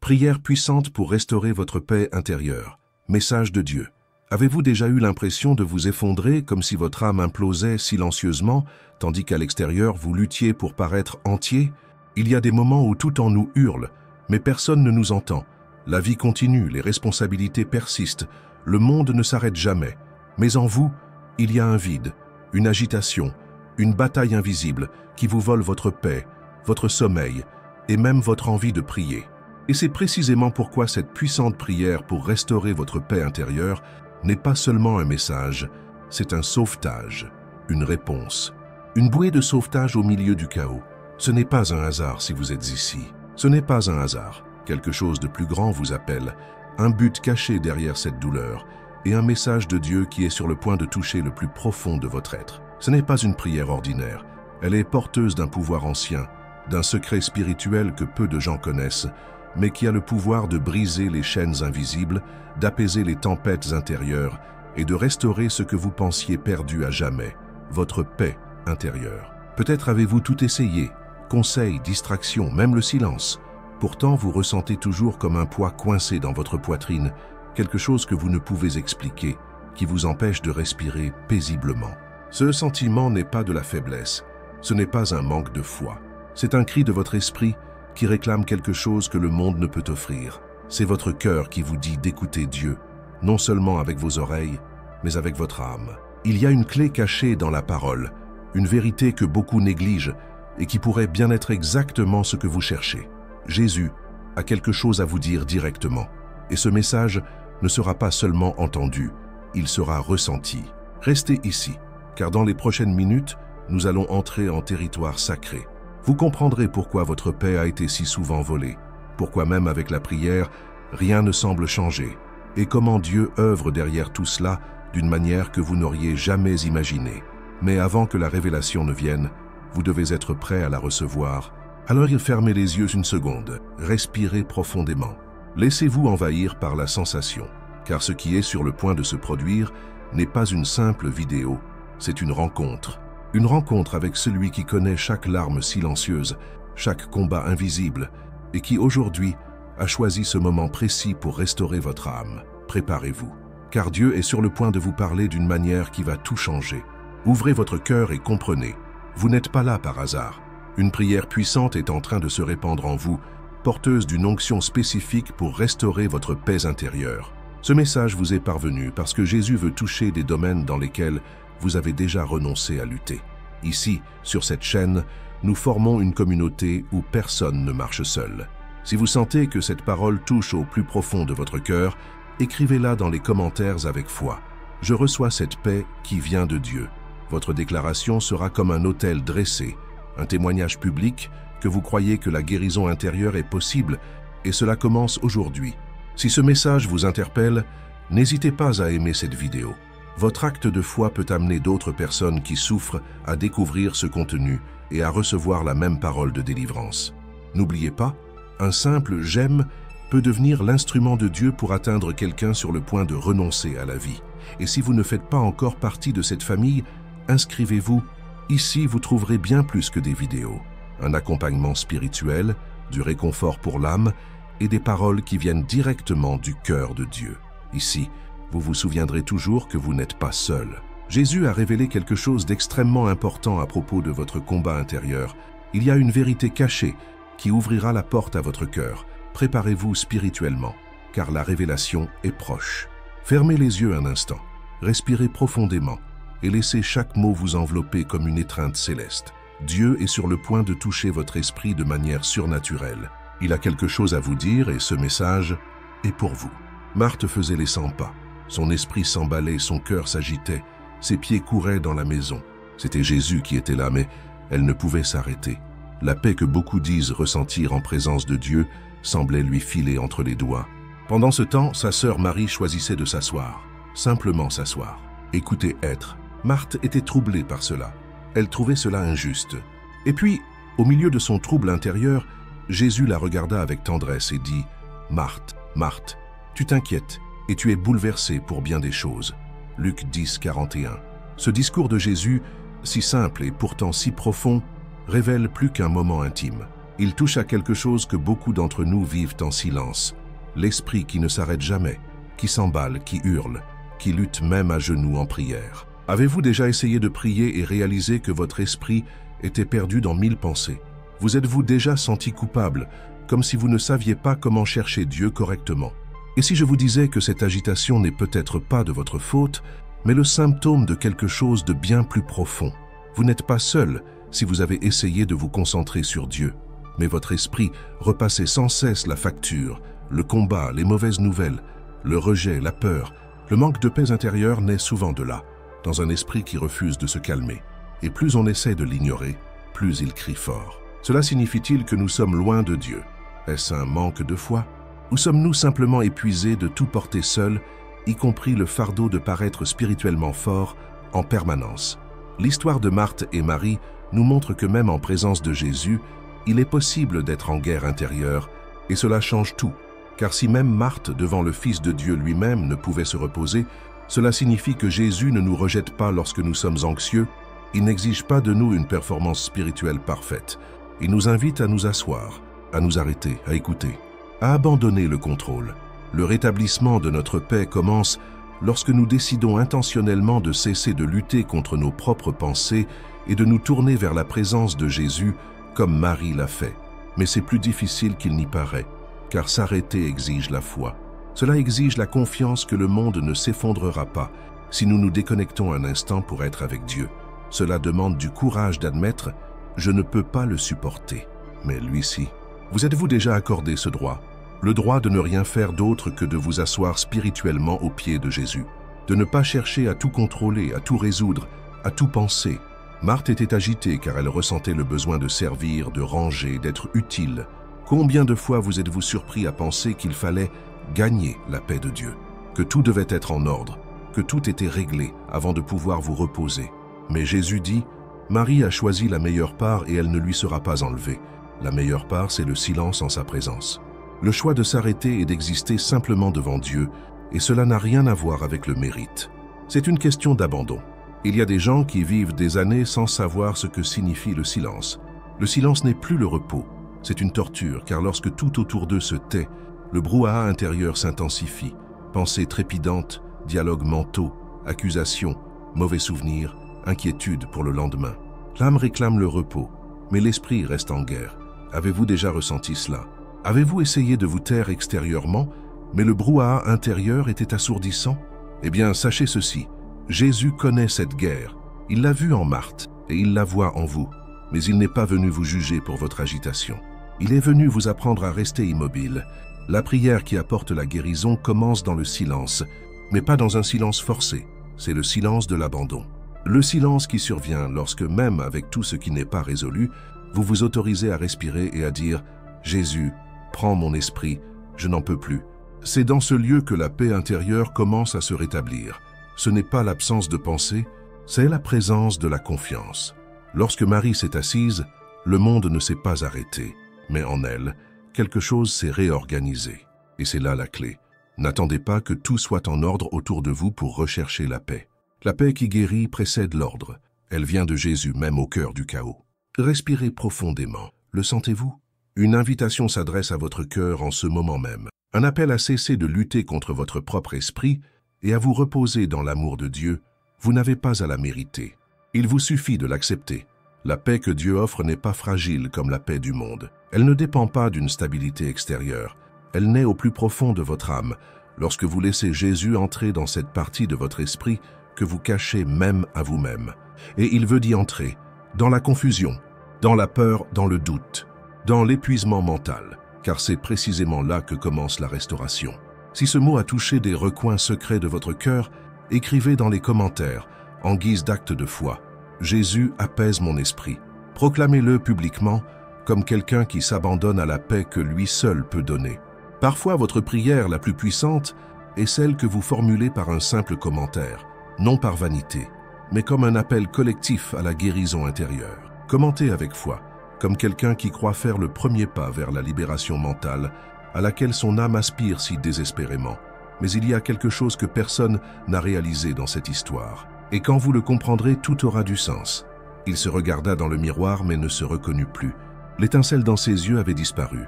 Prière puissante pour restaurer votre paix intérieure. Message de Dieu. Avez-vous déjà eu l'impression de vous effondrer comme si votre âme implosait silencieusement, tandis qu'à l'extérieur vous luttiez pour paraître entier? Il y a des moments où tout en nous hurle, mais personne ne nous entend. La vie continue, les responsabilités persistent, le monde ne s'arrête jamais. Mais en vous, il y a un vide, une agitation, une bataille invisible qui vous vole votre paix, votre sommeil et même votre envie de prier. Et c'est précisément pourquoi cette puissante prière pour restaurer votre paix intérieure n'est pas seulement un message, c'est un sauvetage, une réponse. Une bouée de sauvetage au milieu du chaos. Ce n'est pas un hasard si vous êtes ici. Ce n'est pas un hasard. Quelque chose de plus grand vous appelle, un but caché derrière cette douleur et un message de Dieu qui est sur le point de toucher le plus profond de votre être. Ce n'est pas une prière ordinaire. Elle est porteuse d'un pouvoir ancien, d'un secret spirituel que peu de gens connaissent, mais qui a le pouvoir de briser les chaînes invisibles, d'apaiser les tempêtes intérieures et de restaurer ce que vous pensiez perdu à jamais, votre paix intérieure. Peut-être avez-vous tout essayé, conseils, distractions, même le silence. Pourtant, vous ressentez toujours comme un poids coincé dans votre poitrine, quelque chose que vous ne pouvez expliquer, qui vous empêche de respirer paisiblement. Ce sentiment n'est pas de la faiblesse, ce n'est pas un manque de foi. C'est un cri de votre esprit qui réclame quelque chose que le monde ne peut offrir. C'est votre cœur qui vous dit d'écouter Dieu, non seulement avec vos oreilles, mais avec votre âme. Il y a une clé cachée dans la parole, une vérité que beaucoup négligent et qui pourrait bien être exactement ce que vous cherchez. Jésus a quelque chose à vous dire directement, et ce message ne sera pas seulement entendu, il sera ressenti. Restez ici, car dans les prochaines minutes, nous allons entrer en territoire sacré. Vous comprendrez pourquoi votre paix a été si souvent volée, pourquoi même avec la prière, rien ne semble changer, et comment Dieu œuvre derrière tout cela d'une manière que vous n'auriez jamais imaginée. Mais avant que la révélation ne vienne, vous devez être prêt à la recevoir. Alors fermez les yeux une seconde, respirez profondément. Laissez-vous envahir par la sensation, car ce qui est sur le point de se produire n'est pas une simple vidéo, c'est une rencontre. Une rencontre avec celui qui connaît chaque larme silencieuse, chaque combat invisible, et qui aujourd'hui a choisi ce moment précis pour restaurer votre âme. Préparez-vous, car Dieu est sur le point de vous parler d'une manière qui va tout changer. Ouvrez votre cœur et comprenez, vous n'êtes pas là par hasard. Une prière puissante est en train de se répandre en vous, porteuse d'une onction spécifique pour restaurer votre paix intérieure. Ce message vous est parvenu parce que Jésus veut toucher des domaines dans lesquels vous avez déjà renoncé à lutter. Ici, sur cette chaîne, nous formons une communauté où personne ne marche seul. Si vous sentez que cette parole touche au plus profond de votre cœur, écrivez-la dans les commentaires avec foi. Je reçois cette paix qui vient de Dieu. Votre déclaration sera comme un autel dressé, un témoignage public que vous croyez que la guérison intérieure est possible, et cela commence aujourd'hui. Si ce message vous interpelle, n'hésitez pas à aimer cette vidéo. Votre acte de foi peut amener d'autres personnes qui souffrent à découvrir ce contenu et à recevoir la même parole de délivrance. N'oubliez pas, un simple « j'aime » peut devenir l'instrument de Dieu pour atteindre quelqu'un sur le point de renoncer à la vie. Et si vous ne faites pas encore partie de cette famille, inscrivez-vous. Ici, vous trouverez bien plus que des vidéos. Un accompagnement spirituel, du réconfort pour l'âme et des paroles qui viennent directement du cœur de Dieu. Ici, vous vous souviendrez toujours que vous n'êtes pas seul. Jésus a révélé quelque chose d'extrêmement important à propos de votre combat intérieur. Il y a une vérité cachée qui ouvrira la porte à votre cœur. Préparez-vous spirituellement, car la révélation est proche. Fermez les yeux un instant, respirez profondément et laissez chaque mot vous envelopper comme une étreinte céleste. Dieu est sur le point de toucher votre esprit de manière surnaturelle. Il a quelque chose à vous dire et ce message est pour vous. Marthe faisait les 100 pas. Son esprit s'emballait, son cœur s'agitait, ses pieds couraient dans la maison. C'était Jésus qui était là, mais elle ne pouvait s'arrêter. La paix que beaucoup disent ressentir en présence de Dieu semblait lui filer entre les doigts. Pendant ce temps, sa sœur Marie choisissait de s'asseoir, simplement s'asseoir. Écoutez être. Marthe était troublée par cela. Elle trouvait cela injuste. Et puis, au milieu de son trouble intérieur, Jésus la regarda avec tendresse et dit « Marthe, Marthe, tu t'inquiètes et tu es bouleversée pour bien des choses. » Luc 10, 41. Ce discours de Jésus, si simple et pourtant si profond, révèle plus qu'un moment intime. Il touche à quelque chose que beaucoup d'entre nous vivent en silence. L'esprit qui ne s'arrête jamais, qui s'emballe, qui hurle, qui lutte même à genoux en prière. Avez-vous déjà essayé de prier et réalisé que votre esprit était perdu dans 1000 pensées? Vous êtes-vous déjà senti coupable, comme si vous ne saviez pas comment chercher Dieu correctement? Et si je vous disais que cette agitation n'est peut-être pas de votre faute, mais le symptôme de quelque chose de bien plus profond? Vous n'êtes pas seul si vous avez essayé de vous concentrer sur Dieu, mais votre esprit repassait sans cesse la facture, le combat, les mauvaises nouvelles, le rejet, la peur. Le manque de paix intérieure naît souvent de là, dans un esprit qui refuse de se calmer. Et plus on essaie de l'ignorer, plus il crie fort. Cela signifie-t-il que nous sommes loin de Dieu? Est-ce un manque de foi? Ou sommes-nous simplement épuisés de tout porter seuls, y compris le fardeau de paraître spirituellement fort en permanence? L'histoire de Marthe et Marie nous montre que même en présence de Jésus, il est possible d'être en guerre intérieure, et cela change tout. Car si même Marthe, devant le Fils de Dieu lui-même, ne pouvait se reposer, cela signifie que Jésus ne nous rejette pas lorsque nous sommes anxieux. Il n'exige pas de nous une performance spirituelle parfaite. Il nous invite à nous asseoir, à nous arrêter, à écouter, à abandonner le contrôle. Le rétablissement de notre paix commence lorsque nous décidons intentionnellement de cesser de lutter contre nos propres pensées et de nous tourner vers la présence de Jésus comme Marie l'a fait. Mais c'est plus difficile qu'il n'y paraît, car s'arrêter exige la foi. Cela exige la confiance que le monde ne s'effondrera pas si nous nous déconnectons un instant pour être avec Dieu. Cela demande du courage d'admettre « je ne peux pas le supporter ». Mais lui-ci. Vous êtes-vous déjà accordé ce droit? Le droit de ne rien faire d'autre que de vous asseoir spirituellement aux pieds de Jésus. De ne pas chercher à tout contrôler, à tout résoudre, à tout penser. Marthe était agitée car elle ressentait le besoin de servir, de ranger, d'être utile. Combien de fois vous êtes-vous surpris à penser qu'il fallait gagner la paix de Dieu, que tout devait être en ordre, que tout était réglé avant de pouvoir vous reposer? Mais Jésus dit, Marie a choisi la meilleure part et elle ne lui sera pas enlevée. La meilleure part, c'est le silence en sa présence. Le choix de s'arrêter et d'exister simplement devant Dieu, et cela n'a rien à voir avec le mérite. C'est une question d'abandon. Il y a des gens qui vivent des années sans savoir ce que signifie le silence. Le silence n'est plus le repos. C'est une torture, car lorsque tout autour d'eux se tait, le brouhaha intérieur s'intensifie. Pensées trépidantes, dialogues mentaux, accusations, mauvais souvenirs, inquiétudes pour le lendemain. L'âme réclame le repos, mais l'esprit reste en guerre. Avez-vous déjà ressenti cela? Avez-vous essayé de vous taire extérieurement, mais le brouhaha intérieur était assourdissant? Eh bien, sachez ceci, Jésus connaît cette guerre. Il l'a vue en Marthe, et il la voit en vous. Mais il n'est pas venu vous juger pour votre agitation. Il est venu vous apprendre à rester immobile. La prière qui apporte la guérison commence dans le silence, mais pas dans un silence forcé. C'est le silence de l'abandon. Le silence qui survient lorsque, même avec tout ce qui n'est pas résolu, vous vous autorisez à respirer et à dire « Jésus, prends mon esprit, je n'en peux plus ». C'est dans ce lieu que la paix intérieure commence à se rétablir. Ce n'est pas l'absence de pensée, c'est la présence de la confiance. Lorsque Marie s'est assise, le monde ne s'est pas arrêté, mais en elle, quelque chose s'est réorganisé. Et c'est là la clé. N'attendez pas que tout soit en ordre autour de vous pour rechercher la paix. La paix qui guérit précède l'ordre. Elle vient de Jésus, même au cœur du chaos. Respirez profondément. Le sentez-vous? Une invitation s'adresse à votre cœur en ce moment même. Un appel à cesser de lutter contre votre propre esprit et à vous reposer dans l'amour de Dieu. Vous n'avez pas à la mériter. Il vous suffit de l'accepter. La paix que Dieu offre n'est pas fragile comme la paix du monde. Elle ne dépend pas d'une stabilité extérieure. Elle naît au plus profond de votre âme, lorsque vous laissez Jésus entrer dans cette partie de votre esprit que vous cachez même à vous-même. Et il veut d'y entrer, dans la confusion, dans la peur, dans le doute, dans l'épuisement mental, car c'est précisément là que commence la restauration. Si ce mot a touché des recoins secrets de votre cœur, écrivez dans les commentaires, en guise d'acte de foi, « Jésus apaise mon esprit ». Proclamez-le publiquement comme quelqu'un qui s'abandonne à la paix que lui seul peut donner. Parfois, votre prière la plus puissante est celle que vous formulez par un simple commentaire, non par vanité, mais comme un appel collectif à la guérison intérieure. Commentez avec foi, comme quelqu'un qui croit faire le premier pas vers la libération mentale à laquelle son âme aspire si désespérément. Mais il y a quelque chose que personne n'a réalisé dans cette histoire. Et quand vous le comprendrez, tout aura du sens. Il se regarda dans le miroir mais ne se reconnut plus. L'étincelle dans ses yeux avait disparu,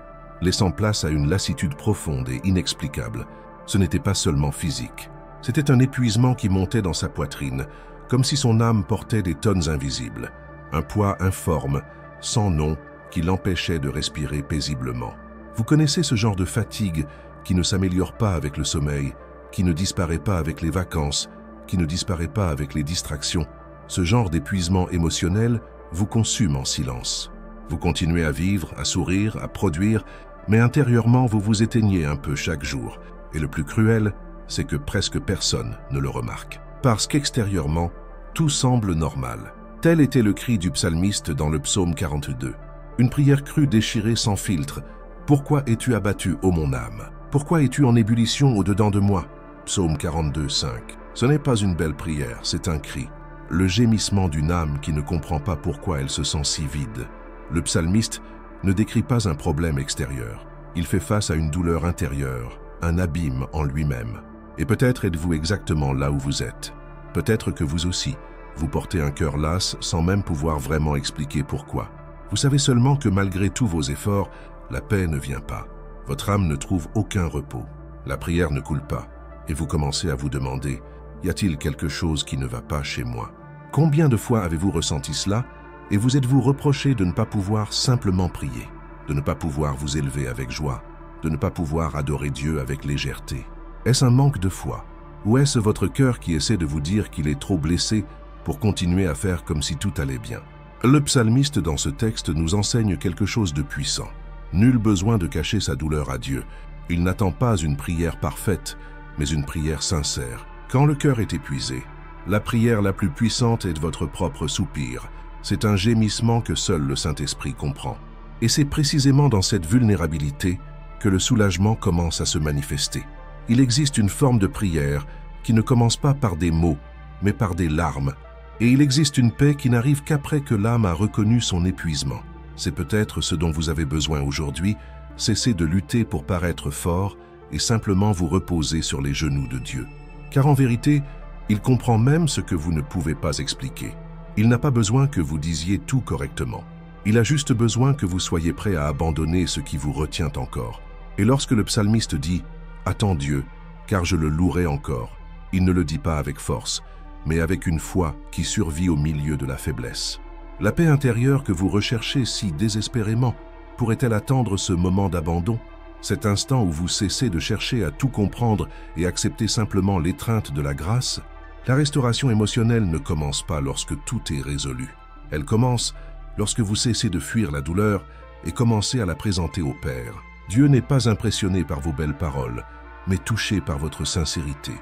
laissant place à une lassitude profonde et inexplicable. Ce n'était pas seulement physique. C'était un épuisement qui montait dans sa poitrine, comme si son âme portait des tonnes invisibles. Un poids informe, sans nom, qui l'empêchait de respirer paisiblement. Vous connaissez ce genre de fatigue qui ne s'améliore pas avec le sommeil, qui ne disparaît pas avec les vacances, qui ne disparaît pas avec les distractions. Ce genre d'épuisement émotionnel vous consume en silence. Vous continuez à vivre, à sourire, à produire, mais intérieurement vous vous éteignez un peu chaque jour. Et le plus cruel, c'est que presque personne ne le remarque. Parce qu'extérieurement, tout semble normal. Tel était le cri du psalmiste dans le psaume 42. Une prière crue déchirée sans filtre. « Pourquoi es-tu abattu, ô mon âme? Pourquoi es-tu en ébullition au-dedans de moi » Psaume 42, 5. Ce n'est pas une belle prière, c'est un cri. Le gémissement d'une âme qui ne comprend pas pourquoi elle se sent si vide. Le psalmiste ne décrit pas un problème extérieur. Il fait face à une douleur intérieure, un abîme en lui-même. Et peut-être êtes-vous exactement là où vous êtes. Peut-être que vous aussi, vous portez un cœur las sans même pouvoir vraiment expliquer pourquoi. Vous savez seulement que malgré tous vos efforts, la paix ne vient pas. Votre âme ne trouve aucun repos. La prière ne coule pas. Et vous commencez à vous demander, y a-t-il quelque chose qui ne va pas chez moi? Combien de fois avez-vous ressenti cela et vous êtes-vous reproché de ne pas pouvoir simplement prier, de ne pas pouvoir vous élever avec joie, de ne pas pouvoir adorer Dieu avec légèreté? Est-ce un manque de foi? Ou est-ce votre cœur qui essaie de vous dire qu'il est trop blessé pour continuer à faire comme si tout allait bien? Le psalmiste dans ce texte nous enseigne quelque chose de puissant. Nul besoin de cacher sa douleur à Dieu. Il n'attend pas une prière parfaite, mais une prière sincère. Quand le cœur est épuisé, la prière la plus puissante est votre propre soupir. C'est un gémissement que seul le Saint-Esprit comprend. Et c'est précisément dans cette vulnérabilité que le soulagement commence à se manifester. Il existe une forme de prière qui ne commence pas par des mots, mais par des larmes. Et il existe une paix qui n'arrive qu'après que l'âme a reconnu son épuisement. C'est peut-être ce dont vous avez besoin aujourd'hui, cessez de lutter pour paraître fort et simplement vous reposer sur les genoux de Dieu. Car en vérité, il comprend même ce que vous ne pouvez pas expliquer. Il n'a pas besoin que vous disiez tout correctement. Il a juste besoin que vous soyez prêt à abandonner ce qui vous retient encore. Et lorsque le psalmiste dit « Attends Dieu, car je le louerai encore », il ne le dit pas avec force, mais avec une foi qui survit au milieu de la faiblesse. La paix intérieure que vous recherchez si désespérément pourrait-elle attendre ce moment d'abandon, cet instant où vous cessez de chercher à tout comprendre et accepter simplement l'étreinte de la grâce? La restauration émotionnelle ne commence pas lorsque tout est résolu. Elle commence lorsque vous cessez de fuir la douleur et commencez à la présenter au Père. Dieu n'est pas impressionné par vos belles paroles, mais touché par votre sincérité.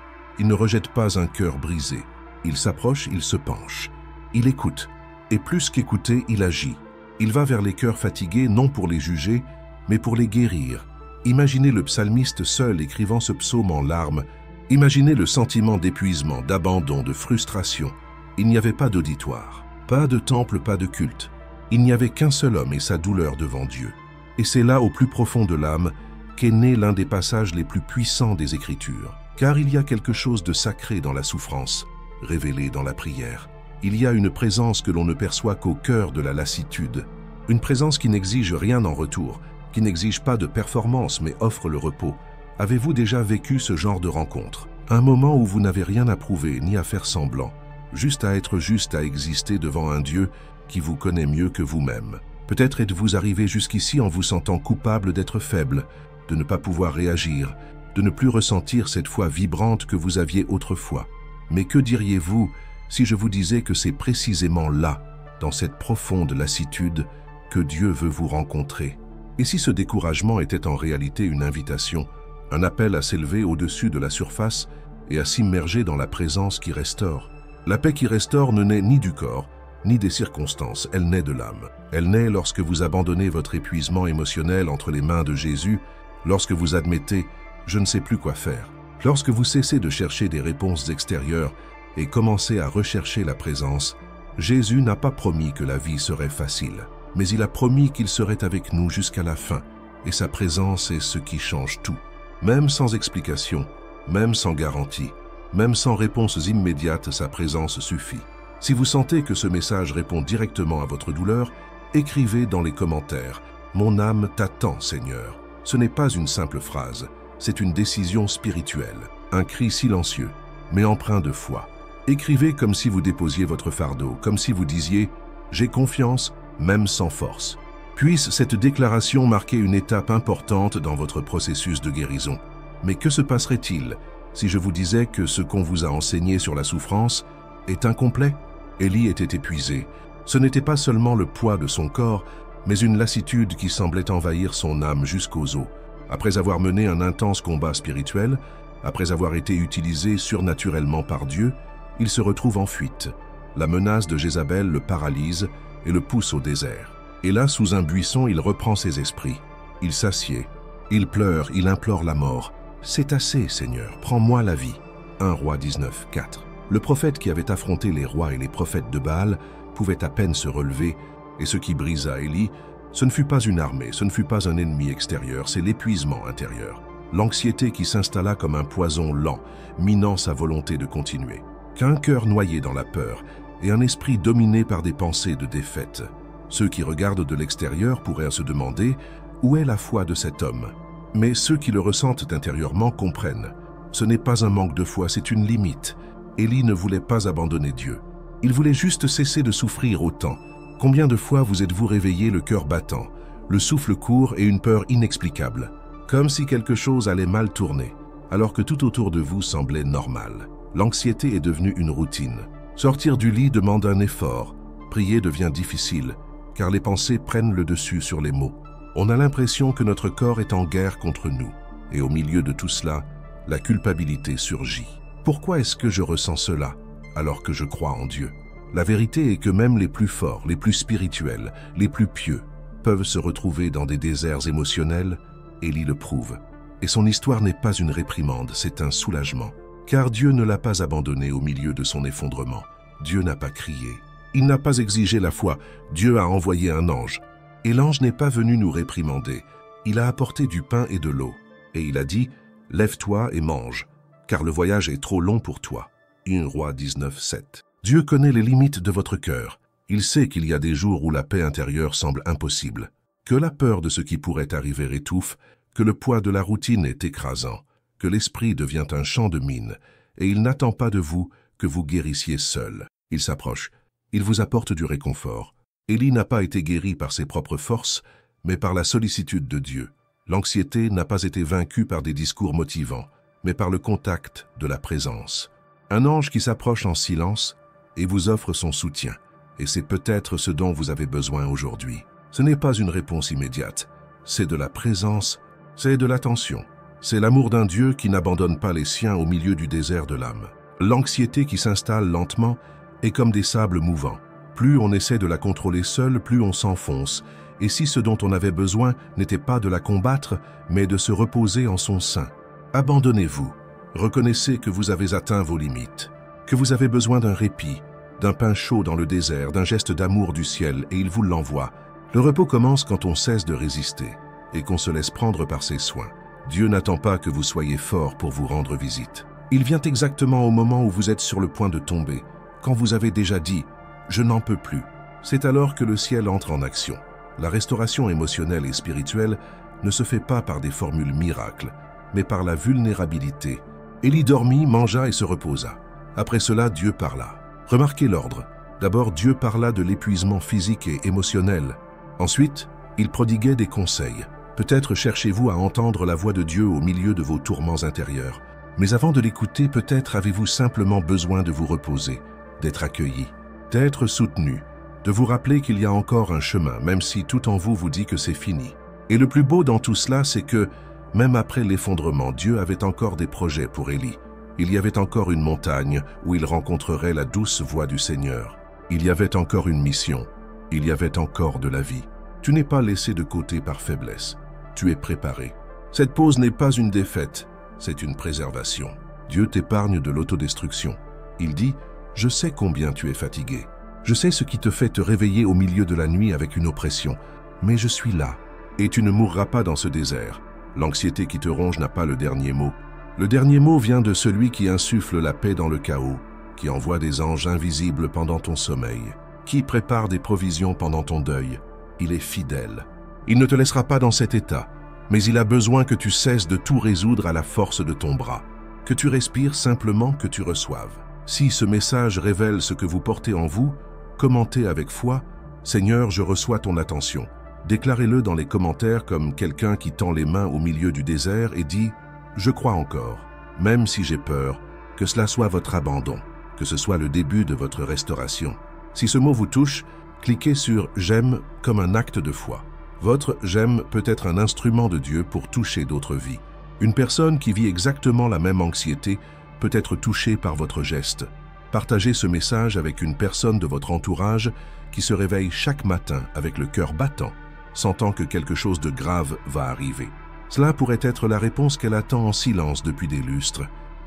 Il ne rejette pas un cœur brisé. Il s'approche, il se penche. Il écoute. Et plus qu'écouter, il agit. Il va vers les cœurs fatigués non pour les juger, mais pour les guérir. Imaginez le psalmiste seul écrivant ce psaume en larmes. Imaginez le sentiment d'épuisement, d'abandon, de frustration. Il n'y avait pas d'auditoire, pas de temple, pas de culte. Il n'y avait qu'un seul homme et sa douleur devant Dieu. Et c'est là, au plus profond de l'âme, qu'est né l'un des passages les plus puissants des Écritures. Car il y a quelque chose de sacré dans la souffrance, révélé dans la prière. Il y a une présence que l'on ne perçoit qu'au cœur de la lassitude. Une présence qui n'exige rien en retour, qui n'exige pas de performance mais offre le repos. Avez-vous déjà vécu ce genre de rencontre? Un moment où vous n'avez rien à prouver ni à faire semblant, juste à être juste à exister devant un Dieu qui vous connaît mieux que vous-même. Peut-être êtes-vous arrivé jusqu'ici en vous sentant coupable d'être faible, de ne pas pouvoir réagir, de ne plus ressentir cette foi vibrante que vous aviez autrefois. Mais que diriez-vous si je vous disais que c'est précisément là, dans cette profonde lassitude, que Dieu veut vous rencontrer? Et si ce découragement était en réalité une invitation, un appel à s'élever au-dessus de la surface et à s'immerger dans la présence qui restaure? La paix qui restaure ne naît ni du corps, ni des circonstances, elle naît de l'âme. Elle naît lorsque vous abandonnez votre épuisement émotionnel entre les mains de Jésus, lorsque vous admettez « je ne sais plus quoi faire », lorsque vous cessez de chercher des réponses extérieures et commencez à rechercher la présence. Jésus n'a pas promis que la vie serait facile, mais il a promis qu'il serait avec nous jusqu'à la fin, et sa présence est ce qui change tout. Même sans explication, même sans garantie, même sans réponse immédiate, sa présence suffit. Si vous sentez que ce message répond directement à votre douleur, Écrivez dans les commentaires « Mon âme t'attend, Seigneur ». Ce n'est pas une simple phrase, c'est une décision spirituelle, un cri silencieux, mais empreint de foi. Écrivez comme si vous déposiez votre fardeau, comme si vous disiez « J'ai confiance, même sans force ». Puisse cette déclaration marquer une étape importante dans votre processus de guérison. Mais que se passerait-il si je vous disais que ce qu'on vous a enseigné sur la souffrance est incomplet? Élie était épuisé. Ce n'était pas seulement le poids de son corps, mais une lassitude qui semblait envahir son âme jusqu'aux os. Après avoir mené un intense combat spirituel, après avoir été utilisé surnaturellement par Dieu, il se retrouve en fuite. La menace de Jézabel le paralyse et le pousse au désert. Et là, sous un buisson, il reprend ses esprits. Il s'assied, il pleure, il implore la mort. « C'est assez, Seigneur, prends-moi la vie. » 1 Roi 19, 4. Le prophète qui avait affronté les rois et les prophètes de Baal pouvait à peine se relever, et ce qui brisa Élie, ce ne fut pas une armée, ce ne fut pas un ennemi extérieur, c'est l'épuisement intérieur. L'anxiété qui s'installa comme un poison lent, minant sa volonté de continuer. Qu'un cœur noyé dans la peur et un esprit dominé par des pensées de défaite. Ceux qui regardent de l'extérieur pourraient se demander où est la foi de cet homme. Mais ceux qui le ressentent intérieurement comprennent. Ce n'est pas un manque de foi, c'est une limite. Élie ne voulait pas abandonner Dieu. Il voulait juste cesser de souffrir autant. Combien de fois vous êtes-vous réveillé le cœur battant, le souffle court et une peur inexplicable, comme si quelque chose allait mal tourner, alors que tout autour de vous semblait normal. L'anxiété est devenue une routine. Sortir du lit demande un effort. Prier devient difficile, car les pensées prennent le dessus sur les mots. On a l'impression que notre corps est en guerre contre nous. Et au milieu de tout cela, la culpabilité surgit. Pourquoi est-ce que je ressens cela, alors que je crois en Dieu? La vérité est que même les plus forts, les plus spirituels, les plus pieux, peuvent se retrouver dans des déserts émotionnels. Élie le prouve. Et son histoire n'est pas une réprimande, c'est un soulagement. Car Dieu ne l'a pas abandonné au milieu de son effondrement. Dieu n'a pas crié. Il n'a pas exigé la foi. Dieu a envoyé un ange. Et l'ange n'est pas venu nous réprimander. Il a apporté du pain et de l'eau. Et il a dit « Lève-toi et mange, car le voyage est trop long pour toi. » 1 Roi 19, 7. Dieu connaît les limites de votre cœur. Il sait qu'il y a des jours où la paix intérieure semble impossible, que la peur de ce qui pourrait arriver étouffe, que le poids de la routine est écrasant, que l'esprit devient un champ de mine, et il n'attend pas de vous que vous guérissiez seul. Il s'approche, il vous apporte du réconfort. Élie n'a pas été guéri par ses propres forces, mais par la sollicitude de Dieu. L'anxiété n'a pas été vaincue par des discours motivants, mais par le contact de la présence. Un ange qui s'approche en silence et vous offre son soutien. Et c'est peut-être ce dont vous avez besoin aujourd'hui. Ce n'est pas une réponse immédiate. C'est de la présence, c'est de l'attention. C'est l'amour d'un Dieu qui n'abandonne pas les siens au milieu du désert de l'âme. L'anxiété qui s'installe lentement est comme des sables mouvants. Plus on essaie de la contrôler seul, plus on s'enfonce. Et si ce dont on avait besoin n'était pas de la combattre, mais de se reposer en son sein. Abandonnez-vous. Reconnaissez que vous avez atteint vos limites, que vous avez besoin d'un répit, d'un pain chaud dans le désert, d'un geste d'amour du ciel, et il vous l'envoie. Le repos commence quand on cesse de résister et qu'on se laisse prendre par ses soins. Dieu n'attend pas que vous soyez fort pour vous rendre visite. Il vient exactement au moment où vous êtes sur le point de tomber, quand vous avez déjà dit « Je n'en peux plus ». C'est alors que le ciel entre en action. La restauration émotionnelle et spirituelle ne se fait pas par des formules miracles, mais par la vulnérabilité. Élie dormit, mangea et se reposa. Après cela, Dieu parla. Remarquez l'ordre. D'abord, Dieu parla de l'épuisement physique et émotionnel. Ensuite, il prodiguait des conseils. Peut-être cherchez-vous à entendre la voix de Dieu au milieu de vos tourments intérieurs. Mais avant de l'écouter, peut-être avez-vous simplement besoin de vous reposer, d'être accueilli, d'être soutenu, de vous rappeler qu'il y a encore un chemin, même si tout en vous vous dit que c'est fini. Et le plus beau dans tout cela, c'est que, même après l'effondrement, Dieu avait encore des projets pour Élie. Il y avait encore une montagne où il rencontrerait la douce voix du Seigneur. Il y avait encore une mission. Il y avait encore de la vie. Tu n'es pas laissé de côté par faiblesse. Tu es préparé. Cette pause n'est pas une défaite, c'est une préservation. Dieu t'épargne de l'autodestruction. Il dit « Je sais combien tu es fatigué. Je sais ce qui te fait te réveiller au milieu de la nuit avec une oppression. Mais je suis là. Et tu ne mourras pas dans ce désert. » L'anxiété qui te ronge n'a pas le dernier mot. Le dernier mot vient de celui qui insuffle la paix dans le chaos, qui envoie des anges invisibles pendant ton sommeil, qui prépare des provisions pendant ton deuil, Il est fidèle. Il ne te laissera pas dans cet état, mais il a besoin que tu cesses de tout résoudre à la force de ton bras, que tu respires simplement, que tu reçoives. Si ce message révèle ce que vous portez en vous, commentez avec foi « Seigneur, je reçois ton attention ». Déclarez-le dans les commentaires comme quelqu'un qui tend les mains au milieu du désert et dit « Je crois encore, même si j'ai peur, que cela soit votre abandon, que ce soit le début de votre restauration. » Si ce mot vous touche, cliquez sur « J'aime » comme un acte de foi. Votre « J'aime » peut être un instrument de Dieu pour toucher d'autres vies. Une personne qui vit exactement la même anxiété peut être touchée par votre geste. Partagez ce message avec une personne de votre entourage qui se réveille chaque matin avec le cœur battant, sentant que quelque chose de grave va arriver. Cela pourrait être la réponse qu'elle attend en silence depuis des lustres.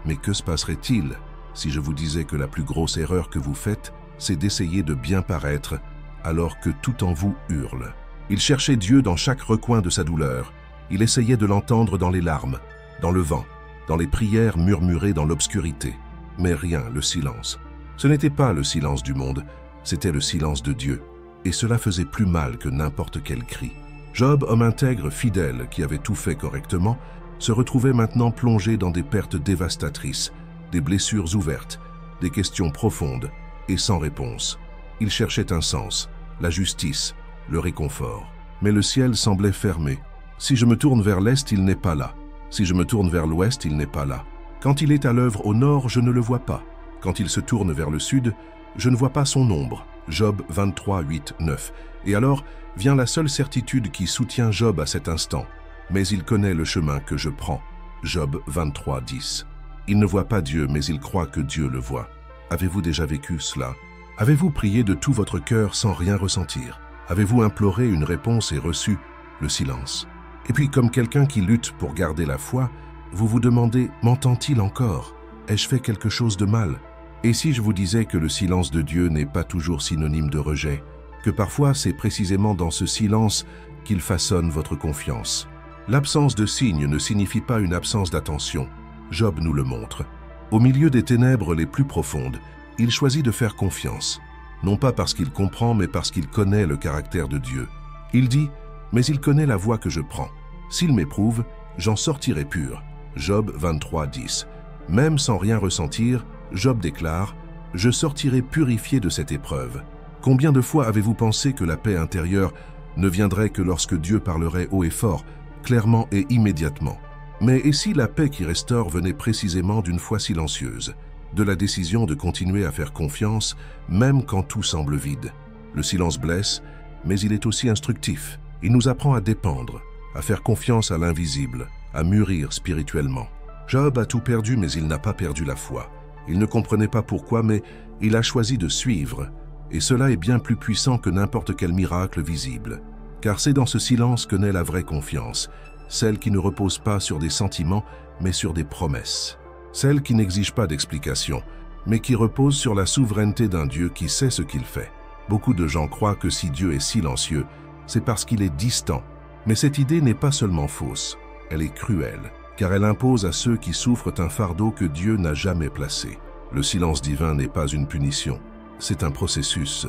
Mais que se passerait-il si je vous disais que la plus grosse erreur que vous faites, c'est d'essayer de bien paraître alors que tout en vous hurle? Il cherchait Dieu dans chaque recoin de sa douleur. Il essayait de l'entendre dans les larmes, dans le vent, dans les prières murmurées dans l'obscurité. Mais rien, le silence. Ce n'était pas le silence du monde, c'était le silence de Dieu. Et cela faisait plus mal que n'importe quel cri. Job, homme intègre, fidèle, qui avait tout fait correctement, se retrouvait maintenant plongé dans des pertes dévastatrices, des blessures ouvertes, des questions profondes et sans réponse. Il cherchait un sens, la justice, le réconfort. Mais le ciel semblait fermé. Si je me tourne vers l'est, il n'est pas là. Si je me tourne vers l'ouest, il n'est pas là. Quand il est à l'œuvre au nord, je ne le vois pas. Quand il se tourne vers le sud, je ne vois pas son ombre. Job 23, 8, 9. Et alors vient la seule certitude qui soutient Job à cet instant. Mais il connaît le chemin que je prends. Job 23, 10. Il ne voit pas Dieu, mais il croit que Dieu le voit. Avez-vous déjà vécu cela? Avez-vous prié de tout votre cœur sans rien ressentir? Avez-vous imploré une réponse et reçu le silence? Et puis, comme quelqu'un qui lutte pour garder la foi, vous vous demandez « M'entend-il encore? Ai-je fait quelque chose de mal ?» Et si je vous disais que le silence de Dieu n'est pas toujours synonyme de rejet, que parfois c'est précisément dans ce silence qu'il façonne votre confiance? L'absence de signe ne signifie pas une absence d'attention. Job nous le montre. Au milieu des ténèbres les plus profondes, il choisit de faire confiance, non pas parce qu'il comprend, mais parce qu'il connaît le caractère de Dieu. Il dit « Mais il connaît la voie que je prends. S'il m'éprouve, j'en sortirai pur. » Job 23, 10. Même sans rien ressentir, Job déclare « Je sortirai purifié de cette épreuve. » Combien de fois avez-vous pensé que la paix intérieure ne viendrait que lorsque Dieu parlerait haut et fort, clairement et immédiatement? Mais et si la paix qui restaure venait précisément d'une foi silencieuse, de la décision de continuer à faire confiance, même quand tout semble vide? Le silence blesse, mais il est aussi instructif. Il nous apprend à dépendre, à faire confiance à l'invisible, à mûrir spirituellement. Job a tout perdu, mais il n'a pas perdu la foi. Il ne comprenait pas pourquoi, mais il a choisi de suivre. Et cela est bien plus puissant que n'importe quel miracle visible. Car c'est dans ce silence que naît la vraie confiance, celle qui ne repose pas sur des sentiments, mais sur des promesses. Celle qui n'exige pas d'explication, mais qui repose sur la souveraineté d'un Dieu qui sait ce qu'il fait. Beaucoup de gens croient que si Dieu est silencieux, c'est parce qu'il est distant. Mais cette idée n'est pas seulement fausse, elle est cruelle, car elle impose à ceux qui souffrent un fardeau que Dieu n'a jamais placé. Le silence divin n'est pas une punition, c'est un processus.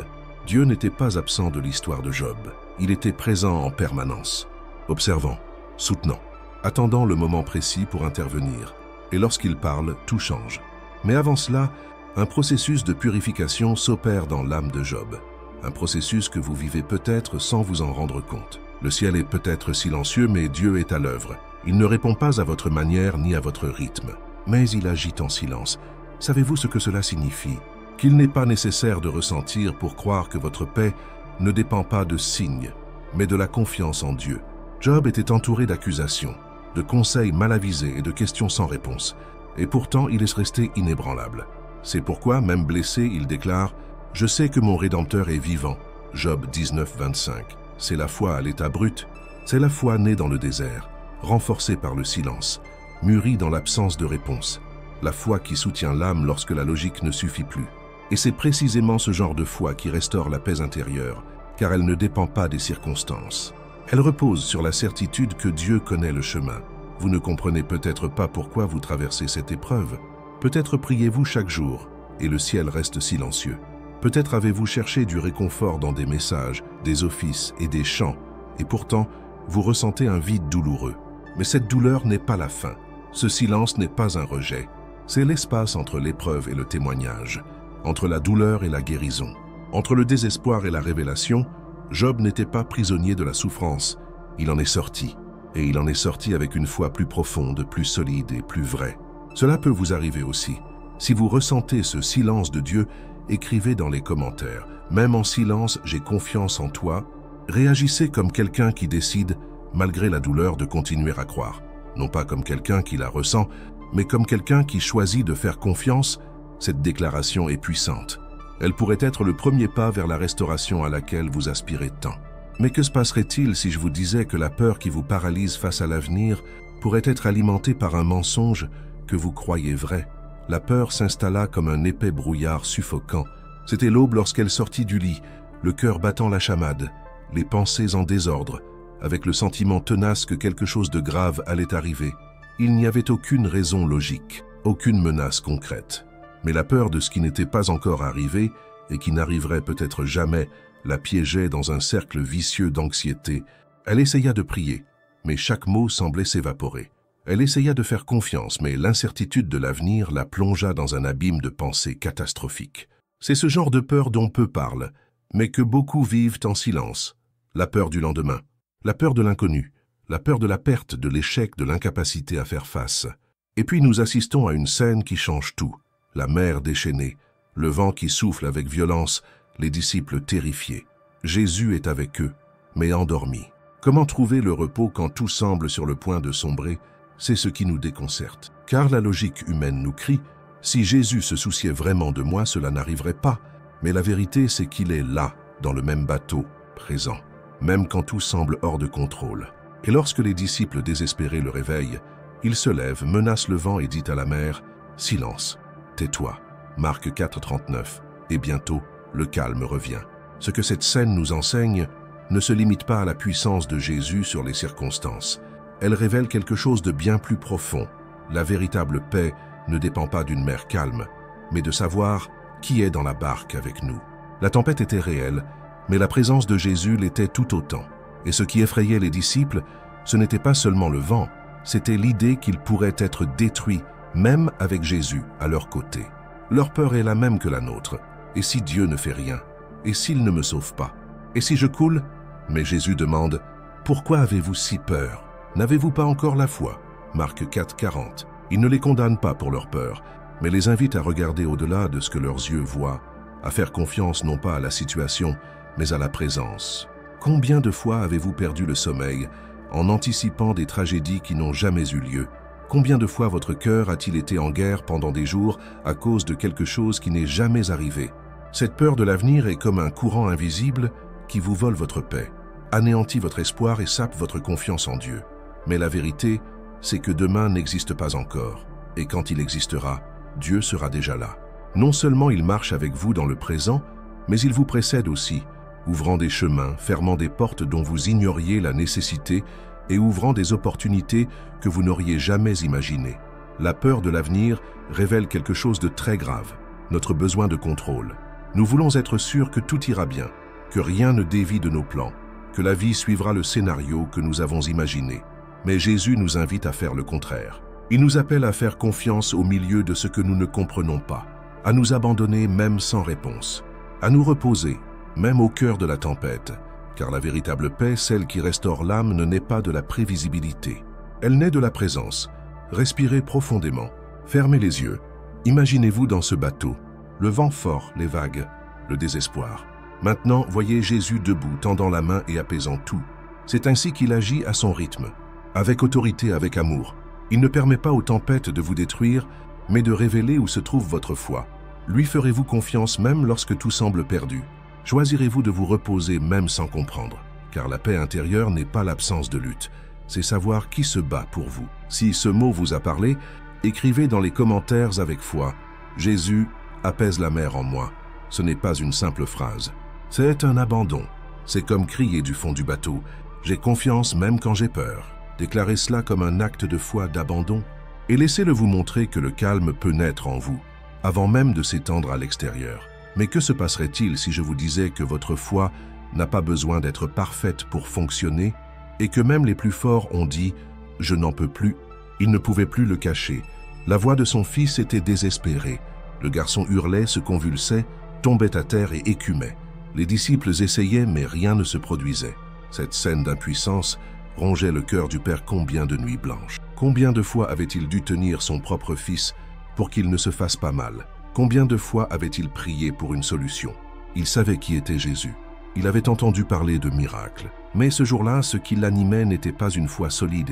Dieu n'était pas absent de l'histoire de Job, il était présent en permanence, observant, soutenant, attendant le moment précis pour intervenir. Et lorsqu'il parle, tout change. Mais avant cela, un processus de purification s'opère dans l'âme de Job. Un processus que vous vivez peut-être sans vous en rendre compte. Le ciel est peut-être silencieux, mais Dieu est à l'œuvre. Il ne répond pas à votre manière ni à votre rythme, mais il agit en silence. Savez-vous ce que cela signifie? Qu'il n'est pas nécessaire de ressentir pour croire que votre paix ne dépend pas de signes, mais de la confiance en Dieu. Job était entouré d'accusations, de conseils mal avisés et de questions sans réponse. Et pourtant, il est resté inébranlable. C'est pourquoi, même blessé, il déclare « Je sais que mon Rédempteur est vivant ». Job 19, 25. C'est la foi à l'état brut, c'est la foi née dans le désert, renforcée par le silence, mûrie dans l'absence de réponse. La foi qui soutient l'âme lorsque la logique ne suffit plus. Et c'est précisément ce genre de foi qui restaure la paix intérieure, car elle ne dépend pas des circonstances. Elle repose sur la certitude que Dieu connaît le chemin. Vous ne comprenez peut-être pas pourquoi vous traversez cette épreuve. Peut-être priez-vous chaque jour, et le ciel reste silencieux. Peut-être avez-vous cherché du réconfort dans des messages, des offices et des chants, et pourtant, vous ressentez un vide douloureux. Mais cette douleur n'est pas la fin. Ce silence n'est pas un rejet. C'est l'espace entre l'épreuve et le témoignage, entre la douleur et la guérison. Entre le désespoir et la révélation, Job n'était pas prisonnier de la souffrance. Il en est sorti. Et il en est sorti avec une foi plus profonde, plus solide et plus vraie. Cela peut vous arriver aussi. Si vous ressentez ce silence de Dieu, écrivez dans les commentaires. Même en silence, j'ai confiance en toi. Réagissez comme quelqu'un qui décide, malgré la douleur, de continuer à croire. Non pas comme quelqu'un qui la ressent, mais comme quelqu'un qui choisit de faire confiance. Cette déclaration est puissante. Elle pourrait être le premier pas vers la restauration à laquelle vous aspirez tant. Mais que se passerait-il si je vous disais que la peur qui vous paralyse face à l'avenir pourrait être alimentée par un mensonge que vous croyez vrai? La peur s'installa comme un épais brouillard suffocant. C'était l'aube lorsqu'elle sortit du lit, le cœur battant la chamade, les pensées en désordre, avec le sentiment tenace que quelque chose de grave allait arriver. Il n'y avait aucune raison logique, aucune menace concrète. Mais la peur de ce qui n'était pas encore arrivé et qui n'arriverait peut-être jamais la piégeait dans un cercle vicieux d'anxiété. Elle essaya de prier, mais chaque mot semblait s'évaporer. Elle essaya de faire confiance, mais l'incertitude de l'avenir la plongea dans un abîme de pensées catastrophiques. C'est ce genre de peur dont peu parlent, mais que beaucoup vivent en silence. La peur du lendemain, la peur de l'inconnu, la peur de la perte, de l'échec, de l'incapacité à faire face. Et puis nous assistons à une scène qui change tout. La mer déchaînée, le vent qui souffle avec violence, les disciples terrifiés. Jésus est avec eux, mais endormi. Comment trouver le repos quand tout semble sur le point de sombrer? C'est ce qui nous déconcerte. Car la logique humaine nous crie, si Jésus se souciait vraiment de moi, cela n'arriverait pas. Mais la vérité, c'est qu'il est là, dans le même bateau, présent, même quand tout semble hors de contrôle. Et lorsque les disciples désespérés le réveillent, il se lève, menace le vent et dit à la mer, « Silence, tais-toi ». Marc 4,39. Et bientôt, le calme revient. Ce que cette scène nous enseigne ne se limite pas à la puissance de Jésus sur les circonstances. Elle révèle quelque chose de bien plus profond. La véritable paix ne dépend pas d'une mer calme, mais de savoir qui est dans la barque avec nous. La tempête était réelle, mais la présence de Jésus l'était tout autant. Et ce qui effrayait les disciples, ce n'était pas seulement le vent, c'était l'idée qu'ils pourraient être détruits, même avec Jésus à leur côté. Leur peur est la même que la nôtre. Et si Dieu ne fait rien? Et s'il ne me sauve pas? Et si je coule? Mais Jésus demande, « Pourquoi avez-vous si peur? N'avez-vous pas encore la foi ?» Marc 4,40. Il ne les condamne pas pour leur peur, mais les invite à regarder au-delà de ce que leurs yeux voient, à faire confiance non pas à la situation, mais à la présence. Combien de fois avez-vous perdu le sommeil en anticipant des tragédies qui n'ont jamais eu lieu? Combien de fois votre cœur a-t-il été en guerre pendant des jours à cause de quelque chose qui n'est jamais arrivé? Cette peur de l'avenir est comme un courant invisible qui vous vole votre paix, anéantit votre espoir et sape votre confiance en Dieu. Mais la vérité, c'est que demain n'existe pas encore, et quand il existera, Dieu sera déjà là. Non seulement il marche avec vous dans le présent, mais il vous précède aussi, ouvrant des chemins, fermant des portes dont vous ignoriez la nécessité et ouvrant des opportunités que vous n'auriez jamais imaginées. La peur de l'avenir révèle quelque chose de très grave, notre besoin de contrôle. Nous voulons être sûrs que tout ira bien, que rien ne dévie de nos plans, que la vie suivra le scénario que nous avons imaginé. Mais Jésus nous invite à faire le contraire. Il nous appelle à faire confiance au milieu de ce que nous ne comprenons pas, à nous abandonner même sans réponse, à nous reposer, même au cœur de la tempête, car la véritable paix, celle qui restaure l'âme, ne naît pas de la prévisibilité. Elle naît de la présence. Respirez profondément, fermez les yeux. Imaginez-vous dans ce bateau, le vent fort, les vagues, le désespoir. Maintenant, voyez Jésus debout, tendant la main et apaisant tout. C'est ainsi qu'il agit à son rythme, avec autorité, avec amour. Il ne permet pas aux tempêtes de vous détruire, mais de révéler où se trouve votre foi. Lui ferez-vous confiance même lorsque tout semble perdu? Choisirez-vous de vous reposer même sans comprendre? Car la paix intérieure n'est pas l'absence de lutte, c'est savoir qui se bat pour vous. Si ce mot vous a parlé, écrivez dans les commentaires avec foi « Jésus apaise la mer en moi ». Ce n'est pas une simple phrase, c'est un abandon. C'est comme crier du fond du bateau « J'ai confiance même quand j'ai peur ». Déclarez cela comme un acte de foi, d'abandon, et laissez-le vous montrer que le calme peut naître en vous, avant même de s'étendre à l'extérieur. Mais que se passerait-il si je vous disais que votre foi n'a pas besoin d'être parfaite pour fonctionner et que même les plus forts ont dit « je n'en peux plus ». Il ne pouvait plus le cacher. La voix de son fils était désespérée. Le garçon hurlait, se convulsait, tombait à terre et écumait. Les disciples essayaient, mais rien ne se produisait. Cette scène d'impuissance rongeait le cœur du père. Combien de nuits blanches? Combien de fois avait-il dû tenir son propre fils pour qu'il ne se fasse pas mal? Combien de fois avait-il prié pour une solution? Il savait qui était Jésus. Il avait entendu parler de miracles. Mais ce jour-là, ce qui l'animait n'était pas une foi solide,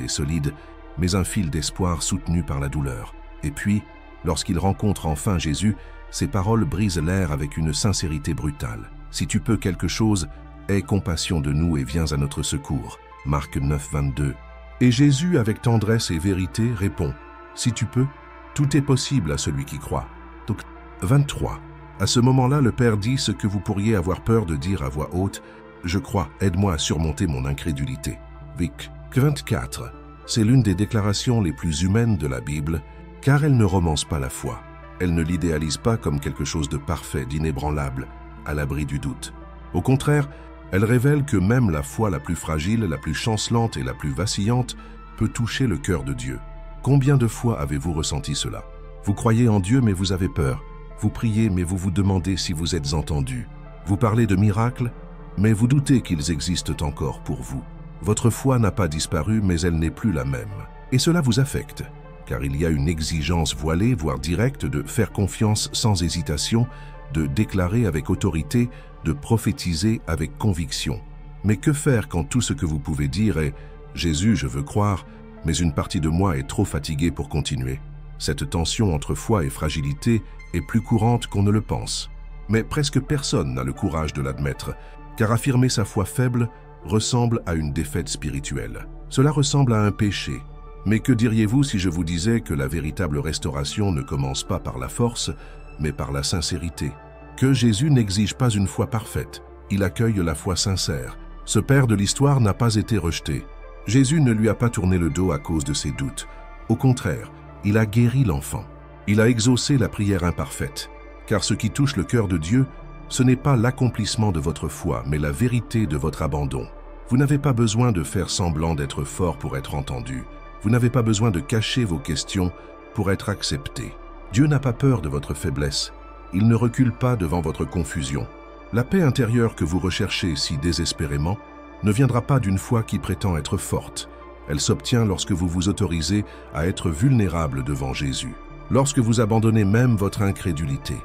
mais un fil d'espoir soutenu par la douleur. Et puis, lorsqu'il rencontre enfin Jésus, ses paroles brisent l'air avec une sincérité brutale. « Si tu peux quelque chose, aie compassion de nous et viens à notre secours. » Marc 9, 22. Et Jésus, avec tendresse et vérité, répond « Si tu peux, tout est possible à celui qui croit. » Donc, 23. À ce moment-là, le Père dit ce que vous pourriez avoir peur de dire à voix haute « Je crois, aide-moi à surmonter mon incrédulité. » Vic. 24. C'est l'une des déclarations les plus humaines de la Bible, car elle ne romance pas la foi. Elle ne l'idéalise pas comme quelque chose de parfait, d'inébranlable, à l'abri du doute. Au contraire, elle révèle que même la foi la plus fragile, la plus chancelante et la plus vacillante peut toucher le cœur de Dieu. Combien de fois avez-vous ressenti cela? Vous croyez en Dieu, mais vous avez peur. Vous priez, mais vous vous demandez si vous êtes entendu. Vous parlez de miracles, mais vous doutez qu'ils existent encore pour vous. Votre foi n'a pas disparu, mais elle n'est plus la même. Et cela vous affecte, car il y a une exigence voilée, voire directe, de faire confiance sans hésitation, de déclarer avec autorité, de prophétiser avec conviction. Mais que faire quand tout ce que vous pouvez dire est « Jésus, je veux croire, mais une partie de moi est trop fatiguée pour continuer ». Cette tension entre foi et fragilité est plus courante qu'on ne le pense. Mais presque personne n'a le courage de l'admettre, car affirmer sa foi faible ressemble à une défaite spirituelle. Cela ressemble à un péché. Mais que diriez-vous si je vous disais que la véritable restauration ne commence pas par la force, mais par la sincérité? Que Jésus n'exige pas une foi parfaite, il accueille la foi sincère. Ce père de l'histoire n'a pas été rejeté. Jésus ne lui a pas tourné le dos à cause de ses doutes. Au contraire, il a guéri l'enfant. Il a exaucé la prière imparfaite. Car ce qui touche le cœur de Dieu, ce n'est pas l'accomplissement de votre foi, mais la vérité de votre abandon. Vous n'avez pas besoin de faire semblant d'être fort pour être entendu. Vous n'avez pas besoin de cacher vos questions pour être accepté. Dieu n'a pas peur de votre faiblesse. Il ne recule pas devant votre confusion. La paix intérieure que vous recherchez si désespérément ne viendra pas d'une foi qui prétend être forte. Elle s'obtient lorsque vous vous autorisez à être vulnérable devant Jésus. Lorsque vous abandonnez même votre incrédulité.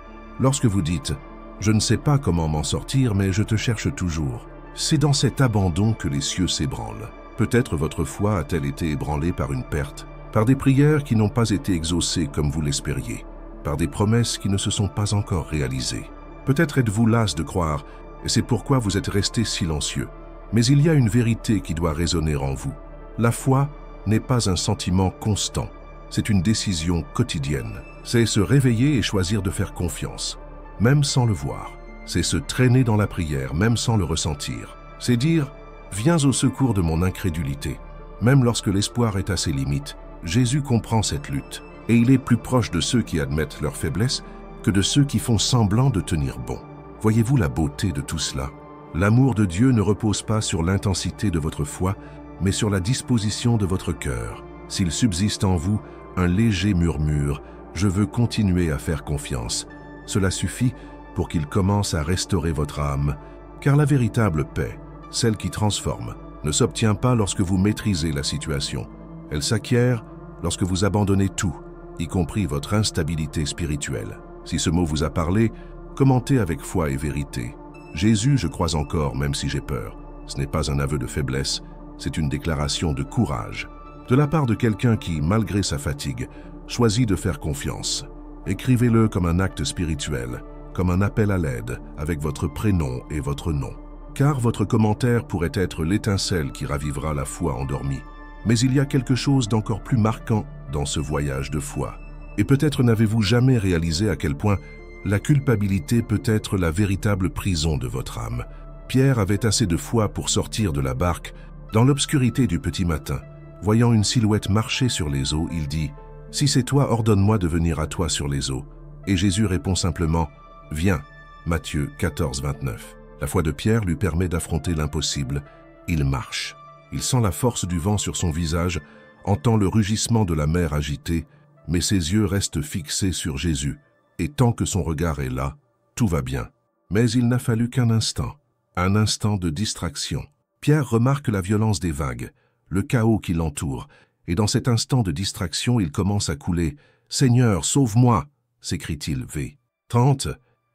Lorsque vous dites « Je ne sais pas comment m'en sortir, mais je te cherche toujours ». C'est dans cet abandon que les cieux s'ébranlent. Peut-être votre foi a-t-elle été ébranlée par une perte, par des prières qui n'ont pas été exaucées comme vous l'espériez, par des promesses qui ne se sont pas encore réalisées. Peut-être êtes-vous las de croire, et c'est pourquoi vous êtes resté silencieux. Mais il y a une vérité qui doit résonner en vous. La foi n'est pas un sentiment constant, c'est une décision quotidienne. C'est se réveiller et choisir de faire confiance, même sans le voir. C'est se traîner dans la prière, même sans le ressentir. C'est dire « Viens au secours de mon incrédulité ». Même lorsque l'espoir est à ses limites, Jésus comprend cette lutte. Et il est plus proche de ceux qui admettent leur faiblesse que de ceux qui font semblant de tenir bon. Voyez-vous la beauté de tout cela? L'amour de Dieu ne repose pas sur l'intensité de votre foi, mais sur la disposition de votre cœur. S'il subsiste en vous un léger murmure « Je veux continuer à faire confiance », cela suffit pour qu'il commence à restaurer votre âme, car la véritable paix, celle qui transforme, ne s'obtient pas lorsque vous maîtrisez la situation. Elle s'acquiert lorsque vous abandonnez tout, y compris votre instabilité spirituelle. Si ce mot vous a parlé, commentez avec foi et vérité. Jésus, je crois encore, même si j'ai peur. Ce n'est pas un aveu de faiblesse, c'est une déclaration de courage, de la part de quelqu'un qui, malgré sa fatigue, choisit de faire confiance. Écrivez-le comme un acte spirituel, comme un appel à l'aide, avec votre prénom et votre nom. Car votre commentaire pourrait être l'étincelle qui ravivera la foi endormie. Mais il y a quelque chose d'encore plus marquant dans ce voyage de foi. Et peut-être n'avez-vous jamais réalisé à quel point la culpabilité peut être la véritable prison de votre âme. Pierre avait assez de foi pour sortir de la barque. Dans l'obscurité du petit matin, voyant une silhouette marcher sur les eaux, il dit « Si c'est toi, ordonne-moi de venir à toi sur les eaux. » Et Jésus répond simplement « Viens ». Matthieu 14, 29. La foi de Pierre lui permet d'affronter l'impossible. Il marche. Il sent la force du vent sur son visage, entend le rugissement de la mer agitée, mais ses yeux restent fixés sur Jésus. Et tant que son regard est là, tout va bien. Mais il n'a fallu qu'un instant de distraction. Pierre remarque la violence des vagues, le chaos qui l'entoure, et dans cet instant de distraction, il commence à couler. « Seigneur, sauve-moi » s'écrie-t-il. V. 30.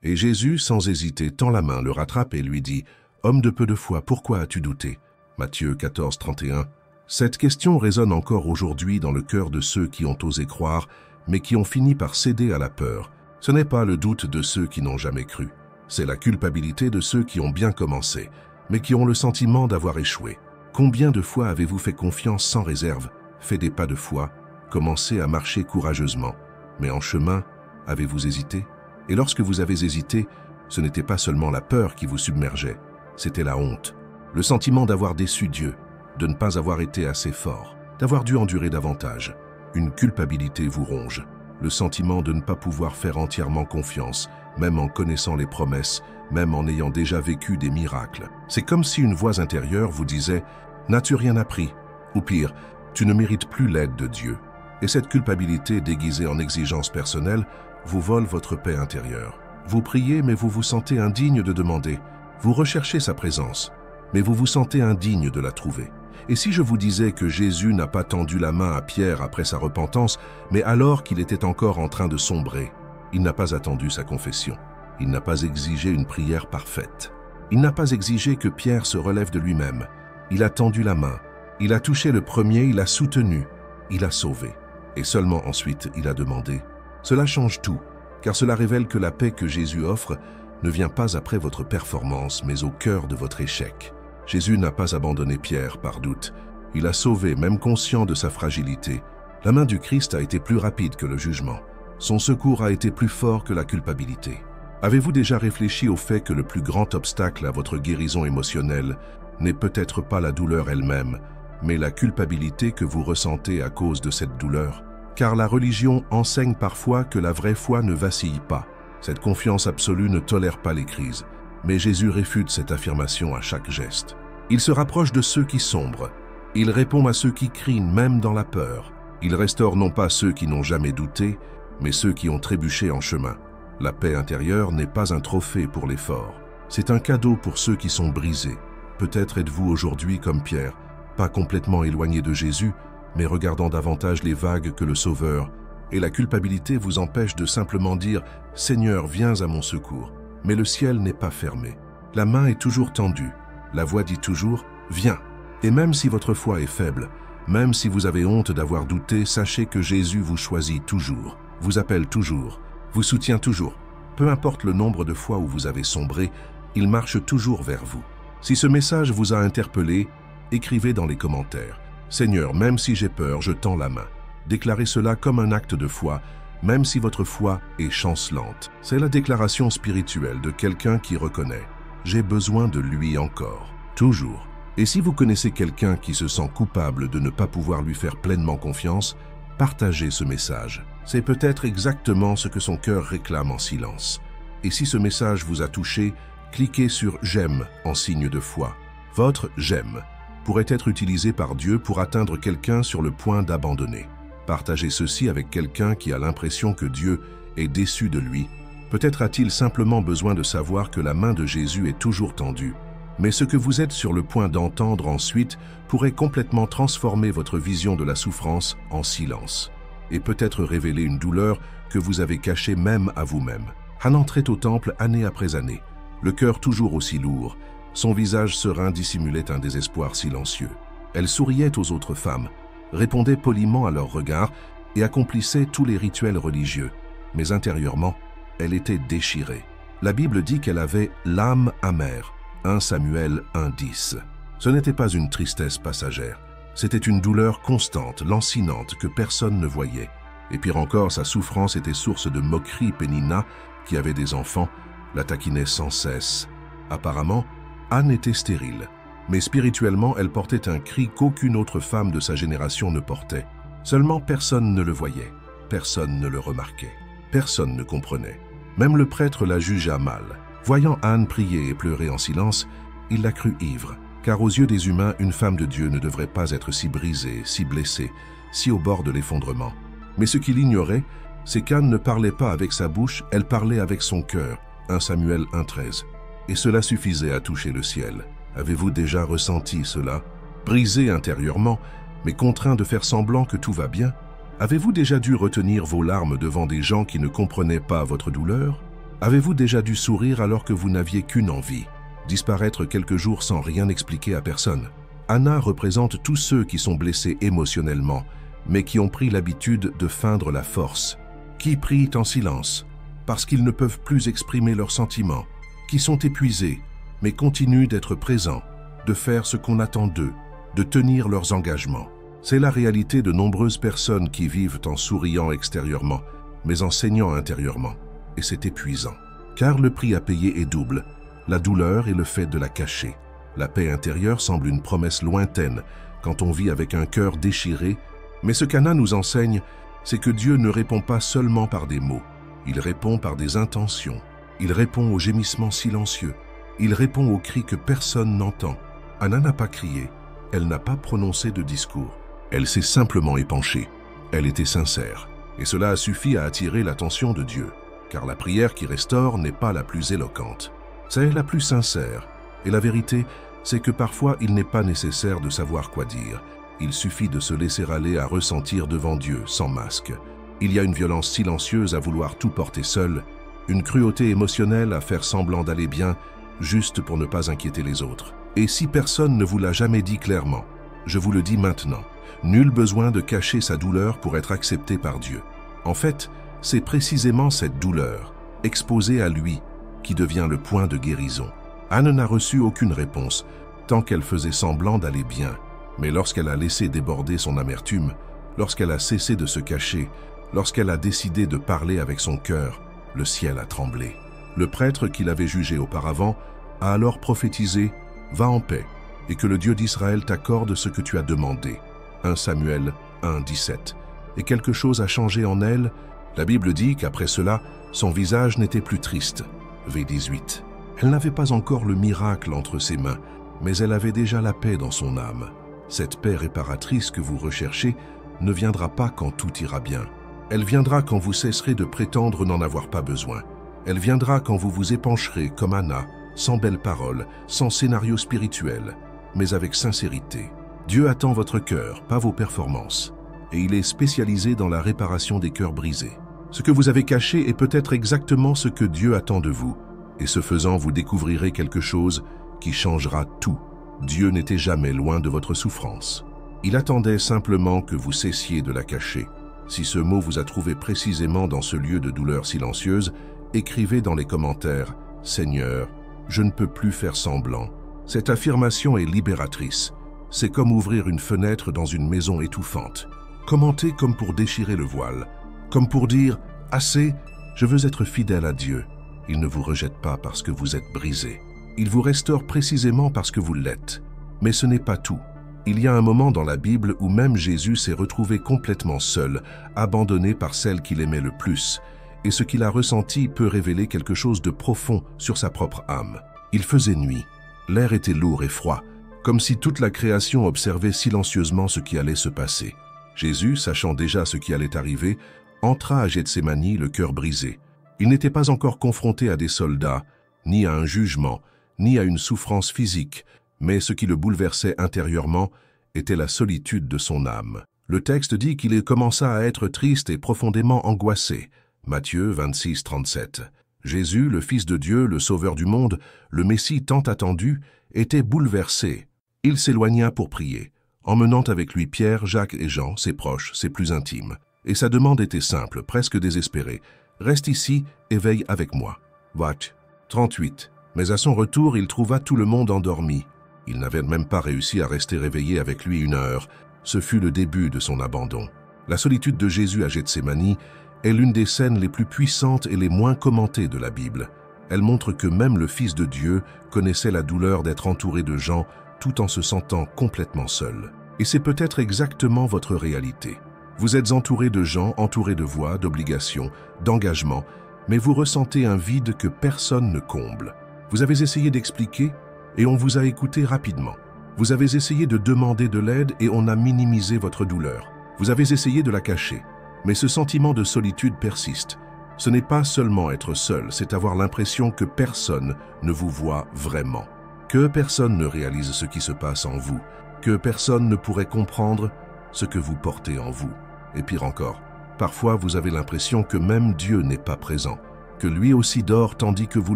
Et Jésus, sans hésiter, tend la main, le rattrape et lui dit « Homme de peu de foi, pourquoi as-tu douté » Matthieu 14, 31. Cette question résonne encore aujourd'hui dans le cœur de ceux qui ont osé croire, mais qui ont fini par céder à la peur. Ce n'est pas le doute de ceux qui n'ont jamais cru. C'est la culpabilité de ceux qui ont bien commencé, mais qui ont le sentiment d'avoir échoué. Combien de fois avez-vous fait confiance sans réserve, fait des pas de foi, commencé à marcher courageusement, mais en chemin, avez-vous hésité? Et lorsque vous avez hésité, ce n'était pas seulement la peur qui vous submergeait, c'était la honte, le sentiment d'avoir déçu Dieu, de ne pas avoir été assez fort, d'avoir dû endurer davantage. Une culpabilité vous ronge, le sentiment de ne pas pouvoir faire entièrement confiance, même en connaissant les promesses, même en ayant déjà vécu des miracles. C'est comme si une voix intérieure vous disait « N'as-tu rien appris ?» Ou pire, « Tu ne mérites plus l'aide de Dieu. » Et cette culpabilité déguisée en exigence personnelle vous vole votre paix intérieure. Vous priez, mais vous vous sentez indigne de demander. Vous recherchez sa présence, mais vous vous sentez indigne de la trouver. Et si je vous disais que Jésus n'a pas tendu la main à Pierre après sa repentance, mais alors qu'il était encore en train de sombrer, il n'a pas attendu sa confession. Il n'a pas exigé une prière parfaite. Il n'a pas exigé que Pierre se relève de lui-même. Il a tendu la main. Il a touché le premier, il a soutenu. Il a sauvé. Et seulement ensuite, il a demandé. Cela change tout, car cela révèle que la paix que Jésus offre ne vient pas après votre performance, mais au cœur de votre échec. Jésus n'a pas abandonné Pierre par doute. Il a sauvé, même conscient de sa fragilité. La main du Christ a été plus rapide que le jugement. Son secours a été plus fort que la culpabilité. Avez-vous déjà réfléchi au fait que le plus grand obstacle à votre guérison émotionnelle n'est peut-être pas la douleur elle-même, mais la culpabilité que vous ressentez à cause de cette douleur? Car la religion enseigne parfois que la vraie foi ne vacille pas. Cette confiance absolue ne tolère pas les crises. Mais Jésus réfute cette affirmation à chaque geste. Il se rapproche de ceux qui sombrent. Il répond à ceux qui crient même dans la peur. Il restaure non pas ceux qui n'ont jamais douté, mais ceux qui ont trébuché en chemin. La paix intérieure n'est pas un trophée pour les forts. C'est un cadeau pour ceux qui sont brisés. Peut-être êtes-vous aujourd'hui comme Pierre, pas complètement éloigné de Jésus, mais regardant davantage les vagues que le Sauveur, et la culpabilité vous empêche de simplement dire « Seigneur, viens à mon secours ». Mais le ciel n'est pas fermé. La main est toujours tendue. La voix dit toujours « Viens ». Et même si votre foi est faible, même si vous avez honte d'avoir douté, sachez que Jésus vous choisit toujours, vous appelle toujours, vous soutient toujours. Peu importe le nombre de fois où vous avez sombré, il marche toujours vers vous. Si ce message vous a interpellé, écrivez dans les commentaires « Seigneur, même si j'ai peur, je tends la main ». Déclarez cela comme un acte de foi, même si votre foi est chancelante. C'est la déclaration spirituelle de quelqu'un qui reconnaît « J'ai besoin de lui encore, toujours ». Et si vous connaissez quelqu'un qui se sent coupable de ne pas pouvoir lui faire pleinement confiance, partagez ce message. C'est peut-être exactement ce que son cœur réclame en silence. Et si ce message vous a touché, cliquez sur « J'aime » en signe de foi. Votre « J'aime » pourrait être utilisé par Dieu pour atteindre quelqu'un sur le point d'abandonner. Partagez ceci avec quelqu'un qui a l'impression que Dieu est déçu de lui. Peut-être a-t-il simplement besoin de savoir que la main de Jésus est toujours tendue. Mais ce que vous êtes sur le point d'entendre ensuite pourrait complètement transformer votre vision de la souffrance en silence. Et peut-être révéler une douleur que vous avez cachée même à vous-même. Hannah entrait au temple année après année, le cœur toujours aussi lourd. Son visage serein dissimulait un désespoir silencieux. Elle souriait aux autres femmes, répondait poliment à leurs regards et accomplissait tous les rituels religieux. Mais intérieurement, elle était déchirée. La Bible dit qu'elle avait l'âme amère. 1 Samuel 1,10. Ce n'était pas une tristesse passagère. C'était une douleur constante, lancinante, que personne ne voyait. Et pire encore, sa souffrance était source de moquerie. Pénina, qui avait des enfants, la taquinait sans cesse. Apparemment, Anne était stérile. Mais spirituellement, elle portait un cri qu'aucune autre femme de sa génération ne portait. Seulement personne ne le voyait, personne ne le remarquait, personne ne comprenait. Même le prêtre la jugea mal. Voyant Anne prier et pleurer en silence, il la crut ivre, car aux yeux des humains, une femme de Dieu ne devrait pas être si brisée, si blessée, si au bord de l'effondrement. Mais ce qu'il ignorait, c'est qu'Anne ne parlait pas avec sa bouche, elle parlait avec son cœur. 1 Samuel 1,13. Et cela suffisait à toucher le ciel. Avez-vous déjà ressenti cela? Brisé intérieurement, mais contraint de faire semblant que tout va bien? Avez-vous déjà dû retenir vos larmes devant des gens qui ne comprenaient pas votre douleur? Avez-vous déjà dû sourire alors que vous n'aviez qu'une envie? Disparaître quelques jours sans rien expliquer à personne? Anna représente tous ceux qui sont blessés émotionnellement, mais qui ont pris l'habitude de feindre la force, qui prient en silence, parce qu'ils ne peuvent plus exprimer leurs sentiments, qui sont épuisés, mais continuent d'être présents, de faire ce qu'on attend d'eux, de tenir leurs engagements. C'est la réalité de nombreuses personnes qui vivent en souriant extérieurement, mais en saignant intérieurement, et c'est épuisant. Car le prix à payer est double, la douleur et le fait de la cacher. La paix intérieure semble une promesse lointaine quand on vit avec un cœur déchiré, mais ce qu'Anna nous enseigne, c'est que Dieu ne répond pas seulement par des mots, il répond par des intentions, il répond aux gémissements silencieux, il répond aux cris que personne n'entend. Anna n'a pas crié, elle n'a pas prononcé de discours, elle s'est simplement épanchée, elle était sincère, et cela a suffi à attirer l'attention de Dieu, car la prière qui restaure n'est pas la plus éloquente, c'est la plus sincère, et la vérité, c'est que parfois il n'est pas nécessaire de savoir quoi dire, il suffit de se laisser aller à ressentir devant Dieu, sans masque. Il y a une violence silencieuse à vouloir tout porter seul, une cruauté émotionnelle à faire semblant d'aller bien, juste pour ne pas inquiéter les autres. Et si personne ne vous l'a jamais dit clairement, je vous le dis maintenant, nul besoin de cacher sa douleur pour être accepté par Dieu. En fait, c'est précisément cette douleur, exposée à lui, qui devient le point de guérison. Anne n'a reçu aucune réponse, tant qu'elle faisait semblant d'aller bien. Mais lorsqu'elle a laissé déborder son amertume, lorsqu'elle a cessé de se cacher, lorsqu'elle a décidé de parler avec son cœur, le ciel a tremblé. Le prêtre qui l'avait jugé auparavant a alors prophétisé « Va en paix, et que le Dieu d'Israël t'accorde ce que tu as demandé ». 1 Samuel 1,17. Et quelque chose a changé en elle. La Bible dit qu'après cela, son visage n'était plus triste. V18. Elle n'avait pas encore le miracle entre ses mains, mais elle avait déjà la paix dans son âme. Cette paix réparatrice que vous recherchez ne viendra pas quand tout ira bien. Elle viendra quand vous cesserez de prétendre n'en avoir pas besoin. Elle viendra quand vous vous épancherez comme Anna, sans belles paroles, sans scénario spirituel, mais avec sincérité. Dieu attend votre cœur, pas vos performances, et il est spécialisé dans la réparation des cœurs brisés. Ce que vous avez caché est peut-être exactement ce que Dieu attend de vous, et ce faisant, vous découvrirez quelque chose qui changera tout. Dieu n'était jamais loin de votre souffrance. Il attendait simplement que vous cessiez de la cacher. Si ce mot vous a trouvé précisément dans ce lieu de douleur silencieuse, écrivez dans les commentaires « Seigneur, je ne peux plus faire semblant ». Cette affirmation est libératrice. C'est comme ouvrir une fenêtre dans une maison étouffante. Commentez comme pour déchirer le voile, comme pour dire « Assez, je veux être fidèle à Dieu ». Il ne vous rejette pas parce que vous êtes brisé. Il vous restaure précisément parce que vous l'êtes. Mais ce n'est pas tout. Il y a un moment dans la Bible où même Jésus s'est retrouvé complètement seul, abandonné par celle qu'il aimait le plus. Et ce qu'il a ressenti peut révéler quelque chose de profond sur sa propre âme. Il faisait nuit. L'air était lourd et froid, comme si toute la création observait silencieusement ce qui allait se passer. Jésus, sachant déjà ce qui allait arriver, entra à Gethsémani, le cœur brisé. Il n'était pas encore confronté à des soldats, ni à un jugement, ni à une souffrance physique, mais ce qui le bouleversait intérieurement était la solitude de son âme. Le texte dit qu'il commença à être triste et profondément angoissé. Matthieu 26, 37. Jésus, le Fils de Dieu, le Sauveur du monde, le Messie tant attendu, était bouleversé. Il s'éloigna pour prier, emmenant avec lui Pierre, Jacques et Jean, ses proches, ses plus intimes. Et sa demande était simple, presque désespérée. « Reste ici et veille avec moi. » Watch. 38. Mais à son retour, il trouva tout le monde endormi. Il n'avait même pas réussi à rester réveillé avec lui 1 heure. Ce fut le début de son abandon. La solitude de Jésus à Gethsémani est l'une des scènes les plus puissantes et les moins commentées de la Bible. Elle montre que même le Fils de Dieu connaissait la douleur d'être entouré de gens tout en se sentant complètement seul. Et c'est peut-être exactement votre réalité. Vous êtes entouré de gens, entouré de voix, d'obligations, d'engagements, mais vous ressentez un vide que personne ne comble. Vous avez essayé d'expliquer et on vous a écouté rapidement. Vous avez essayé de demander de l'aide et on a minimisé votre douleur. Vous avez essayé de la cacher, mais ce sentiment de solitude persiste. Ce n'est pas seulement être seul, c'est avoir l'impression que personne ne vous voit vraiment, que personne ne réalise ce qui se passe en vous, que personne ne pourrait comprendre ce que vous portez en vous. Et pire encore, parfois vous avez l'impression que même Dieu n'est pas présent, que lui aussi dort tandis que vous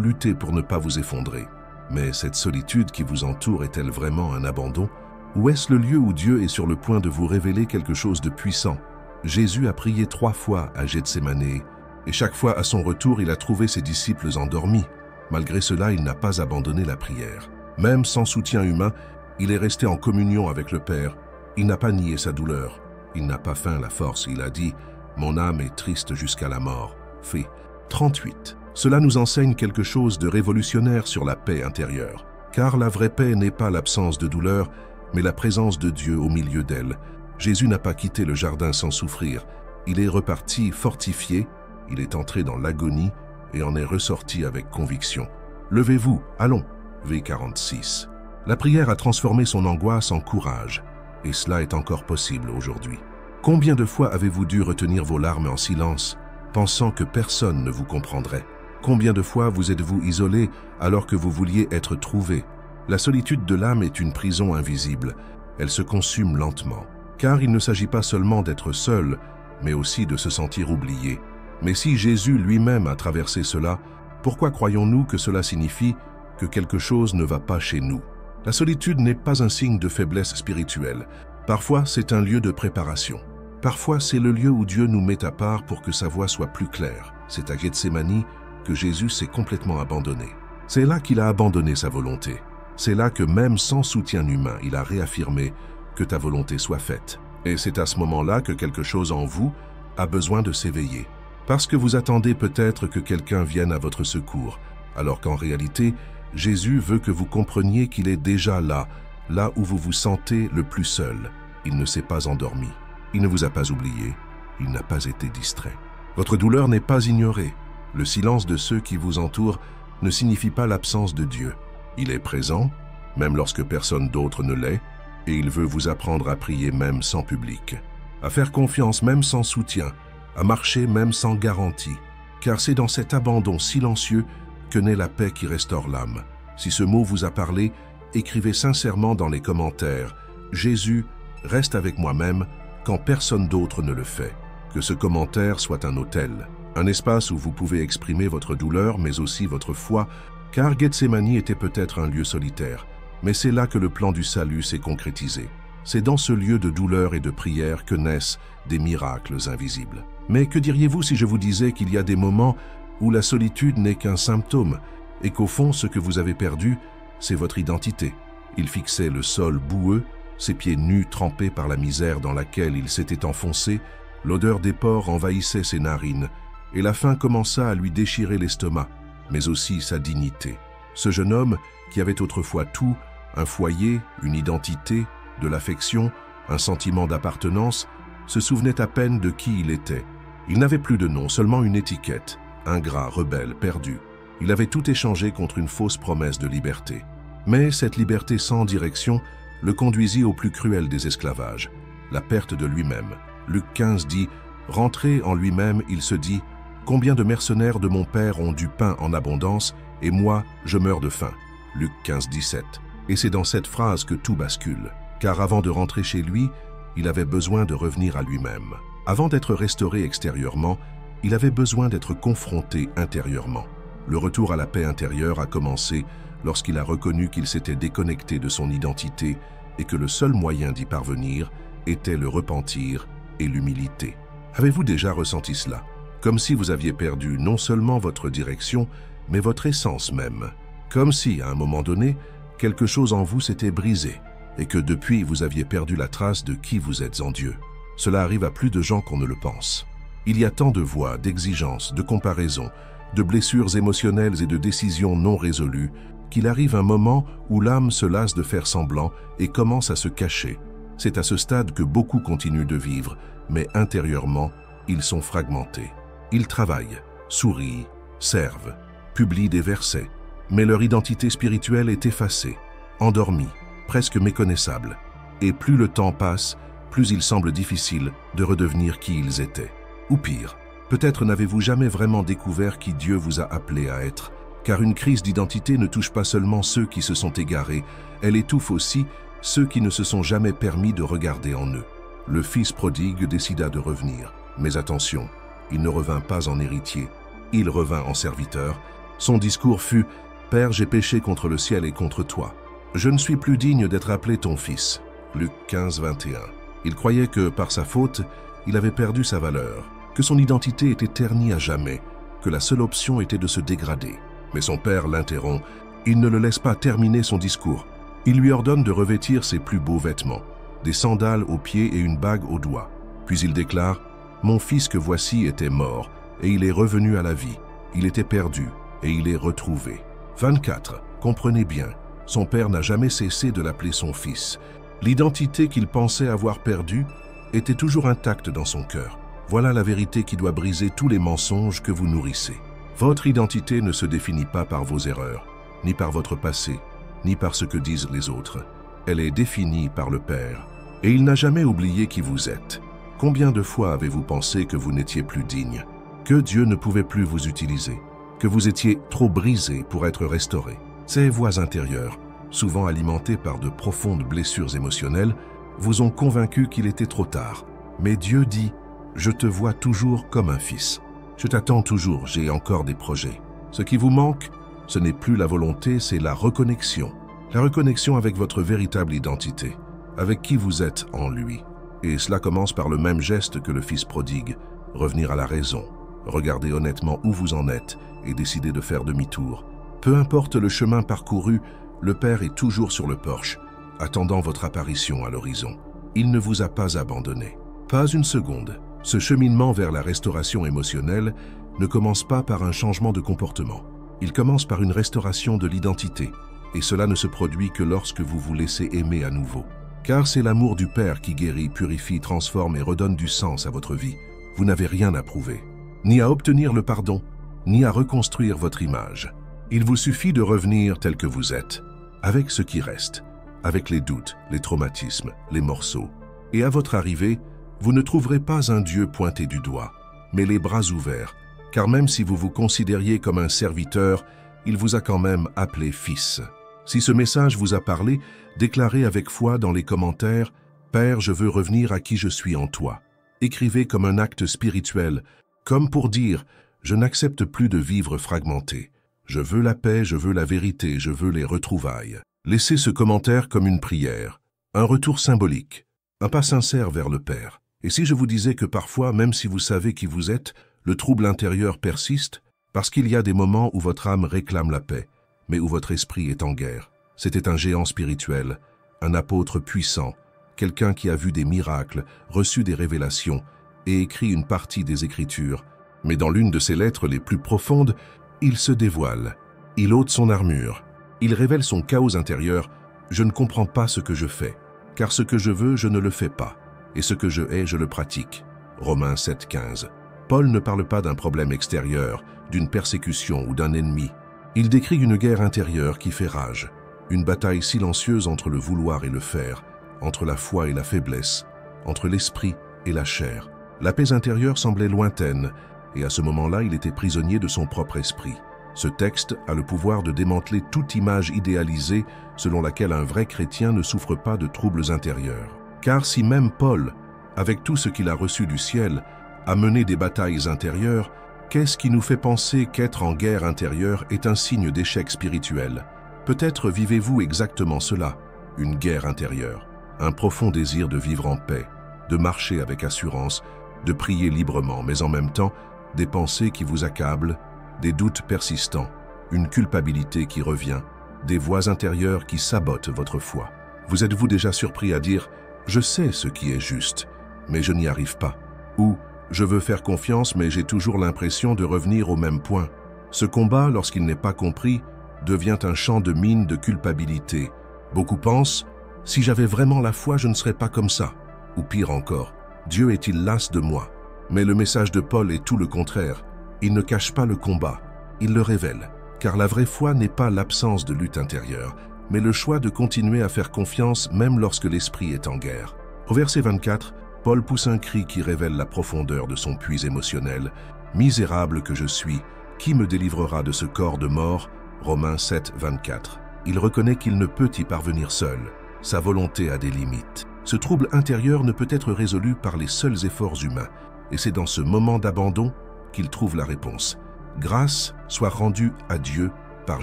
luttez pour ne pas vous effondrer. Mais cette solitude qui vous entoure est-elle vraiment un abandon? Ou est-ce le lieu où Dieu est sur le point de vous révéler quelque chose de puissant? Jésus a prié 3 fois à Gethsémanée, et chaque fois à son retour, il a trouvé ses disciples endormis. Malgré cela, il n'a pas abandonné la prière. Même sans soutien humain, il est resté en communion avec le Père. Il n'a pas nié sa douleur. Il n'a pas feint la force. Il a dit « Mon âme est triste jusqu'à la mort ». Fait 38. Cela nous enseigne quelque chose de révolutionnaire sur la paix intérieure. Car la vraie paix n'est pas l'absence de douleur, mais la présence de Dieu au milieu d'elle. Jésus n'a pas quitté le jardin sans souffrir. Il est reparti fortifié, il est entré dans l'agonie et en est ressorti avec conviction. Levez-vous, allons. V46. La prière a transformé son angoisse en courage, et cela est encore possible aujourd'hui. Combien de fois avez-vous dû retenir vos larmes en silence, pensant que personne ne vous comprendrait? Combien de fois vous êtes-vous isolé alors que vous vouliez être trouvé? La solitude de l'âme est une prison invisible. Elle se consume lentement. Car il ne s'agit pas seulement d'être seul, mais aussi de se sentir oublié. Mais si Jésus lui-même a traversé cela, pourquoi croyons-nous que cela signifie que quelque chose ne va pas chez nous? La solitude n'est pas un signe de faiblesse spirituelle. Parfois, c'est un lieu de préparation. Parfois, c'est le lieu où Dieu nous met à part pour que sa voix soit plus claire. C'est à Gethsémanie que Jésus s'est complètement abandonné. C'est là qu'il a abandonné sa volonté. C'est là que même sans soutien humain, il a réaffirmé que ta volonté soit faite. Et c'est à ce moment-là que quelque chose en vous a besoin de s'éveiller. Parce que vous attendez peut-être que quelqu'un vienne à votre secours, alors qu'en réalité, Jésus veut que vous compreniez qu'il est déjà là, là où vous vous sentez le plus seul. Il ne s'est pas endormi, il ne vous a pas oublié, il n'a pas été distrait. Votre douleur n'est pas ignorée. Le silence de ceux qui vous entourent ne signifie pas l'absence de Dieu. Il est présent, même lorsque personne d'autre ne l'est, et il veut vous apprendre à prier même sans public, à faire confiance même sans soutien, à marcher même sans garantie, car c'est dans cet abandon silencieux que naît la paix qui restaure l'âme. Si ce mot vous a parlé, écrivez sincèrement dans les commentaires « Jésus, reste avec moi-même quand personne d'autre ne le fait ». Que ce commentaire soit un autel, un espace où vous pouvez exprimer votre douleur mais aussi votre foi, car Gethsémanie était peut-être un lieu solitaire, mais c'est là que le plan du salut s'est concrétisé. C'est dans ce lieu de douleur et de prière que naissent des miracles invisibles. Mais que diriez-vous si je vous disais qu'il y a des moments où la solitude n'est qu'un symptôme et qu'au fond, ce que vous avez perdu, c'est votre identité? Il fixait le sol boueux, ses pieds nus trempés par la misère dans laquelle il s'était enfoncé, l'odeur des porcs envahissait ses narines et la faim commença à lui déchirer l'estomac, mais aussi sa dignité. Ce jeune homme, qui avait autrefois tout, un foyer, une identité, de l'affection, un sentiment d'appartenance, se souvenait à peine de qui il était. Il n'avait plus de nom, seulement une étiquette, ingrat, rebelle, perdu. Il avait tout échangé contre une fausse promesse de liberté. Mais cette liberté sans direction le conduisit au plus cruel des esclavages, la perte de lui-même. Luc 15 dit « Rentré en lui-même, il se dit « Combien de mercenaires de mon père ont du pain en abondance, et moi, je meurs de faim ?» Luc 15, 17. Et c'est dans cette phrase que tout bascule. Car avant de rentrer chez lui, il avait besoin de revenir à lui-même. Avant d'être restauré extérieurement, il avait besoin d'être confronté intérieurement. Le retour à la paix intérieure a commencé lorsqu'il a reconnu qu'il s'était déconnecté de son identité et que le seul moyen d'y parvenir était le repentir et l'humilité. Avez-vous déjà ressenti cela? Comme si vous aviez perdu non seulement votre direction, mais votre essence même. Comme si, à un moment donné, quelque chose en vous s'était brisé et que depuis vous aviez perdu la trace de qui vous êtes en Dieu. Cela arrive à plus de gens qu'on ne le pense. Il y a tant de voix, d'exigences, de comparaisons, de blessures émotionnelles et de décisions non résolues qu'il arrive un moment où l'âme se lasse de faire semblant et commence à se cacher. C'est à ce stade que beaucoup continuent de vivre, mais intérieurement, ils sont fragmentés. Ils travaillent, sourient, servent, publient des versets, mais leur identité spirituelle est effacée, endormie, presque méconnaissable. Et plus le temps passe, plus il semble difficile de redevenir qui ils étaient. Ou pire, peut-être n'avez-vous jamais vraiment découvert qui Dieu vous a appelé à être, car une crise d'identité ne touche pas seulement ceux qui se sont égarés, elle étouffe aussi ceux qui ne se sont jamais permis de regarder en eux. Le fils prodigue décida de revenir, mais attention, il ne revint pas en héritier, il revint en serviteur. Son discours fut « Père, j'ai péché contre le ciel et contre toi. Je ne suis plus digne d'être appelé ton fils. » Luc 15, 21. Il croyait que, par sa faute, il avait perdu sa valeur, que son identité était ternie à jamais, que la seule option était de se dégrader. Mais son père l'interrompt. Il ne le laisse pas terminer son discours. Il lui ordonne de revêtir ses plus beaux vêtements, des sandales aux pieds et une bague aux doigts. Puis il déclare « Mon fils que voici était mort, et il est revenu à la vie. Il était perdu, et il est retrouvé. » 24. Comprenez bien, son père n'a jamais cessé de l'appeler son fils. L'identité qu'il pensait avoir perdue était toujours intacte dans son cœur. Voilà la vérité qui doit briser tous les mensonges que vous nourrissez. Votre identité ne se définit pas par vos erreurs, ni par votre passé, ni par ce que disent les autres. Elle est définie par le Père, et il n'a jamais oublié qui vous êtes. Combien de fois avez-vous pensé que vous n'étiez plus digne, que Dieu ne pouvait plus vous utiliser, que vous étiez trop brisé pour être restauré? Ces voix intérieures, souvent alimentées par de profondes blessures émotionnelles, vous ont convaincu qu'il était trop tard. Mais Dieu dit « Je te vois toujours comme un fils. Je t'attends toujours, j'ai encore des projets. » Ce qui vous manque, ce n'est plus la volonté, c'est la reconnexion. La reconnexion avec votre véritable identité, avec qui vous êtes en lui. Et cela commence par le même geste que le fils prodigue, revenir à la raison, regarder honnêtement où vous en êtes et décider de faire demi-tour. Peu importe le chemin parcouru, le Père est toujours sur le porche, attendant votre apparition à l'horizon. Il ne vous a pas abandonné. Pas une seconde. Ce cheminement vers la restauration émotionnelle ne commence pas par un changement de comportement. Il commence par une restauration de l'identité, et cela ne se produit que lorsque vous vous laissez aimer à nouveau. Car c'est l'amour du Père qui guérit, purifie, transforme et redonne du sens à votre vie. Vous n'avez rien à prouver, ni à obtenir le pardon, ni à reconstruire votre image. Il vous suffit de revenir tel que vous êtes, avec ce qui reste, avec les doutes, les traumatismes, les morceaux. Et à votre arrivée, vous ne trouverez pas un Dieu pointé du doigt, mais les bras ouverts, car même si vous vous considériez comme un serviteur, il vous a quand même appelé fils. Si ce message vous a parlé, déclarez avec foi dans les commentaires « Père, je veux revenir à qui je suis en toi ». Écrivez comme un acte spirituel, comme pour dire « Je n'accepte plus de vivre fragmenté. Je veux la paix, je veux la vérité, je veux les retrouvailles ». Laissez ce commentaire comme une prière, un retour symbolique, un pas sincère vers le Père. Et si je vous disais que parfois, même si vous savez qui vous êtes, le trouble intérieur persiste, parce qu'il y a des moments où votre âme réclame la paix, mais où votre esprit est en guerre. C'était un géant spirituel, un apôtre puissant, quelqu'un qui a vu des miracles, reçu des révélations et écrit une partie des Écritures. Mais dans l'une de ses lettres les plus profondes, il se dévoile, il ôte son armure, il révèle son chaos intérieur. Je ne comprends pas ce que je fais, car ce que je veux, je ne le fais pas, et ce que je hais, je le pratique. Romains 7, 15. Paul ne parle pas d'un problème extérieur, d'une persécution ou d'un ennemi. Il décrit une guerre intérieure qui fait rage, une bataille silencieuse entre le vouloir et le faire, entre la foi et la faiblesse, entre l'esprit et la chair. La paix intérieure semblait lointaine, et à ce moment-là, il était prisonnier de son propre esprit. Ce texte a le pouvoir de démanteler toute image idéalisée selon laquelle un vrai chrétien ne souffre pas de troubles intérieurs. Car si même Paul, avec tout ce qu'il a reçu du ciel, a mené des batailles intérieures, qu'est-ce qui nous fait penser qu'être en guerre intérieure est un signe d'échec spirituel? Peut-être vivez-vous exactement cela, une guerre intérieure, un profond désir de vivre en paix, de marcher avec assurance, de prier librement, mais en même temps, des pensées qui vous accablent, des doutes persistants, une culpabilité qui revient, des voix intérieures qui sabotent votre foi. Vous êtes-vous déjà surpris à dire « Je sais ce qui est juste, mais je n'y arrive pas » ou « Je veux faire confiance, mais j'ai toujours l'impression de revenir au même point ». Ce combat, lorsqu'il n'est pas compris, devient un champ de mine de culpabilité. Beaucoup pensent « Si j'avais vraiment la foi, je ne serais pas comme ça ». Ou pire encore, « Dieu est-il las de moi ?» Mais le message de Paul est tout le contraire. Il ne cache pas le combat. Il le révèle, car la vraie foi n'est pas l'absence de lutte intérieure, mais le choix de continuer à faire confiance même lorsque l'esprit est en guerre. Au verset 24, Paul pousse un cri qui révèle la profondeur de son puits émotionnel. « Misérable que je suis, qui me délivrera de ce corps de mort ?» Romains 7, 24. Il reconnaît qu'il ne peut y parvenir seul. Sa volonté a des limites. Ce trouble intérieur ne peut être résolu par les seuls efforts humains. Et c'est dans ce moment d'abandon qu'il trouve la réponse. Grâce soit rendue à Dieu par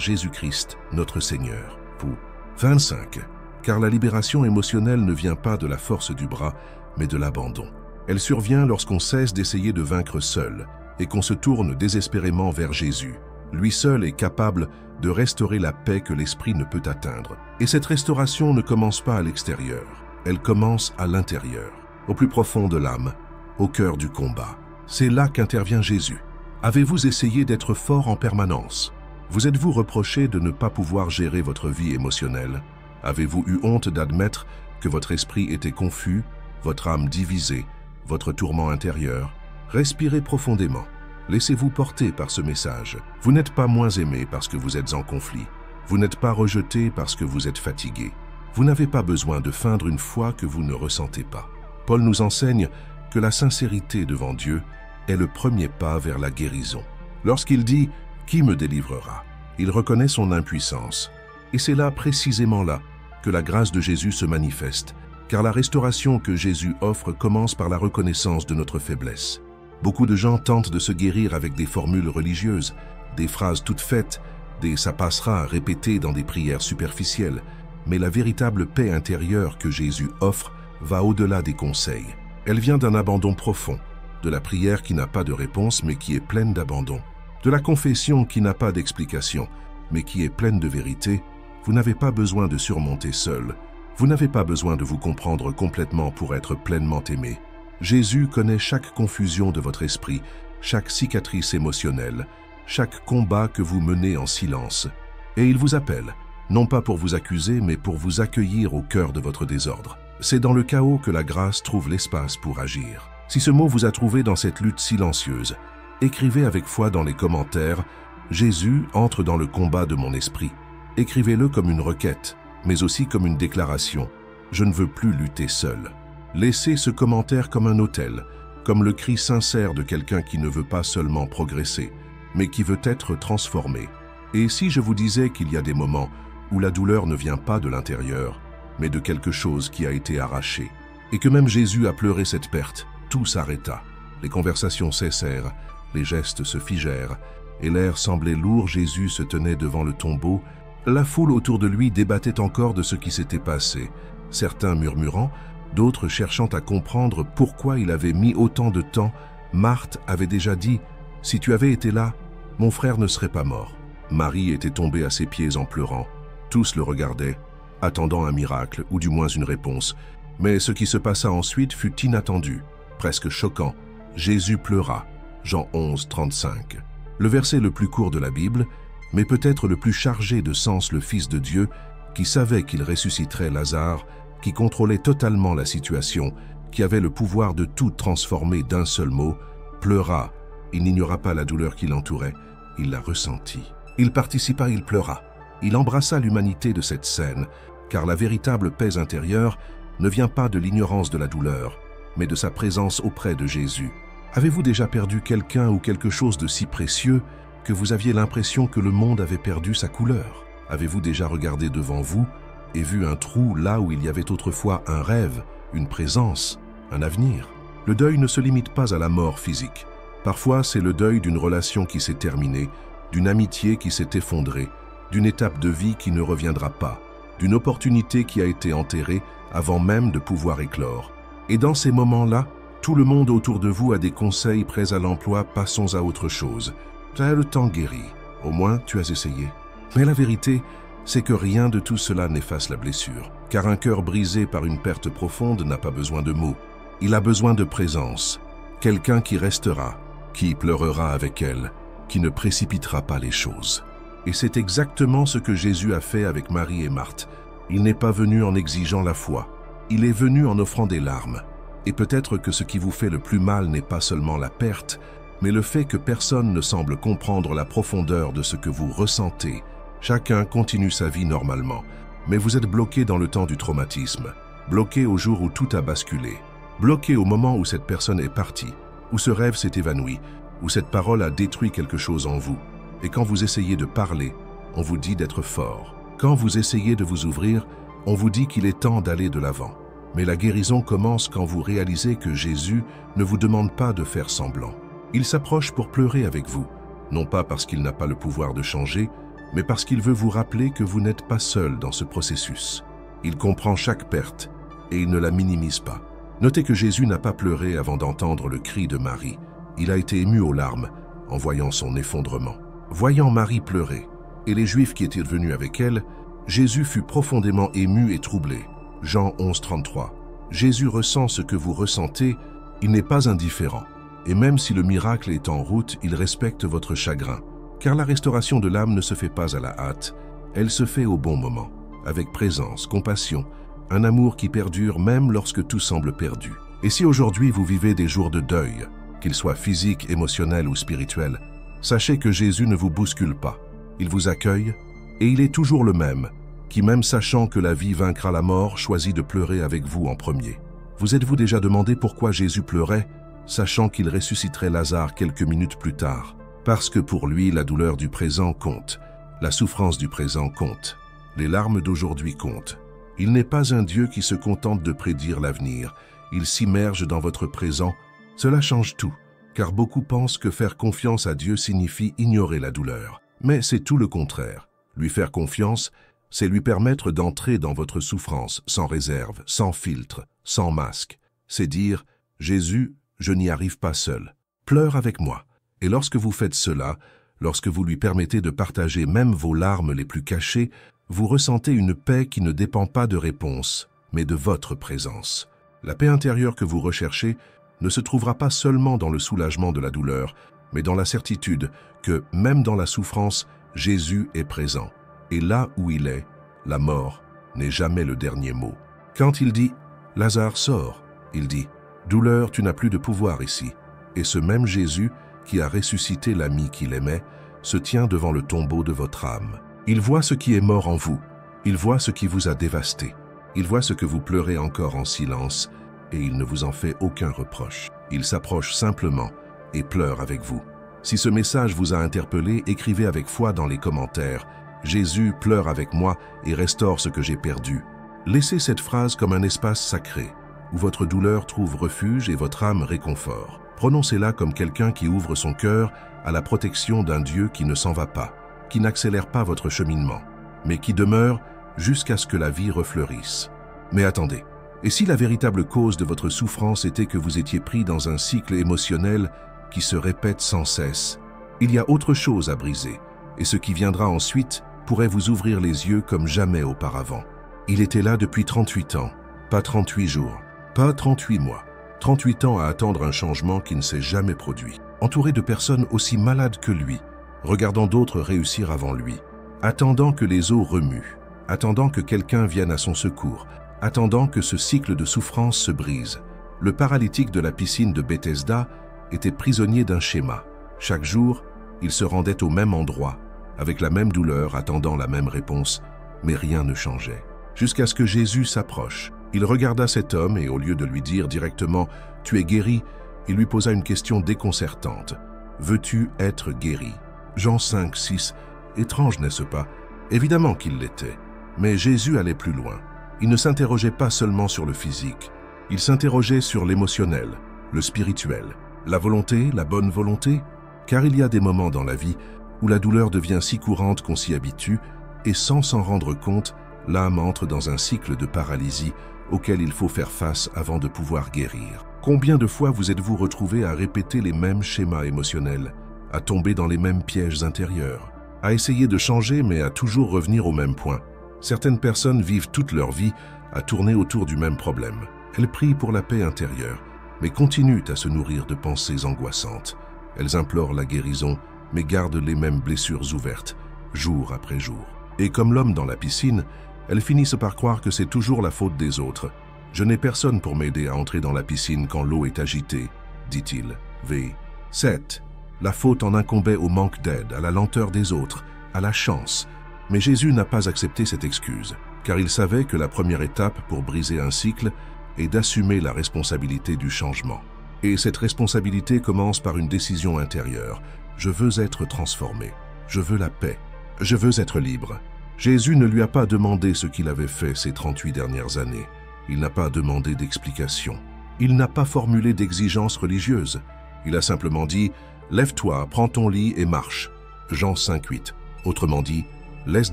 Jésus-Christ, notre Seigneur. Pour 25. Car la libération émotionnelle ne vient pas de la force du bras, mais de l'abandon. Elle survient lorsqu'on cesse d'essayer de vaincre seul et qu'on se tourne désespérément vers Jésus. Lui seul est capable de restaurer la paix que l'esprit ne peut atteindre. Et cette restauration ne commence pas à l'extérieur, elle commence à l'intérieur, au plus profond de l'âme, au cœur du combat. C'est là qu'intervient Jésus. Avez-vous essayé d'être fort en permanence? Vous êtes-vous reproché de ne pas pouvoir gérer votre vie émotionnelle? Avez-vous eu honte d'admettre que votre esprit était confus, votre âme divisée, votre tourment intérieur? Respirez profondément. Laissez-vous porter par ce message. Vous n'êtes pas moins aimé parce que vous êtes en conflit. Vous n'êtes pas rejeté parce que vous êtes fatigué. Vous n'avez pas besoin de feindre une foi que vous ne ressentez pas. Paul nous enseigne que la sincérité devant Dieu est le premier pas vers la guérison. Lorsqu'il dit « Qui me délivrera ?» il reconnaît son impuissance. Et c'est là, précisément là, que la grâce de Jésus se manifeste, car la restauration que Jésus offre commence par la reconnaissance de notre faiblesse. Beaucoup de gens tentent de se guérir avec des formules religieuses, des phrases toutes faites, des « ça passera » répétées dans des prières superficielles. Mais la véritable paix intérieure que Jésus offre va au-delà des conseils. Elle vient d'un abandon profond, de la prière qui n'a pas de réponse mais qui est pleine d'abandon, de la confession qui n'a pas d'explication mais qui est pleine de vérité. Vous n'avez pas besoin de surmonter seul. Vous n'avez pas besoin de vous comprendre complètement pour être pleinement aimé. Jésus connaît chaque confusion de votre esprit, chaque cicatrice émotionnelle, chaque combat que vous menez en silence. Et il vous appelle, non pas pour vous accuser, mais pour vous accueillir au cœur de votre désordre. C'est dans le chaos que la grâce trouve l'espace pour agir. Si ce mot vous a trouvé dans cette lutte silencieuse, écrivez avec foi dans les commentaires « Jésus entre dans le combat de mon esprit ». Écrivez-le comme une requête, mais aussi comme une déclaration « Je ne veux plus lutter seul ». Laissez ce commentaire comme un autel, comme le cri sincère de quelqu'un qui ne veut pas seulement progresser, mais qui veut être transformé. Et si je vous disais qu'il y a des moments où la douleur ne vient pas de l'intérieur, mais de quelque chose qui a été arraché, et que même Jésus a pleuré cette perte, tout s'arrêta. Les conversations cessèrent, les gestes se figèrent, et l'air semblait lourd. Jésus se tenait devant le tombeau. La foule autour de lui débattait encore de ce qui s'était passé, certains murmurant, d'autres cherchant à comprendre pourquoi il avait mis autant de temps. Marthe avait déjà dit « Si tu avais été là, mon frère ne serait pas mort ». Marie était tombée à ses pieds en pleurant. Tous le regardaient, attendant un miracle, ou du moins une réponse. Mais ce qui se passa ensuite fut inattendu, presque choquant. Jésus pleura. Jean 11, 35. Le verset le plus court de la Bible, mais peut-être le plus chargé de sens. Le Fils de Dieu, qui savait qu'il ressusciterait Lazare, qui contrôlait totalement la situation, qui avait le pouvoir de tout transformer d'un seul mot, pleura. Il n'ignora pas la douleur qui l'entourait, il la ressentit. Il participa, il pleura. Il embrassa l'humanité de cette scène, car la véritable paix intérieure ne vient pas de l'ignorance de la douleur, mais de sa présence auprès de Jésus. Avez-vous déjà perdu quelqu'un ou quelque chose de si précieux que vous aviez l'impression que le monde avait perdu sa couleur? Avez-vous déjà regardé devant vous et vu un trou là où il y avait autrefois un rêve, une présence, un avenir? Le deuil ne se limite pas à la mort physique. Parfois, c'est le deuil d'une relation qui s'est terminée, d'une amitié qui s'est effondrée, d'une étape de vie qui ne reviendra pas, d'une opportunité qui a été enterrée avant même de pouvoir éclore. Et dans ces moments-là, tout le monde autour de vous a des conseils prêts à l'emploi. Passons à autre chose. Le temps guérit. Au moins, tu as essayé. Mais la vérité, c'est que rien de tout cela n'efface la blessure. Car un cœur brisé par une perte profonde n'a pas besoin de mots. Il a besoin de présence. Quelqu'un qui restera, qui pleurera avec elle, qui ne précipitera pas les choses. Et c'est exactement ce que Jésus a fait avec Marie et Marthe. Il n'est pas venu en exigeant la foi. Il est venu en offrant des larmes. Et peut-être que ce qui vous fait le plus mal n'est pas seulement la perte, mais le fait que personne ne semble comprendre la profondeur de ce que vous ressentez. Chacun continue sa vie normalement, mais vous êtes bloqué dans le temps du traumatisme, bloqué au jour où tout a basculé, bloqué au moment où cette personne est partie, où ce rêve s'est évanoui, où cette parole a détruit quelque chose en vous. Et quand vous essayez de parler, on vous dit d'être fort. Quand vous essayez de vous ouvrir, on vous dit qu'il est temps d'aller de l'avant. Mais la guérison commence quand vous réalisez que Jésus ne vous demande pas de faire semblant. Il s'approche pour pleurer avec vous, non pas parce qu'il n'a pas le pouvoir de changer, mais parce qu'il veut vous rappeler que vous n'êtes pas seul dans ce processus. Il comprend chaque perte et il ne la minimise pas. Notez que Jésus n'a pas pleuré avant d'entendre le cri de Marie. Il a été ému aux larmes en voyant son effondrement. Voyant Marie pleurer et les Juifs qui étaient venus avec elle, Jésus fut profondément ému et troublé. Jean 11, 33. Jésus ressent ce que vous ressentez, il n'est pas indifférent. Et même si le miracle est en route, il respecte votre chagrin. Car la restauration de l'âme ne se fait pas à la hâte, elle se fait au bon moment, avec présence, compassion, un amour qui perdure même lorsque tout semble perdu. Et si aujourd'hui vous vivez des jours de deuil, qu'ils soient physiques, émotionnels ou spirituels, sachez que Jésus ne vous bouscule pas. Il vous accueille et il est toujours le même, qui même sachant que la vie vaincra la mort, choisit de pleurer avec vous en premier. Vous êtes-vous déjà demandé pourquoi Jésus pleurait, sachant qu'il ressusciterait Lazare quelques minutes plus tard? Parce que pour lui, la douleur du présent compte, la souffrance du présent compte, les larmes d'aujourd'hui comptent. Il n'est pas un Dieu qui se contente de prédire l'avenir, il s'immerge dans votre présent. Cela change tout, car beaucoup pensent que faire confiance à Dieu signifie ignorer la douleur. Mais c'est tout le contraire. Lui faire confiance, c'est lui permettre d'entrer dans votre souffrance sans réserve, sans filtre, sans masque. C'est dire « Jésus, je n'y arrive pas seul. Pleure avec moi ». Et lorsque vous faites cela, lorsque vous lui permettez de partager même vos larmes les plus cachées, vous ressentez une paix qui ne dépend pas de réponse, mais de votre présence. La paix intérieure que vous recherchez ne se trouvera pas seulement dans le soulagement de la douleur, mais dans la certitude que, même dans la souffrance, Jésus est présent. Et là où il est, la mort n'est jamais le dernier mot. Quand il dit « Lazare sort », il dit « Douleur, tu n'as plus de pouvoir ici ». Et ce même Jésus, qui a ressuscité l'ami qu'il aimait, se tient devant le tombeau de votre âme. Il voit ce qui est mort en vous, il voit ce qui vous a dévasté, il voit ce que vous pleurez encore en silence, et il ne vous en fait aucun reproche. Il s'approche simplement et pleure avec vous. Si ce message vous a interpellé, écrivez avec foi dans les commentaires « Jésus pleure avec moi et restaure ce que j'ai perdu ». Laissez cette phrase comme un espace sacré, où votre douleur trouve refuge et votre âme réconfort. Prononcez-la comme quelqu'un qui ouvre son cœur à la protection d'un Dieu qui ne s'en va pas, qui n'accélère pas votre cheminement, mais qui demeure jusqu'à ce que la vie refleurisse. Mais attendez, et si la véritable cause de votre souffrance était que vous étiez pris dans un cycle émotionnel qui se répète sans cesse? Il y a autre chose à briser, et ce qui viendra ensuite pourrait vous ouvrir les yeux comme jamais auparavant. Il était là depuis 38 ans, pas 38 jours, pas 38 mois. 38 ans à attendre un changement qui ne s'est jamais produit, entouré de personnes aussi malades que lui, regardant d'autres réussir avant lui, attendant que les eaux remuent, attendant que quelqu'un vienne à son secours, attendant que ce cycle de souffrance se brise. Le paralytique de la piscine de Bethesda était prisonnier d'un schéma. Chaque jour, il se rendait au même endroit, avec la même douleur, attendant la même réponse, mais rien ne changeait. Jusqu'à ce que Jésus s'approche. Il regarda cet homme et au lieu de lui dire directement « Tu es guéri », il lui posa une question déconcertante. « Veux-tu être guéri » Jean 5, 6. Étrange, n'est-ce pas? Évidemment qu'il l'était. Mais Jésus allait plus loin. Il ne s'interrogeait pas seulement sur le physique. Il s'interrogeait sur l'émotionnel, le spirituel, la volonté, la bonne volonté. Car il y a des moments dans la vie où la douleur devient si courante qu'on s'y habitue et sans s'en rendre compte, l'âme entre dans un cycle de paralysie auquel il faut faire face avant de pouvoir guérir. Combien de fois vous êtes-vous retrouvé à répéter les mêmes schémas émotionnels, à tomber dans les mêmes pièges intérieurs, à essayer de changer mais à toujours revenir au même point? Certaines personnes vivent toute leur vie à tourner autour du même problème. Elles prient pour la paix intérieure, mais continuent à se nourrir de pensées angoissantes. Elles implorent la guérison, mais gardent les mêmes blessures ouvertes, jour après jour. Et comme l'homme dans la piscine, elles finissent par croire que c'est toujours la faute des autres. « Je n'ai personne pour m'aider à entrer dans la piscine quand l'eau est agitée », dit-il. V. 7. La faute en incombait au manque d'aide, à la lenteur des autres, à la chance. Mais Jésus n'a pas accepté cette excuse, car il savait que la première étape pour briser un cycle est d'assumer la responsabilité du changement. Et cette responsabilité commence par une décision intérieure. Je veux être transformé. Je veux la paix. Je veux être libre. Jésus ne lui a pas demandé ce qu'il avait fait ces 38 dernières années. Il n'a pas demandé d'explication. Il n'a pas formulé d'exigences religieuses. Il a simplement dit « Lève-toi, prends ton lit et marche ». Jean 5,8. Autrement dit, laisse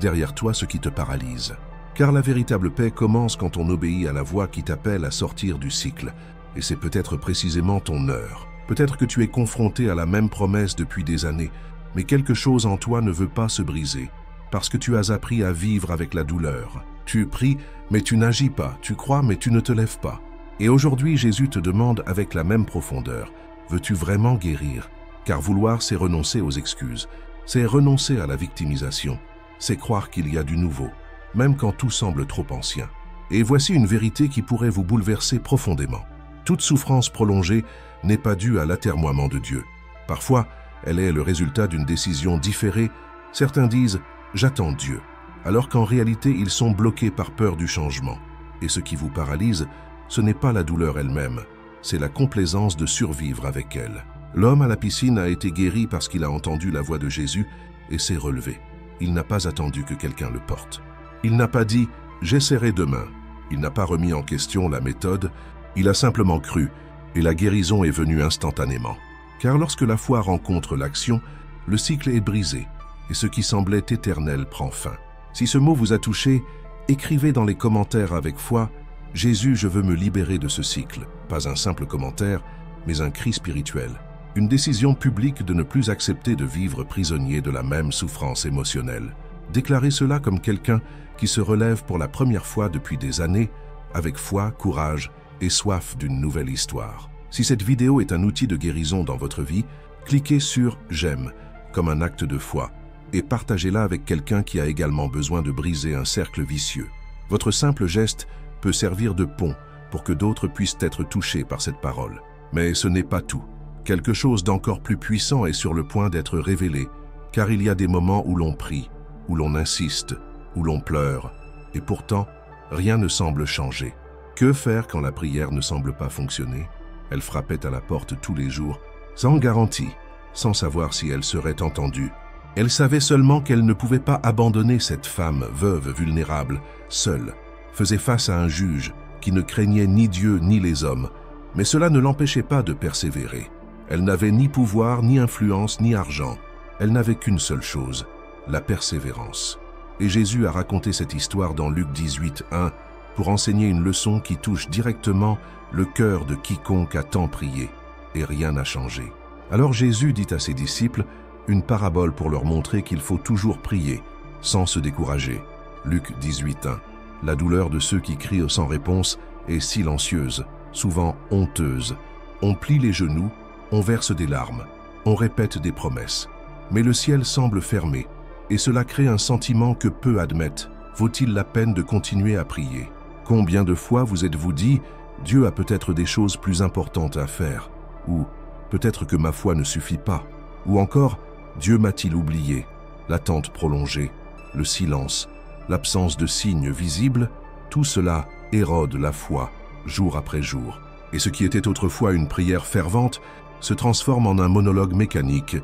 derrière toi ce qui te paralyse. Car la véritable paix commence quand on obéit à la voix qui t'appelle à sortir du cycle. Et c'est peut-être précisément ton heure. Peut-être que tu es confronté à la même promesse depuis des années, mais quelque chose en toi ne veut pas se briser, parce que tu as appris à vivre avec la douleur. Tu pries, mais tu n'agis pas. Tu crois, mais tu ne te lèves pas. Et aujourd'hui, Jésus te demande avec la même profondeur, veux-tu vraiment guérir? Car vouloir, c'est renoncer aux excuses. C'est renoncer à la victimisation. C'est croire qu'il y a du nouveau, même quand tout semble trop ancien. Et voici une vérité qui pourrait vous bouleverser profondément. Toute souffrance prolongée n'est pas due à l'atermoiement de Dieu. Parfois, elle est le résultat d'une décision différée. Certains disent « j'attends Dieu », alors qu'en réalité, ils sont bloqués par peur du changement. Et ce qui vous paralyse, ce n'est pas la douleur elle-même, c'est la complaisance de survivre avec elle. L'homme à la piscine a été guéri parce qu'il a entendu la voix de Jésus et s'est relevé. Il n'a pas attendu que quelqu'un le porte. Il n'a pas dit « j'essaierai demain ». Il n'a pas remis en question la méthode. Il a simplement cru, et la guérison est venue instantanément. Car lorsque la foi rencontre l'action, le cycle est brisé, et ce qui semblait éternel prend fin. Si ce mot vous a touché, écrivez dans les commentaires avec foi « Jésus, je veux me libérer de ce cycle ». Pas un simple commentaire, mais un cri spirituel. Une décision publique de ne plus accepter de vivre prisonnier de la même souffrance émotionnelle. Déclarez cela comme quelqu'un qui se relève pour la première fois depuis des années, avec foi, courage et soif d'une nouvelle histoire. Si cette vidéo est un outil de guérison dans votre vie, cliquez sur « J'aime » comme un acte de foi et partagez-la avec quelqu'un qui a également besoin de briser un cercle vicieux. Votre simple geste peut servir de pont pour que d'autres puissent être touchés par cette parole. Mais ce n'est pas tout. Quelque chose d'encore plus puissant est sur le point d'être révélé, car il y a des moments où l'on prie, où l'on insiste, où l'on pleure, et pourtant, rien ne semble changer. Que faire quand la prière ne semble pas fonctionner? Elle frappait à la porte tous les jours, sans garantie, sans savoir si elle serait entendue. Elle savait seulement qu'elle ne pouvait pas abandonner cette femme, veuve, vulnérable, seule, faisait face à un juge qui ne craignait ni Dieu ni les hommes, mais cela ne l'empêchait pas de persévérer. Elle n'avait ni pouvoir, ni influence, ni argent. Elle n'avait qu'une seule chose, la persévérance. Et Jésus a raconté cette histoire dans Luc 18:1 pour enseigner une leçon qui touche directement le cœur de quiconque a tant prié, et rien n'a changé. Alors Jésus dit à ses disciples une parabole pour leur montrer qu'il faut toujours prier, sans se décourager. Luc 18:1. La douleur de ceux qui crient sans réponse est silencieuse, souvent honteuse. On plie les genoux, on verse des larmes, on répète des promesses. Mais le ciel semble fermé, et cela crée un sentiment que peu admettent. Vaut-il la peine de continuer à prier? Combien de fois vous êtes-vous dit « Dieu a peut-être des choses plus importantes à faire » ou « Peut-être que ma foi ne suffit pas » ou encore « Dieu m'a-t-il oublié ?» L'attente prolongée, le silence, l'absence de signes visibles, tout cela érode la foi, jour après jour. Et ce qui était autrefois une prière fervente se transforme en un monologue mécanique,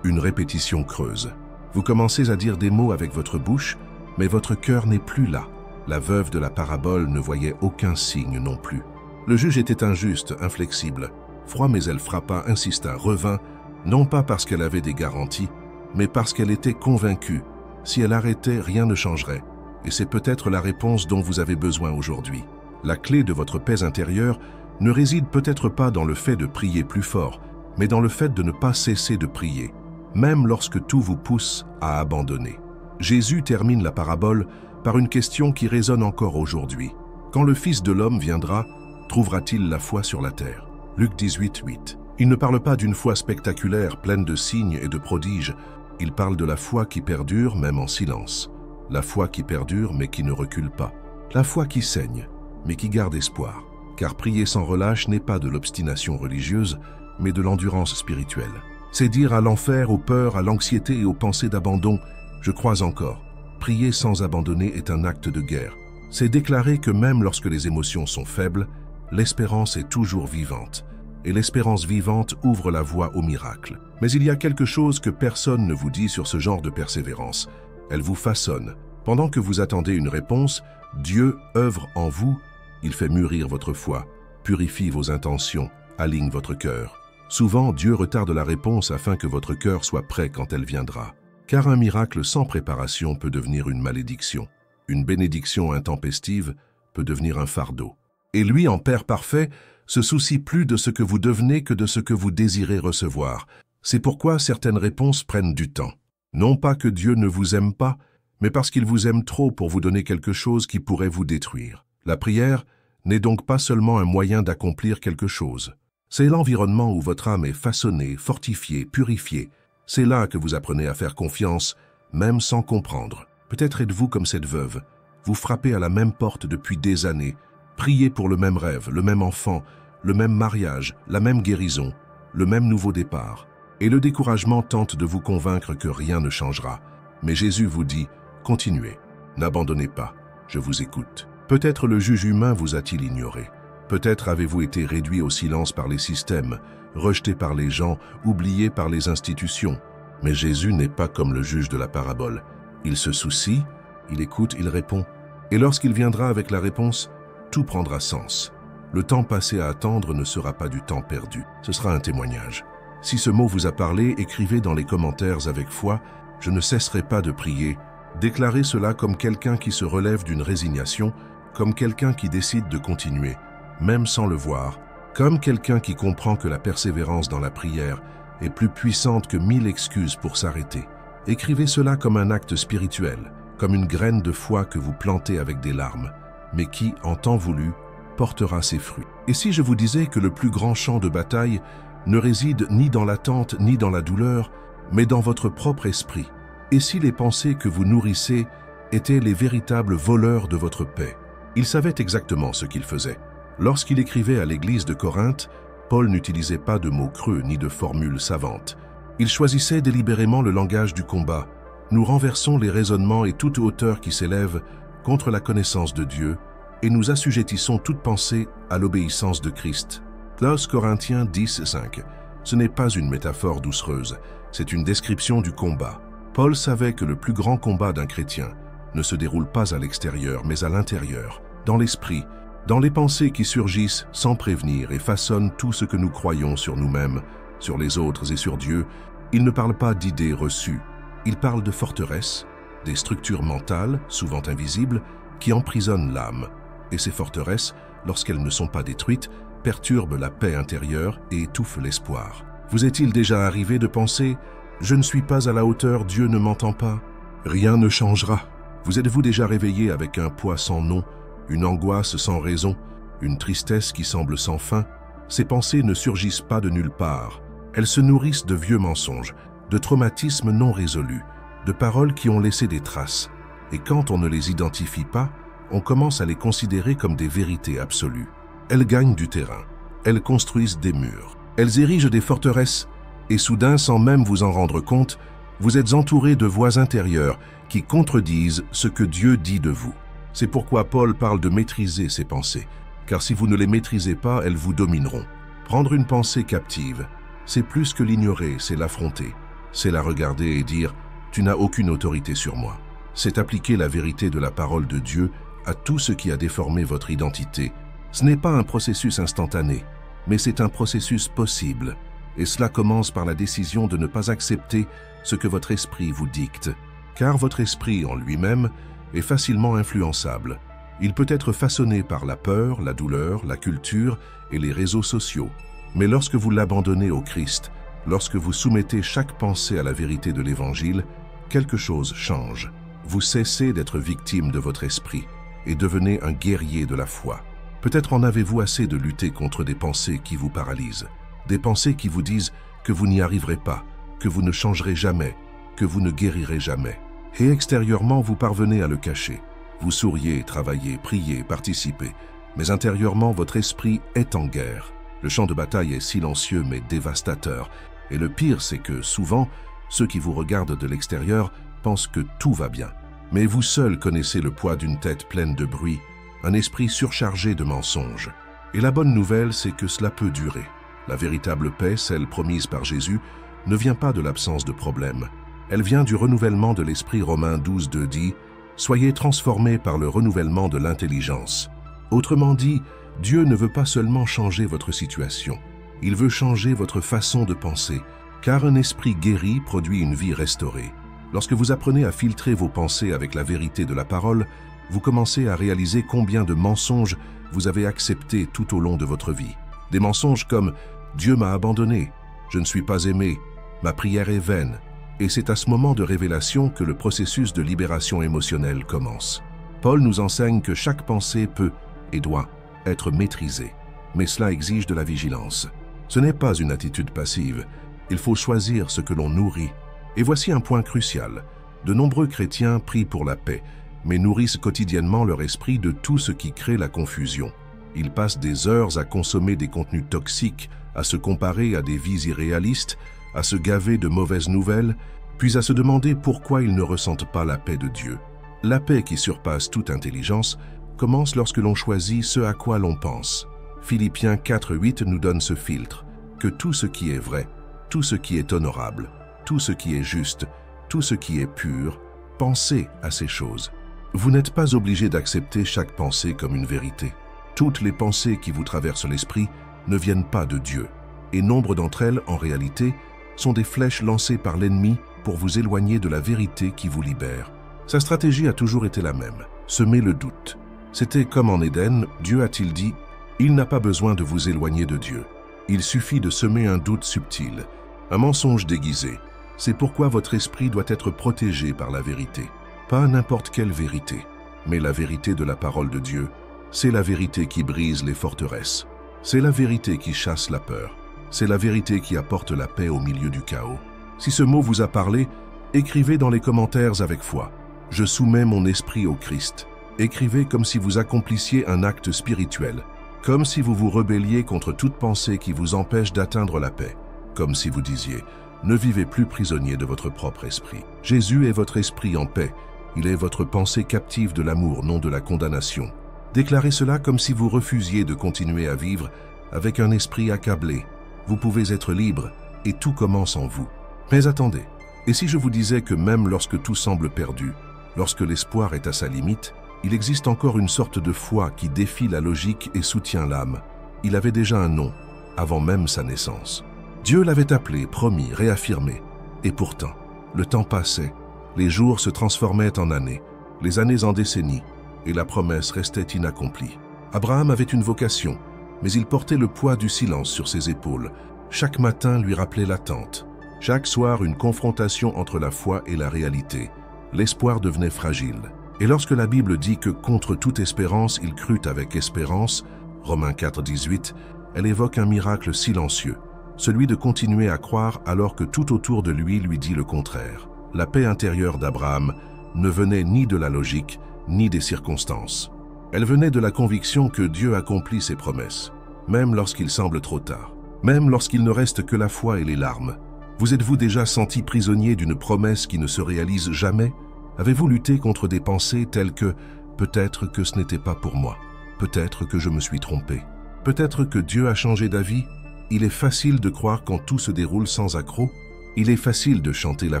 une répétition creuse. Vous commencez à dire des mots avec votre bouche, mais votre cœur n'est plus là. La veuve de la parabole ne voyait aucun signe non plus. Le juge était injuste, inflexible. Froid, mais elle frappa, insista, revint, non pas parce qu'elle avait des garanties, mais parce qu'elle était convaincue. Si elle arrêtait, rien ne changerait. Et c'est peut-être la réponse dont vous avez besoin aujourd'hui. La clé de votre paix intérieure ne réside peut-être pas dans le fait de prier plus fort, mais dans le fait de ne pas cesser de prier, même lorsque tout vous pousse à abandonner. Jésus termine la parabole par une question qui résonne encore aujourd'hui. Quand le Fils de l'homme viendra, trouvera-t-il la foi sur la terre? Luc 18:8. Il ne parle pas d'une foi spectaculaire, pleine de signes et de prodiges. Il parle de la foi qui perdure, même en silence. La foi qui perdure, mais qui ne recule pas. La foi qui saigne, mais qui garde espoir. Car prier sans relâche n'est pas de l'obstination religieuse, mais de l'endurance spirituelle. C'est dire à l'enfer, aux peurs, à l'anxiété et aux pensées d'abandon, je crois encore. Prier sans abandonner est un acte de guerre. C'est déclarer que même lorsque les émotions sont faibles, l'espérance est toujours vivante. Et l'espérance vivante ouvre la voie au miracle. Mais il y a quelque chose que personne ne vous dit sur ce genre de persévérance. Elle vous façonne. Pendant que vous attendez une réponse, Dieu œuvre en vous. Il fait mûrir votre foi, purifie vos intentions, aligne votre cœur. Souvent, Dieu retarde la réponse afin que votre cœur soit prêt quand elle viendra. Car un miracle sans préparation peut devenir une malédiction. Une bénédiction intempestive peut devenir un fardeau. Et lui, en Père parfait, se soucie plus de ce que vous devenez que de ce que vous désirez recevoir. C'est pourquoi certaines réponses prennent du temps. Non pas que Dieu ne vous aime pas, mais parce qu'il vous aime trop pour vous donner quelque chose qui pourrait vous détruire. La prière n'est donc pas seulement un moyen d'accomplir quelque chose. C'est l'environnement où votre âme est façonnée, fortifiée, purifiée. C'est là que vous apprenez à faire confiance, même sans comprendre. Peut-être êtes-vous comme cette veuve. Vous frappez à la même porte depuis des années. Priez pour le même rêve, le même enfant, le même mariage, la même guérison, le même nouveau départ. Et le découragement tente de vous convaincre que rien ne changera. Mais Jésus vous dit, continuez, n'abandonnez pas, je vous écoute. Peut-être le juge humain vous a-t-il ignoré. Peut-être avez-vous été réduit au silence par les systèmes, rejeté par les gens, oublié par les institutions. Mais Jésus n'est pas comme le juge de la parabole. Il se soucie, il écoute, il répond. Et lorsqu'il viendra avec la réponse, tout prendra sens. Le temps passé à attendre ne sera pas du temps perdu. Ce sera un témoignage. Si ce mot vous a parlé, écrivez dans les commentaires avec foi « Je ne cesserai pas de prier ». Déclarez cela comme quelqu'un qui se relève d'une résignation, comme quelqu'un qui décide de continuer, même sans le voir, comme quelqu'un qui comprend que la persévérance dans la prière est plus puissante que 1000 excuses pour s'arrêter. Écrivez cela comme un acte spirituel, comme une graine de foi que vous plantez avec des larmes, mais qui, en temps voulu, portera ses fruits. Et si je vous disais que le plus grand champ de bataille ne réside ni dans l'attente ni dans la douleur, mais dans votre propre esprit, et si les pensées que vous nourrissez étaient les véritables voleurs de votre paix? Il savait exactement ce qu'il faisait. Lorsqu'il écrivait à l'église de Corinthe, Paul n'utilisait pas de mots creux ni de formules savantes. Il choisissait délibérément le langage du combat. Nous renversons les raisonnements et toute hauteur qui s'élève contre la connaissance de Dieu, et nous assujettissons toute pensée à l'obéissance de Christ. 1 Corinthiens 10, 5. Ce n'est pas une métaphore doucereuse, c'est une description du combat. Paul savait que le plus grand combat d'un chrétien ne se déroule pas à l'extérieur, mais à l'intérieur, dans l'esprit, dans les pensées qui surgissent sans prévenir et façonnent tout ce que nous croyons sur nous-mêmes, sur les autres et sur Dieu. Il ne parle pas d'idées reçues, il parle de forteresses, des structures mentales, souvent invisibles, qui emprisonnent l'âme. Et ces forteresses, lorsqu'elles ne sont pas détruites, perturbent la paix intérieure et étouffent l'espoir. Vous est-il déjà arrivé de penser « Je ne suis pas à la hauteur, Dieu ne m'entend pas ». Rien ne changera. Vous êtes-vous déjà réveillé avec un poids sans nom, une angoisse sans raison, une tristesse qui semble sans fin? Ces pensées ne surgissent pas de nulle part. Elles se nourrissent de vieux mensonges, de traumatismes non résolus, de paroles qui ont laissé des traces. Et quand on ne les identifie pas, on commence à les considérer comme des vérités absolues. Elles gagnent du terrain, elles construisent des murs, elles érigent des forteresses, et soudain, sans même vous en rendre compte, vous êtes entouré de voix intérieures qui contredisent ce que Dieu dit de vous. C'est pourquoi Paul parle de maîtriser ces pensées, car si vous ne les maîtrisez pas, elles vous domineront. Prendre une pensée captive, c'est plus que l'ignorer, c'est l'affronter. C'est la regarder et dire « Tu n'as aucune autorité sur moi ». C'est appliquer la vérité de la parole de Dieu à tout ce qui a déformé votre identité. Ce n'est pas un processus instantané, mais c'est un processus possible. Et cela commence par la décision de ne pas accepter ce que votre esprit vous dicte. Car votre esprit en lui-même est facilement influençable. Il peut être façonné par la peur, la douleur, la culture et les réseaux sociaux. Mais lorsque vous l'abandonnez au Christ, lorsque vous soumettez chaque pensée à la vérité de l'Évangile, quelque chose change. Vous cessez d'être victime de votre esprit et devenez un guerrier de la foi. Peut-être en avez-vous assez de lutter contre des pensées qui vous paralysent, des pensées qui vous disent que vous n'y arriverez pas, que vous ne changerez jamais, que vous ne guérirez jamais. Et extérieurement, vous parvenez à le cacher. Vous souriez, travaillez, priez, participez, mais intérieurement, votre esprit est en guerre. Le champ de bataille est silencieux mais dévastateur, Et le pire, c'est que souvent, ceux qui vous regardent de l'extérieur pensent que tout va bien. Mais vous seul connaissez le poids d'une tête pleine de bruit, un esprit surchargé de mensonges. Et la bonne nouvelle, c'est que cela peut durer. La véritable paix, celle promise par Jésus, ne vient pas de l'absence de problèmes. Elle vient du renouvellement de l'esprit. Romains 12:2 dit « Soyez transformés par le renouvellement de l'intelligence ». Autrement dit, Dieu ne veut pas seulement changer votre situation, il veut changer votre façon de penser, car un esprit guéri produit une vie restaurée. Lorsque vous apprenez à filtrer vos pensées avec la vérité de la parole, vous commencez à réaliser combien de mensonges vous avez acceptés tout au long de votre vie. Des mensonges comme « Dieu m'a abandonné »,« Je ne suis pas aimé »,« Ma prière est vaine ». Et c'est à ce moment de révélation que le processus de libération émotionnelle commence. Paul nous enseigne que chaque pensée peut et doit être maîtrisée, mais cela exige de la vigilance. Ce n'est pas une attitude passive, il faut choisir ce que l'on nourrit. Et voici un point crucial. De nombreux chrétiens prient pour la paix, mais nourrissent quotidiennement leur esprit de tout ce qui crée la confusion. Ils passent des heures à consommer des contenus toxiques, à se comparer à des vies irréalistes, à se gaver de mauvaises nouvelles, puis à se demander pourquoi ils ne ressentent pas la paix de Dieu. La paix qui surpasse toute intelligence commence lorsque l'on choisit ce à quoi l'on pense. Philippiens 4:8 nous donne ce filtre, que tout ce qui est vrai, tout ce qui est honorable, tout ce qui est juste, tout ce qui est pur, pensez à ces choses. Vous n'êtes pas obligé d'accepter chaque pensée comme une vérité. Toutes les pensées qui vous traversent l'esprit ne viennent pas de Dieu, et nombre d'entre elles, en réalité, sont des flèches lancées par l'ennemi pour vous éloigner de la vérité qui vous libère. Sa stratégie a toujours été la même, semer le doute. C'était comme en Éden, Dieu a-t-il dit « Il n'a pas besoin de vous éloigner de Dieu. Il suffit de semer un doute subtil, un mensonge déguisé. C'est pourquoi votre esprit doit être protégé par la vérité. Pas n'importe quelle vérité, mais la vérité de la parole de Dieu. C'est la vérité qui brise les forteresses. C'est la vérité qui chasse la peur. C'est la vérité qui apporte la paix au milieu du chaos. Si ce mot vous a parlé, écrivez dans les commentaires avec foi. Je soumets mon esprit au Christ. Écrivez comme si vous accomplissiez un acte spirituel, comme si vous vous rebelliez contre toute pensée qui vous empêche d'atteindre la paix, comme si vous disiez « Ne vivez plus prisonnier de votre propre esprit. Jésus est votre esprit en paix. Il est votre pensée captive de l'amour, non de la condamnation. » Déclarez cela comme si vous refusiez de continuer à vivre avec un esprit accablé. Vous pouvez être libre et tout commence en vous. Mais attendez, et si je vous disais que même lorsque tout semble perdu, lorsque l'espoir est à sa limite, il existe encore une sorte de foi qui défie la logique et soutient l'âme. Il avait déjà un nom, avant même sa naissance. Dieu l'avait appelé, promis, réaffirmé. Et pourtant, le temps passait, les jours se transformaient en années, les années en décennies, et la promesse restait inaccomplie. Abraham avait une vocation, mais il portait le poids du silence sur ses épaules. Chaque matin lui rappelait l'attente. Chaque soir, une confrontation entre la foi et la réalité. L'espoir devenait fragile. Et lorsque la Bible dit que contre toute espérance, il crut avec espérance, Romains 4:18, elle évoque un miracle silencieux, celui de continuer à croire alors que tout autour de lui dit le contraire. La paix intérieure d'Abraham ne venait ni de la logique, ni des circonstances. Elle venait de la conviction que Dieu accomplit ses promesses, même lorsqu'il semble trop tard, même lorsqu'il ne reste que la foi et les larmes. Vous êtes-vous déjà senti prisonnier d'une promesse qui ne se réalise jamais? Avez-vous lutté contre des pensées telles que « peut-être que ce n'était pas pour moi, peut-être que je me suis trompé, peut-être que Dieu a changé d'avis ». Il est facile de croire quand tout se déroule sans accroc. Il est facile de chanter la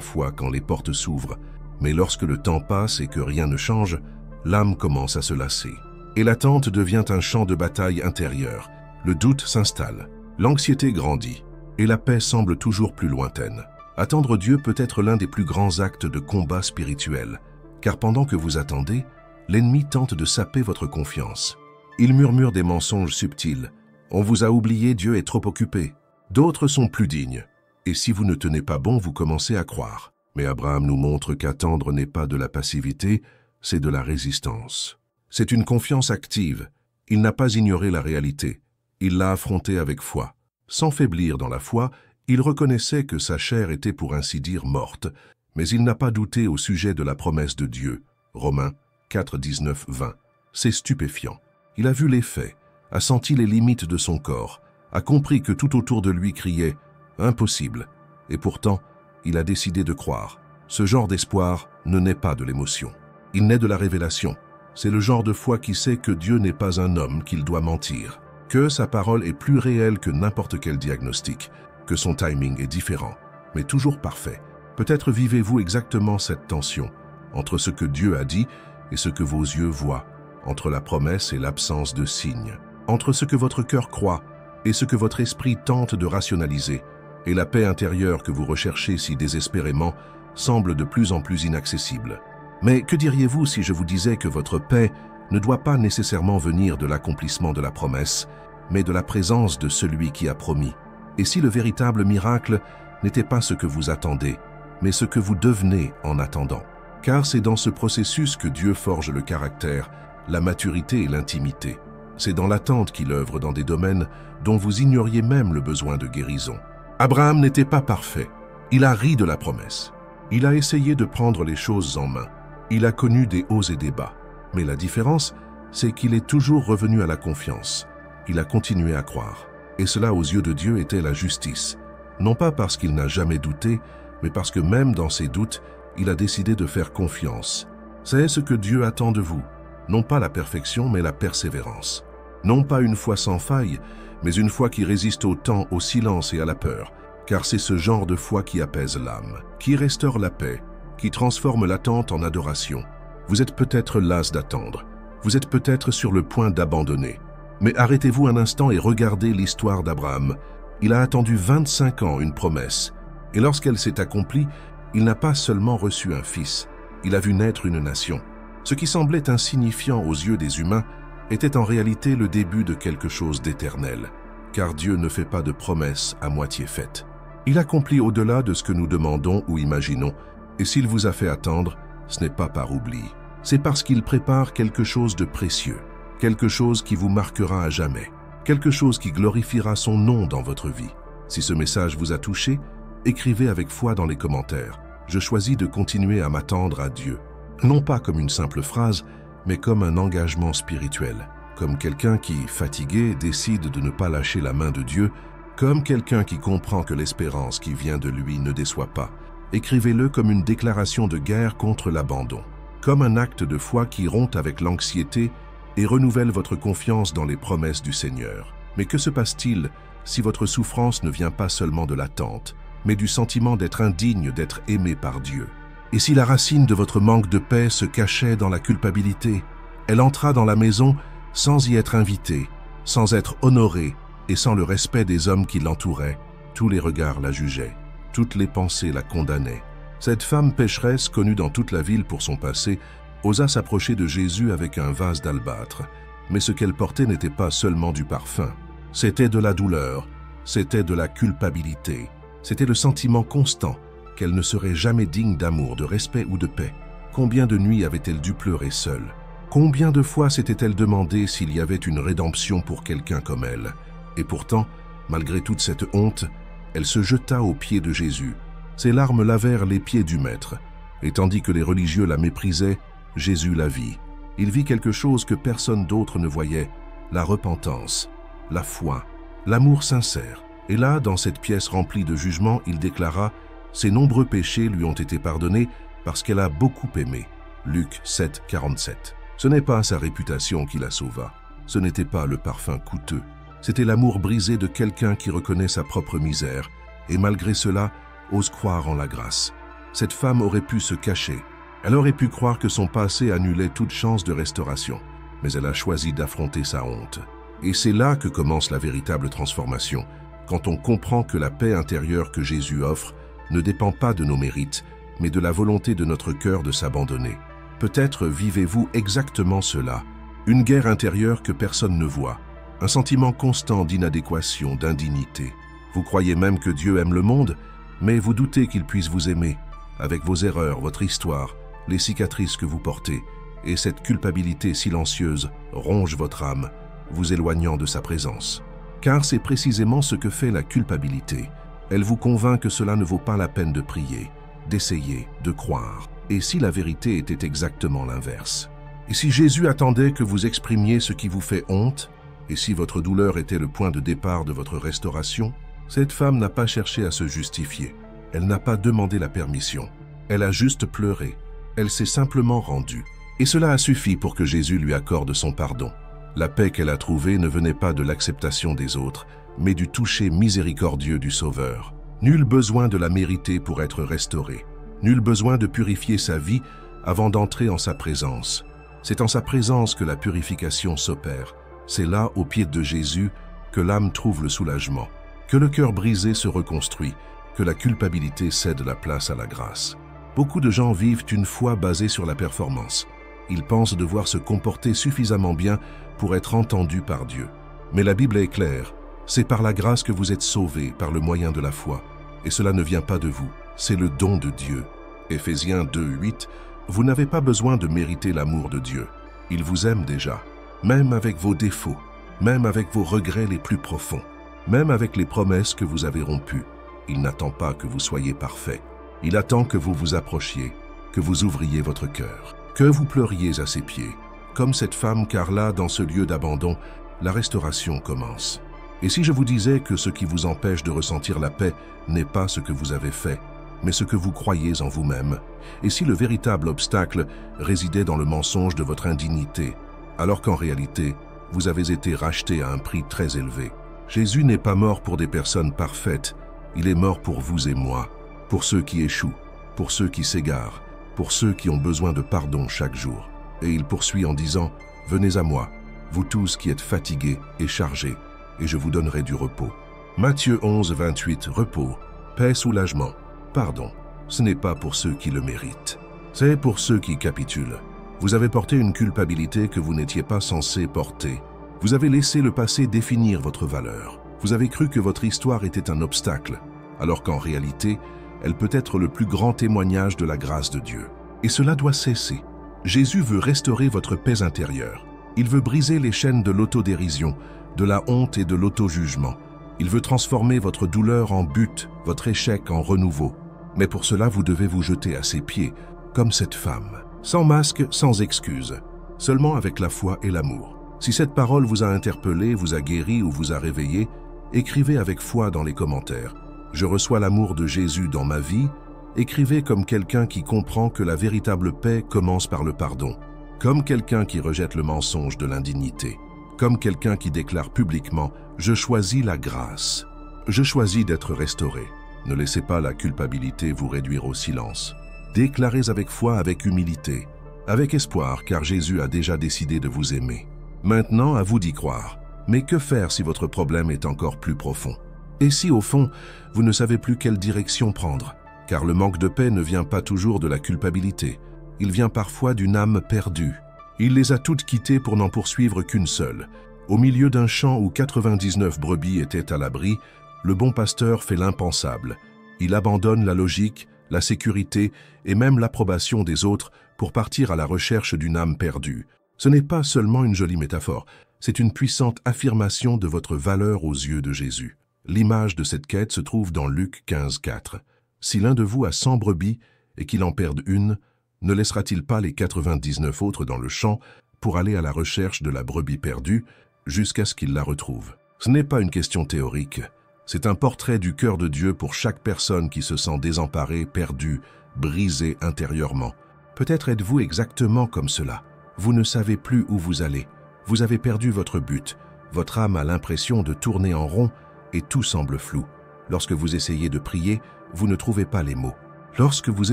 foi quand les portes s'ouvrent. Mais lorsque le temps passe et que rien ne change, l'âme commence à se lasser. Et l'attente devient un champ de bataille intérieur. Le doute s'installe, l'anxiété grandit, et la paix semble toujours plus lointaine. Attendre Dieu peut être l'un des plus grands actes de combat spirituel, car pendant que vous attendez, l'ennemi tente de saper votre confiance. Il murmure des mensonges subtils. On vous a oublié, Dieu est trop occupé. D'autres sont plus dignes. Et si vous ne tenez pas bon, vous commencez à croire. Mais Abraham nous montre qu'attendre n'est pas de la passivité, c'est de la résistance. C'est une confiance active. Il n'a pas ignoré la réalité. Il l'a affrontée avec foi. Sans faiblir dans la foi, il reconnaissait que sa chair était pour ainsi dire morte, mais il n'a pas douté au sujet de la promesse de Dieu. Romains 4, 19, 20. C'est stupéfiant. Il a vu les faits, a senti les limites de son corps, a compris que tout autour de lui criait « impossible ». Et pourtant, il a décidé de croire. Ce genre d'espoir ne naît pas de l'émotion. Il naît de la révélation. C'est le genre de foi qui sait que Dieu n'est pas un homme qu'il doit mentir, que sa parole est plus réelle que n'importe quel diagnostic, que son timing est différent, mais toujours parfait. Peut-être vivez-vous exactement cette tension entre ce que Dieu a dit et ce que vos yeux voient, entre la promesse et l'absence de signes, entre ce que votre cœur croit et ce que votre esprit tente de rationaliser, et la paix intérieure que vous recherchez si désespérément semble de plus en plus inaccessible. Mais que diriez-vous si je vous disais que votre paix ne doit pas nécessairement venir de l'accomplissement de la promesse, mais de la présence de celui qui a promis? Et si le véritable miracle n'était pas ce que vous attendez, mais ce que vous devenez en attendant? Car c'est dans ce processus que Dieu forge le caractère, la maturité et l'intimité. C'est dans l'attente qu'il œuvre dans des domaines dont vous ignoriez même le besoin de guérison. Abraham n'était pas parfait. Il a ri de la promesse. Il a essayé de prendre les choses en main. Il a connu des hauts et des bas. Mais la différence, c'est qu'il est toujours revenu à la confiance. Il a continué à croire. Et cela, aux yeux de Dieu, était la justice. Non pas parce qu'il n'a jamais douté, mais parce que même dans ses doutes, il a décidé de faire confiance. C'est ce que Dieu attend de vous. Non pas la perfection, mais la persévérance. Non pas une foi sans faille, mais une foi qui résiste au temps, au silence et à la peur. Car c'est ce genre de foi qui apaise l'âme, qui restaure la paix, qui transforme l'attente en adoration. Vous êtes peut-être las d'attendre. Vous êtes peut-être sur le point d'abandonner. Mais arrêtez-vous un instant et regardez l'histoire d'Abraham. Il a attendu 25 ans une promesse. Et lorsqu'elle s'est accomplie, il n'a pas seulement reçu un fils, il a vu naître une nation. Ce qui semblait insignifiant aux yeux des humains était en réalité le début de quelque chose d'éternel, car Dieu ne fait pas de promesses à moitié faites. Il accomplit au-delà de ce que nous demandons ou imaginons, et s'il vous a fait attendre, ce n'est pas par oubli. C'est parce qu'il prépare quelque chose de précieux, quelque chose qui vous marquera à jamais, quelque chose qui glorifiera son nom dans votre vie. Si ce message vous a touché, écrivez avec foi dans les commentaires. Je choisis de continuer à m'attendre à Dieu. Non pas comme une simple phrase, mais comme un engagement spirituel. Comme quelqu'un qui, fatigué, décide de ne pas lâcher la main de Dieu. Comme quelqu'un qui comprend que l'espérance qui vient de lui ne déçoit pas. Écrivez-le comme une déclaration de guerre contre l'abandon. Comme un acte de foi qui rompt avec l'anxiété et renouvelle votre confiance dans les promesses du Seigneur. Mais que se passe-t-il si votre souffrance ne vient pas seulement de l'attente, mais du sentiment d'être indigne d'être aimé par Dieu? Et si la racine de votre manque de paix se cachait dans la culpabilité, elle entra dans la maison sans y être invitée, sans être honorée et sans le respect des hommes qui l'entouraient, tous les regards la jugeaient, toutes les pensées la condamnaient. Cette femme pécheresse, connue dans toute la ville pour son passé, osa s'approcher de Jésus avec un vase d'albâtre. Mais ce qu'elle portait n'était pas seulement du parfum, c'était de la douleur, c'était de la culpabilité, c'était le sentiment constant qu'elle ne serait jamais digne d'amour, de respect ou de paix. Combien de nuits avait-elle dû pleurer seule? Combien de fois s'était-elle demandé s'il y avait une rédemption pour quelqu'un comme elle? Et pourtant, malgré toute cette honte, elle se jeta aux pieds de Jésus. Ses larmes lavèrent les pieds du Maître, et tandis que les religieux la méprisaient, Jésus la vit. Il vit quelque chose que personne d'autre ne voyait, la repentance, la foi, l'amour sincère. Et là, dans cette pièce remplie de jugements, il déclara « Ses nombreux péchés lui ont été pardonnés parce qu'elle a beaucoup aimé. » Luc 7, 47. Ce n'est pas sa réputation qui la sauva. Ce n'était pas le parfum coûteux. C'était l'amour brisé de quelqu'un qui reconnaît sa propre misère et malgré cela, ose croire en la grâce. Cette femme aurait pu se cacher. Elle aurait pu croire que son passé annulait toute chance de restauration. Mais elle a choisi d'affronter sa honte. Et c'est là que commence la véritable transformation, quand on comprend que la paix intérieure que Jésus offre ne dépend pas de nos mérites, mais de la volonté de notre cœur de s'abandonner. Peut-être vivez-vous exactement cela, une guerre intérieure que personne ne voit, un sentiment constant d'inadéquation, d'indignité. Vous croyez même que Dieu aime le monde, mais vous doutez qu'il puisse vous aimer, avec vos erreurs, votre histoire, les cicatrices que vous portez, et cette culpabilité silencieuse ronge votre âme, vous éloignant de sa présence. Car c'est précisément ce que fait la culpabilité. Elle vous convainc que cela ne vaut pas la peine de prier, d'essayer, de croire. Et si la vérité était exactement l'inverse? Et si Jésus attendait que vous exprimiez ce qui vous fait honte? Et si votre douleur était le point de départ de votre restauration? Cette femme n'a pas cherché à se justifier. Elle n'a pas demandé la permission. Elle a juste pleuré. Elle s'est simplement rendue. Et cela a suffi pour que Jésus lui accorde son pardon. La paix qu'elle a trouvée ne venait pas de l'acceptation des autres, mais du toucher miséricordieux du Sauveur. Nul besoin de la mériter pour être restaurée. Nul besoin de purifier sa vie avant d'entrer en sa présence. C'est en sa présence que la purification s'opère. C'est là, au pied de Jésus, que l'âme trouve le soulagement, que le cœur brisé se reconstruit, que la culpabilité cède la place à la grâce. Beaucoup de gens vivent une foi basée sur la performance. Ils pensent devoir se comporter suffisamment bien pour être entendus par Dieu. Mais la Bible est claire, c'est par la grâce que vous êtes sauvés par le moyen de la foi. Et cela ne vient pas de vous, c'est le don de Dieu. Éphésiens 2:8, vous n'avez pas besoin de mériter l'amour de Dieu. Il vous aime déjà, même avec vos défauts, même avec vos regrets les plus profonds, même avec les promesses que vous avez rompues. Il n'attend pas que vous soyez parfait. Il attend que vous vous approchiez, que vous ouvriez votre cœur, que vous pleuriez à ses pieds. Comme cette femme, car là, dans ce lieu d'abandon, la restauration commence. Et si je vous disais que ce qui vous empêche de ressentir la paix n'est pas ce que vous avez fait, mais ce que vous croyez en vous-même, et si le véritable obstacle résidait dans le mensonge de votre indignité, alors qu'en réalité, vous avez été racheté à un prix très élevé. Jésus n'est pas mort pour des personnes parfaites, il est mort pour vous et moi, pour ceux qui échouent, pour ceux qui s'égarent, pour ceux qui ont besoin de pardon chaque jour. Et il poursuit en disant, « Venez à moi, vous tous qui êtes fatigués et chargés, et je vous donnerai du repos. » Matthieu 11:28, repos, paix, soulagement, pardon. Ce n'est pas pour ceux qui le méritent. C'est pour ceux qui capitulent. Vous avez porté une culpabilité que vous n'étiez pas censé porter. Vous avez laissé le passé définir votre valeur. Vous avez cru que votre histoire était un obstacle, alors qu'en réalité, elle peut être le plus grand témoignage de la grâce de Dieu. Et cela doit cesser. Jésus veut restaurer votre paix intérieure. Il veut briser les chaînes de l'autodérision, de la honte et de l'auto-jugement. Il veut transformer votre douleur en but, votre échec en renouveau. Mais pour cela, vous devez vous jeter à ses pieds, comme cette femme. Sans masque, sans excuse, seulement avec la foi et l'amour. Si cette parole vous a interpellé, vous a guéri ou vous a réveillé, écrivez avec foi dans les commentaires. Je reçois l'amour de Jésus dans ma vie. Écrivez comme quelqu'un qui comprend que la véritable paix commence par le pardon, comme quelqu'un qui rejette le mensonge de l'indignité, comme quelqu'un qui déclare publiquement « Je choisis la grâce, je choisis d'être restauré ». Ne laissez pas la culpabilité vous réduire au silence. Déclarez avec foi, avec humilité, avec espoir, car Jésus a déjà décidé de vous aimer. Maintenant, à vous d'y croire. Mais que faire si votre problème est encore plus profond? Et si, au fond, vous ne savez plus quelle direction prendre? Car le manque de paix ne vient pas toujours de la culpabilité. Il vient parfois d'une âme perdue. Il les a toutes quittées pour n'en poursuivre qu'une seule. Au milieu d'un champ où 99 brebis étaient à l'abri, le bon pasteur fait l'impensable. Il abandonne la logique, la sécurité et même l'approbation des autres pour partir à la recherche d'une âme perdue. Ce n'est pas seulement une jolie métaphore, c'est une puissante affirmation de votre valeur aux yeux de Jésus. L'image de cette quête se trouve dans Luc 15:4. Si l'un de vous a 100 brebis et qu'il en perde une, ne laissera-t-il pas les 99 autres dans le champ pour aller à la recherche de la brebis perdue jusqu'à ce qu'il la retrouve? Ce n'est pas une question théorique, c'est un portrait du cœur de Dieu pour chaque personne qui se sent désemparée, perdue, brisée intérieurement. Peut-être êtes-vous exactement comme cela. Vous ne savez plus où vous allez. Vous avez perdu votre but. Votre âme a l'impression de tourner en rond et tout semble flou. Lorsque vous essayez de prier, vous ne trouvez pas les mots. Lorsque vous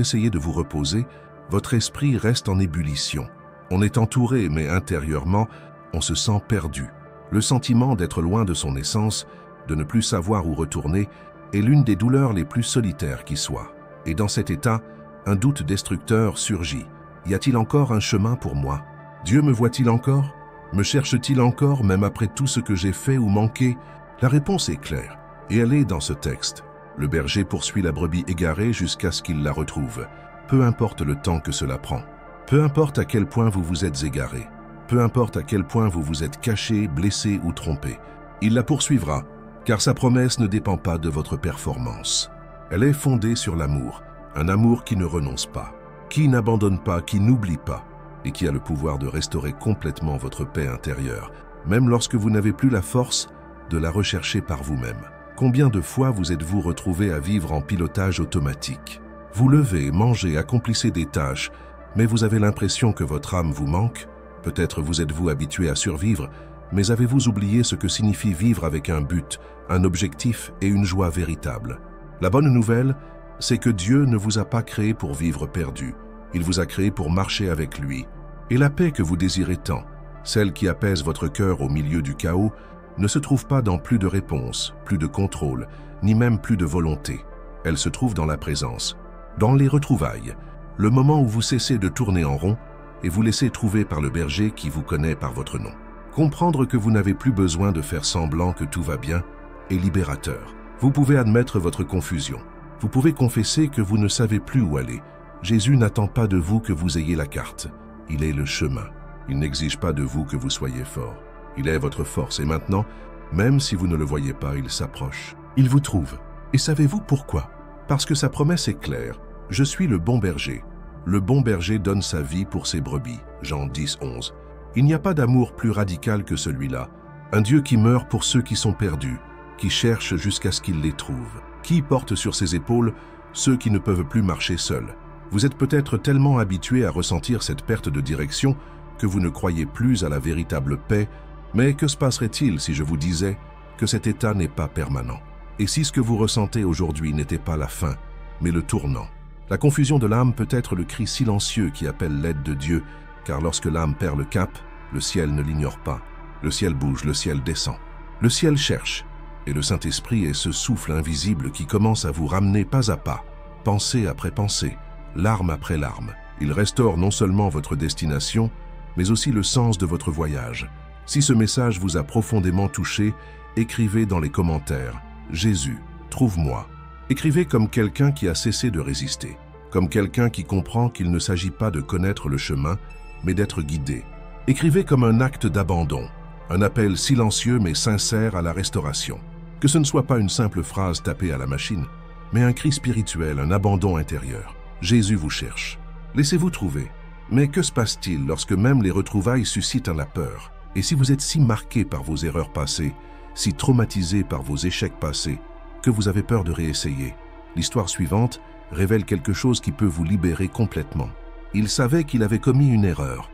essayez de vous reposer, votre esprit reste en ébullition. On est entouré, mais intérieurement, on se sent perdu. Le sentiment d'être loin de son essence, de ne plus savoir où retourner, est l'une des douleurs les plus solitaires qui soient. Et dans cet état, un doute destructeur surgit. Y a-t-il encore un chemin pour moi? Dieu me voit-il encore? Me cherche-t-il encore, même après tout ce que j'ai fait ou manqué? La réponse est claire, et elle est dans ce texte. Le berger poursuit la brebis égarée jusqu'à ce qu'il la retrouve. Peu importe le temps que cela prend. Peu importe à quel point vous vous êtes égaré. Peu importe à quel point vous vous êtes caché, blessé ou trompé. Il la poursuivra, car sa promesse ne dépend pas de votre performance. Elle est fondée sur l'amour, un amour qui ne renonce pas, qui n'abandonne pas, qui n'oublie pas, et qui a le pouvoir de restaurer complètement votre paix intérieure, même lorsque vous n'avez plus la force de la rechercher par vous-même. Combien de fois vous êtes-vous retrouvé à vivre en pilotage automatique? Vous levez, mangez, accomplissez des tâches, mais vous avez l'impression que votre âme vous manque? Peut-être vous êtes-vous habitué à survivre, mais avez-vous oublié ce que signifie vivre avec un but, un objectif et une joie véritable? La bonne nouvelle, c'est que Dieu ne vous a pas créé pour vivre perdu. Il vous a créé pour marcher avec lui. Et la paix que vous désirez tant, celle qui apaise votre cœur au milieu du chaos, ne se trouve pas dans plus de réponses, plus de contrôle, ni même plus de volonté. Elle se trouve dans la présence, dans les retrouvailles, le moment où vous cessez de tourner en rond et vous laissez trouver par le berger qui vous connaît par votre nom. Comprendre que vous n'avez plus besoin de faire semblant que tout va bien est libérateur. Vous pouvez admettre votre confusion. Vous pouvez confesser que vous ne savez plus où aller. Jésus n'attend pas de vous que vous ayez la carte. Il est le chemin. Il n'exige pas de vous que vous soyez fort. Il est votre force et maintenant, même si vous ne le voyez pas, il s'approche. Il vous trouve. Et savez-vous pourquoi? Parce que sa promesse est claire. Je suis le bon berger. Le bon berger donne sa vie pour ses brebis. Jean 10, 11. Il n'y a pas d'amour plus radical que celui-là. Un Dieu qui meurt pour ceux qui sont perdus, qui cherchent jusqu'à ce qu'il les trouve, qui porte sur ses épaules ceux qui ne peuvent plus marcher seuls. Vous êtes peut-être tellement habitué à ressentir cette perte de direction que vous ne croyez plus à la véritable paix, mais que se passerait-il si je vous disais que cet état n'est pas permanent? Et si ce que vous ressentez aujourd'hui n'était pas la fin, mais le tournant? La confusion de l'âme peut être le cri silencieux qui appelle l'aide de Dieu, car lorsque l'âme perd le cap, le ciel ne l'ignore pas. Le ciel bouge, le ciel descend. Le ciel cherche, et le Saint-Esprit est ce souffle invisible qui commence à vous ramener pas à pas, pensée après pensée, larme après larme. Il restaure non seulement votre destination, mais aussi le sens de votre voyage. Si ce message vous a profondément touché, écrivez dans les commentaires « Jésus, trouve-moi ». Écrivez comme quelqu'un qui a cessé de résister, comme quelqu'un qui comprend qu'il ne s'agit pas de connaître le chemin, mais d'être guidé. Écrivez comme un acte d'abandon, un appel silencieux mais sincère à la restauration. Que ce ne soit pas une simple phrase tapée à la machine, mais un cri spirituel, un abandon intérieur. Jésus vous cherche. Laissez-vous trouver. Mais que se passe-t-il lorsque même les retrouvailles suscitent la peur? Et si vous êtes si marqué par vos erreurs passées, si traumatisé par vos échecs passés, que vous avez peur de réessayer? L'histoire suivante révèle quelque chose qui peut vous libérer complètement. Il savait qu'il avait commis une erreur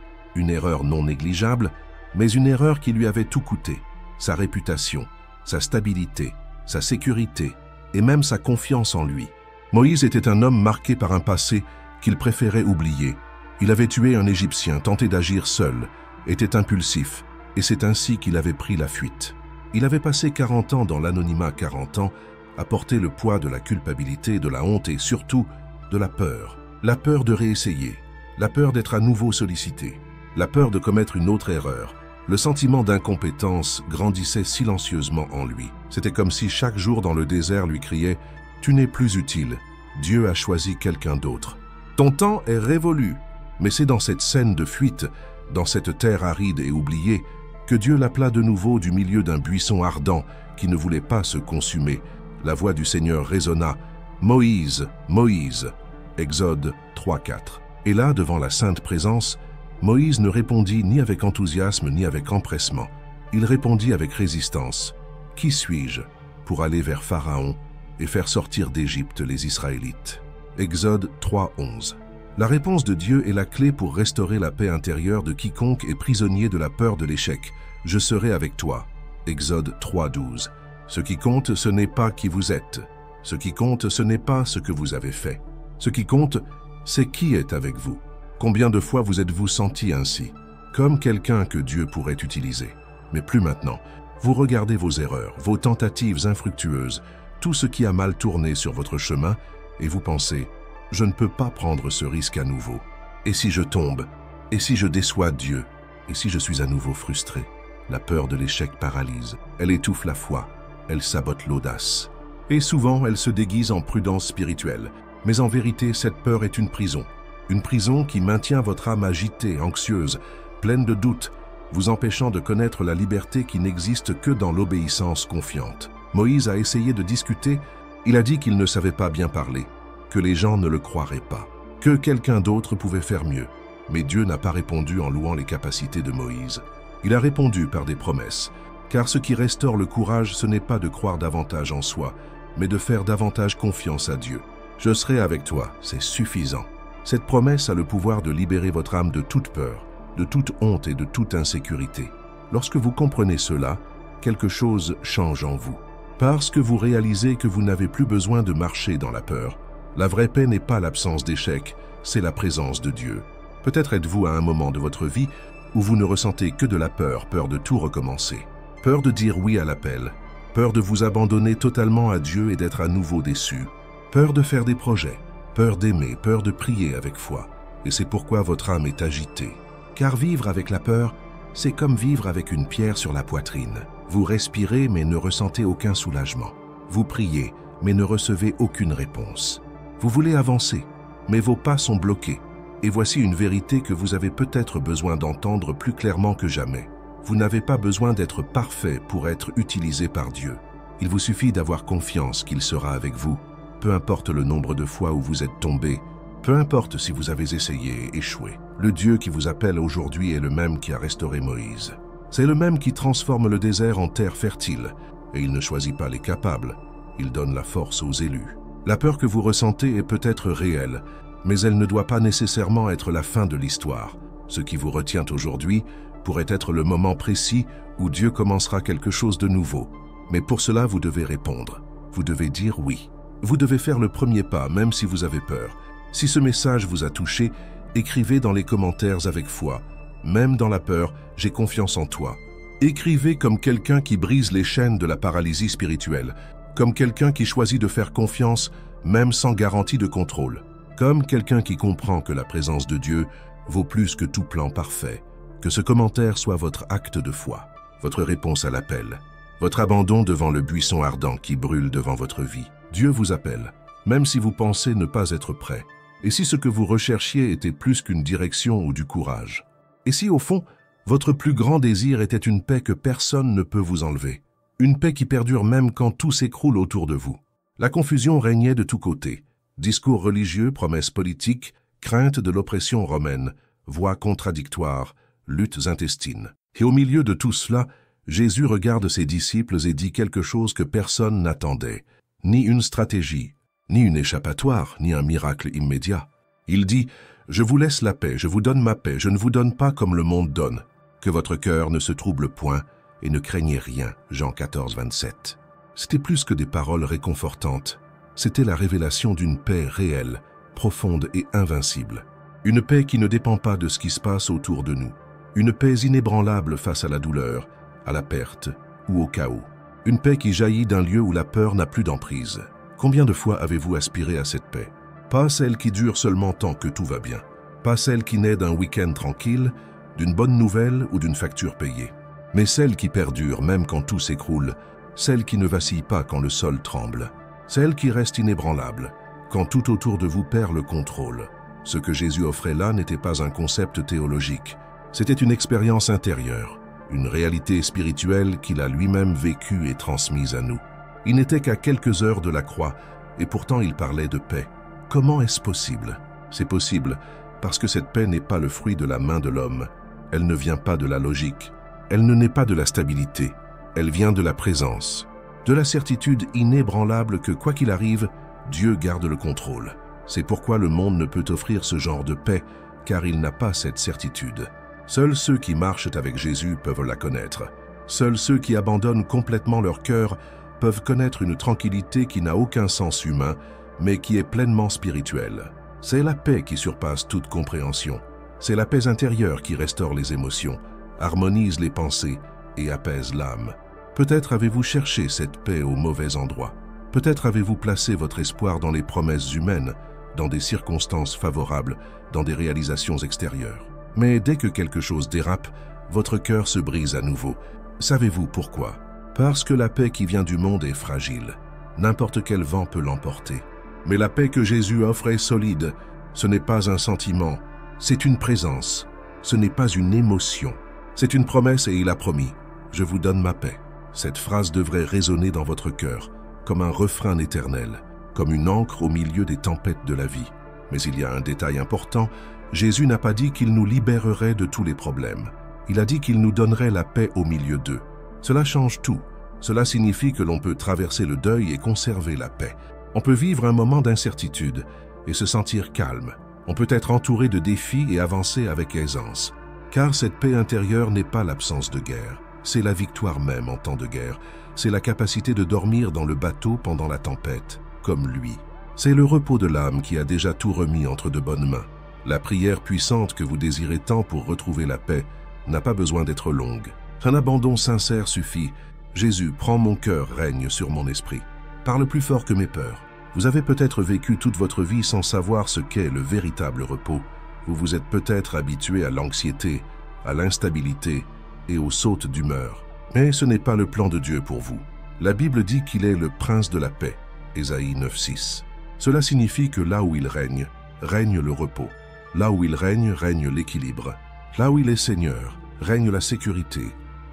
non négligeable, mais une erreur qui lui avait tout coûté, sa réputation, sa stabilité, sa sécurité et même sa confiance en lui. Moïse était un homme marqué par un passé qu'il préférait oublier. Il avait tué un Égyptien, tenté d'agir seul, était impulsif, et c'est ainsi qu'il avait pris la fuite. Il avait passé 40 ans dans l'anonymat, 40 ans, à porter le poids de la culpabilité, de la honte et surtout de la peur. La peur de réessayer, la peur d'être à nouveau sollicité, la peur de commettre une autre erreur. Le sentiment d'incompétence grandissait silencieusement en lui. C'était comme si chaque jour dans le désert lui criait « Tu n'es plus utile, Dieu a choisi quelqu'un d'autre. Ton temps est révolu. » Mais c'est dans cette scène de fuite, dans cette terre aride et oubliée, que Dieu l'appela de nouveau du milieu d'un buisson ardent qui ne voulait pas se consumer. La voix du Seigneur résonna « Moïse, Moïse !» Exode 3:4. Et là, devant la sainte présence, Moïse ne répondit ni avec enthousiasme ni avec empressement. Il répondit avec résistance. « Qui suis-je pour aller vers Pharaon et faire sortir d'Égypte les Israélites ?» Exode 3:11. La réponse de Dieu est la clé pour restaurer la paix intérieure de quiconque est prisonnier de la peur de l'échec. « Je serai avec toi. » Exode 3:12. Ce qui compte, ce n'est pas qui vous êtes. Ce qui compte, ce n'est pas ce que vous avez fait. Ce qui compte, c'est qui est avec vous. Combien de fois vous êtes-vous senti ainsi, comme quelqu'un que Dieu pourrait utiliser? Mais plus maintenant. Vous regardez vos erreurs, vos tentatives infructueuses, tout ce qui a mal tourné sur votre chemin, et vous pensez « Je ne peux pas prendre ce risque à nouveau. Et si je tombe? Et si je déçois Dieu? Et si je suis à nouveau frustré ?» La peur de l'échec paralyse. Elle étouffe la foi. Elle sabote l'audace. Et souvent, elle se déguise en prudence spirituelle. Mais en vérité, cette peur est une prison. Une prison qui maintient votre âme agitée, anxieuse, pleine de doutes, vous empêchant de connaître la liberté qui n'existe que dans l'obéissance confiante. Moïse a essayé de discuter. Il a dit qu'il ne savait pas bien parler, que les gens ne le croiraient pas, que quelqu'un d'autre pouvait faire mieux. Mais Dieu n'a pas répondu en louant les capacités de Moïse. Il a répondu par des promesses. Car ce qui restaure le courage, ce n'est pas de croire davantage en soi, mais de faire davantage confiance à Dieu. Je serai avec toi, c'est suffisant. Cette promesse a le pouvoir de libérer votre âme de toute peur, de toute honte et de toute insécurité. Lorsque vous comprenez cela, quelque chose change en vous. Parce que vous réalisez que vous n'avez plus besoin de marcher dans la peur. La vraie paix n'est pas l'absence d'échec, c'est la présence de Dieu. Peut-être êtes-vous à un moment de votre vie où vous ne ressentez que de la peur, peur de tout recommencer. Peur de dire oui à l'appel, peur de vous abandonner totalement à Dieu et d'être à nouveau déçu. Peur de faire des projets, peur d'aimer, peur de prier avec foi. Et c'est pourquoi votre âme est agitée. Car vivre avec la peur, c'est comme vivre avec une pierre sur la poitrine. Vous respirez mais ne ressentez aucun soulagement. Vous priez mais ne recevez aucune réponse. Vous voulez avancer, mais vos pas sont bloqués. Et voici une vérité que vous avez peut-être besoin d'entendre plus clairement que jamais. Vous n'avez pas besoin d'être parfait pour être utilisé par Dieu. Il vous suffit d'avoir confiance qu'il sera avec vous, peu importe le nombre de fois où vous êtes tombé, peu importe si vous avez essayé et échoué. Le Dieu qui vous appelle aujourd'hui est le même qui a restauré Moïse. C'est le même qui transforme le désert en terre fertile, et il ne choisit pas les capables, il donne la force aux élus. La peur que vous ressentez est peut-être réelle, mais elle ne doit pas nécessairement être la fin de l'histoire. Ce qui vous retient aujourd'hui pourrait être le moment précis où Dieu commencera quelque chose de nouveau. Mais pour cela, vous devez répondre. Vous devez dire oui. Vous devez faire le premier pas, même si vous avez peur. Si ce message vous a touché, écrivez dans les commentaires avec foi. Même dans la peur, j'ai confiance en toi. Écrivez comme quelqu'un qui brise les chaînes de la paralysie spirituelle, comme quelqu'un qui choisit de faire confiance, même sans garantie de contrôle, comme quelqu'un qui comprend que la présence de Dieu vaut plus que tout plan parfait. Que ce commentaire soit votre acte de foi, votre réponse à l'appel, votre abandon devant le buisson ardent qui brûle devant votre vie. Dieu vous appelle, même si vous pensez ne pas être prêt. Et si ce que vous recherchiez était plus qu'une direction ou du courage? Et si, au fond, votre plus grand désir était une paix que personne ne peut vous enlever? Une paix qui perdure même quand tout s'écroule autour de vous. La confusion régnait de tous côtés. Discours religieux, promesses politiques, crainte de l'oppression romaine, voix contradictoires, luttes intestines. Et au milieu de tout cela, Jésus regarde ses disciples et dit quelque chose que personne n'attendait. Ni une stratégie, ni une échappatoire, ni un miracle immédiat. Il dit « Je vous laisse la paix, je vous donne ma paix, je ne vous donne pas comme le monde donne. Que votre cœur ne se trouble point et ne craignez rien. » Jean 14, 27. C'était plus que des paroles réconfortantes. C'était la révélation d'une paix réelle, profonde et invincible. Une paix qui ne dépend pas de ce qui se passe autour de nous. Une paix inébranlable face à la douleur, à la perte ou au chaos. Une paix qui jaillit d'un lieu où la peur n'a plus d'emprise. Combien de fois avez-vous aspiré à cette paix? Pas celle qui dure seulement tant que tout va bien. Pas celle qui naît d'un week-end tranquille, d'une bonne nouvelle ou d'une facture payée. Mais celle qui perdure même quand tout s'écroule, celle qui ne vacille pas quand le sol tremble. Celle qui reste inébranlable, quand tout autour de vous perd le contrôle. Ce que Jésus offrait là n'était pas un concept théologique. C'était une expérience intérieure, une réalité spirituelle qu'il a lui-même vécue et transmise à nous. Il n'était qu'à quelques heures de la croix, et pourtant il parlait de paix. Comment est-ce possible? C'est possible parce que cette paix n'est pas le fruit de la main de l'homme. Elle ne vient pas de la logique. Elle ne naît pas de la stabilité. Elle vient de la présence, de la certitude inébranlable que quoi qu'il arrive, Dieu garde le contrôle. C'est pourquoi le monde ne peut offrir ce genre de paix, car il n'a pas cette certitude. Seuls ceux qui marchent avec Jésus peuvent la connaître. Seuls ceux qui abandonnent complètement leur cœur peuvent connaître une tranquillité qui n'a aucun sens humain, mais qui est pleinement spirituelle. C'est la paix qui surpasse toute compréhension. C'est la paix intérieure qui restaure les émotions, harmonise les pensées et apaise l'âme. Peut-être avez-vous cherché cette paix au mauvais endroit. Peut-être avez-vous placé votre espoir dans les promesses humaines, dans des circonstances favorables, dans des réalisations extérieures. Mais dès que quelque chose dérape, votre cœur se brise à nouveau. Savez-vous pourquoi? Parce que la paix qui vient du monde est fragile. N'importe quel vent peut l'emporter. Mais la paix que Jésus offre est solide. Ce n'est pas un sentiment, c'est une présence. Ce n'est pas une émotion. C'est une promesse et il a promis. Je vous donne ma paix. Cette phrase devrait résonner dans votre cœur, comme un refrain éternel, comme une ancre au milieu des tempêtes de la vie. Mais il y a un détail important, Jésus n'a pas dit qu'il nous libérerait de tous les problèmes. Il a dit qu'il nous donnerait la paix au milieu d'eux. Cela change tout. Cela signifie que l'on peut traverser le deuil et conserver la paix. On peut vivre un moment d'incertitude et se sentir calme. On peut être entouré de défis et avancer avec aisance. Car cette paix intérieure n'est pas l'absence de guerre. C'est la victoire même en temps de guerre. C'est la capacité de dormir dans le bateau pendant la tempête, comme lui. C'est le repos de l'âme qui a déjà tout remis entre de bonnes mains. La prière puissante que vous désirez tant pour retrouver la paix n'a pas besoin d'être longue. Un abandon sincère suffit. Jésus, prends mon cœur, règne sur mon esprit. Parle plus fort que mes peurs. Vous avez peut-être vécu toute votre vie sans savoir ce qu'est le véritable repos. Vous vous êtes peut-être habitué à l'anxiété, à l'instabilité et aux sautes d'humeur. Mais ce n'est pas le plan de Dieu pour vous. La Bible dit qu'il est le prince de la paix, Ésaïe 9,6. Cela signifie que là où il règne, règne le repos. Là où il règne, règne l'équilibre. Là où il est Seigneur, règne la sécurité.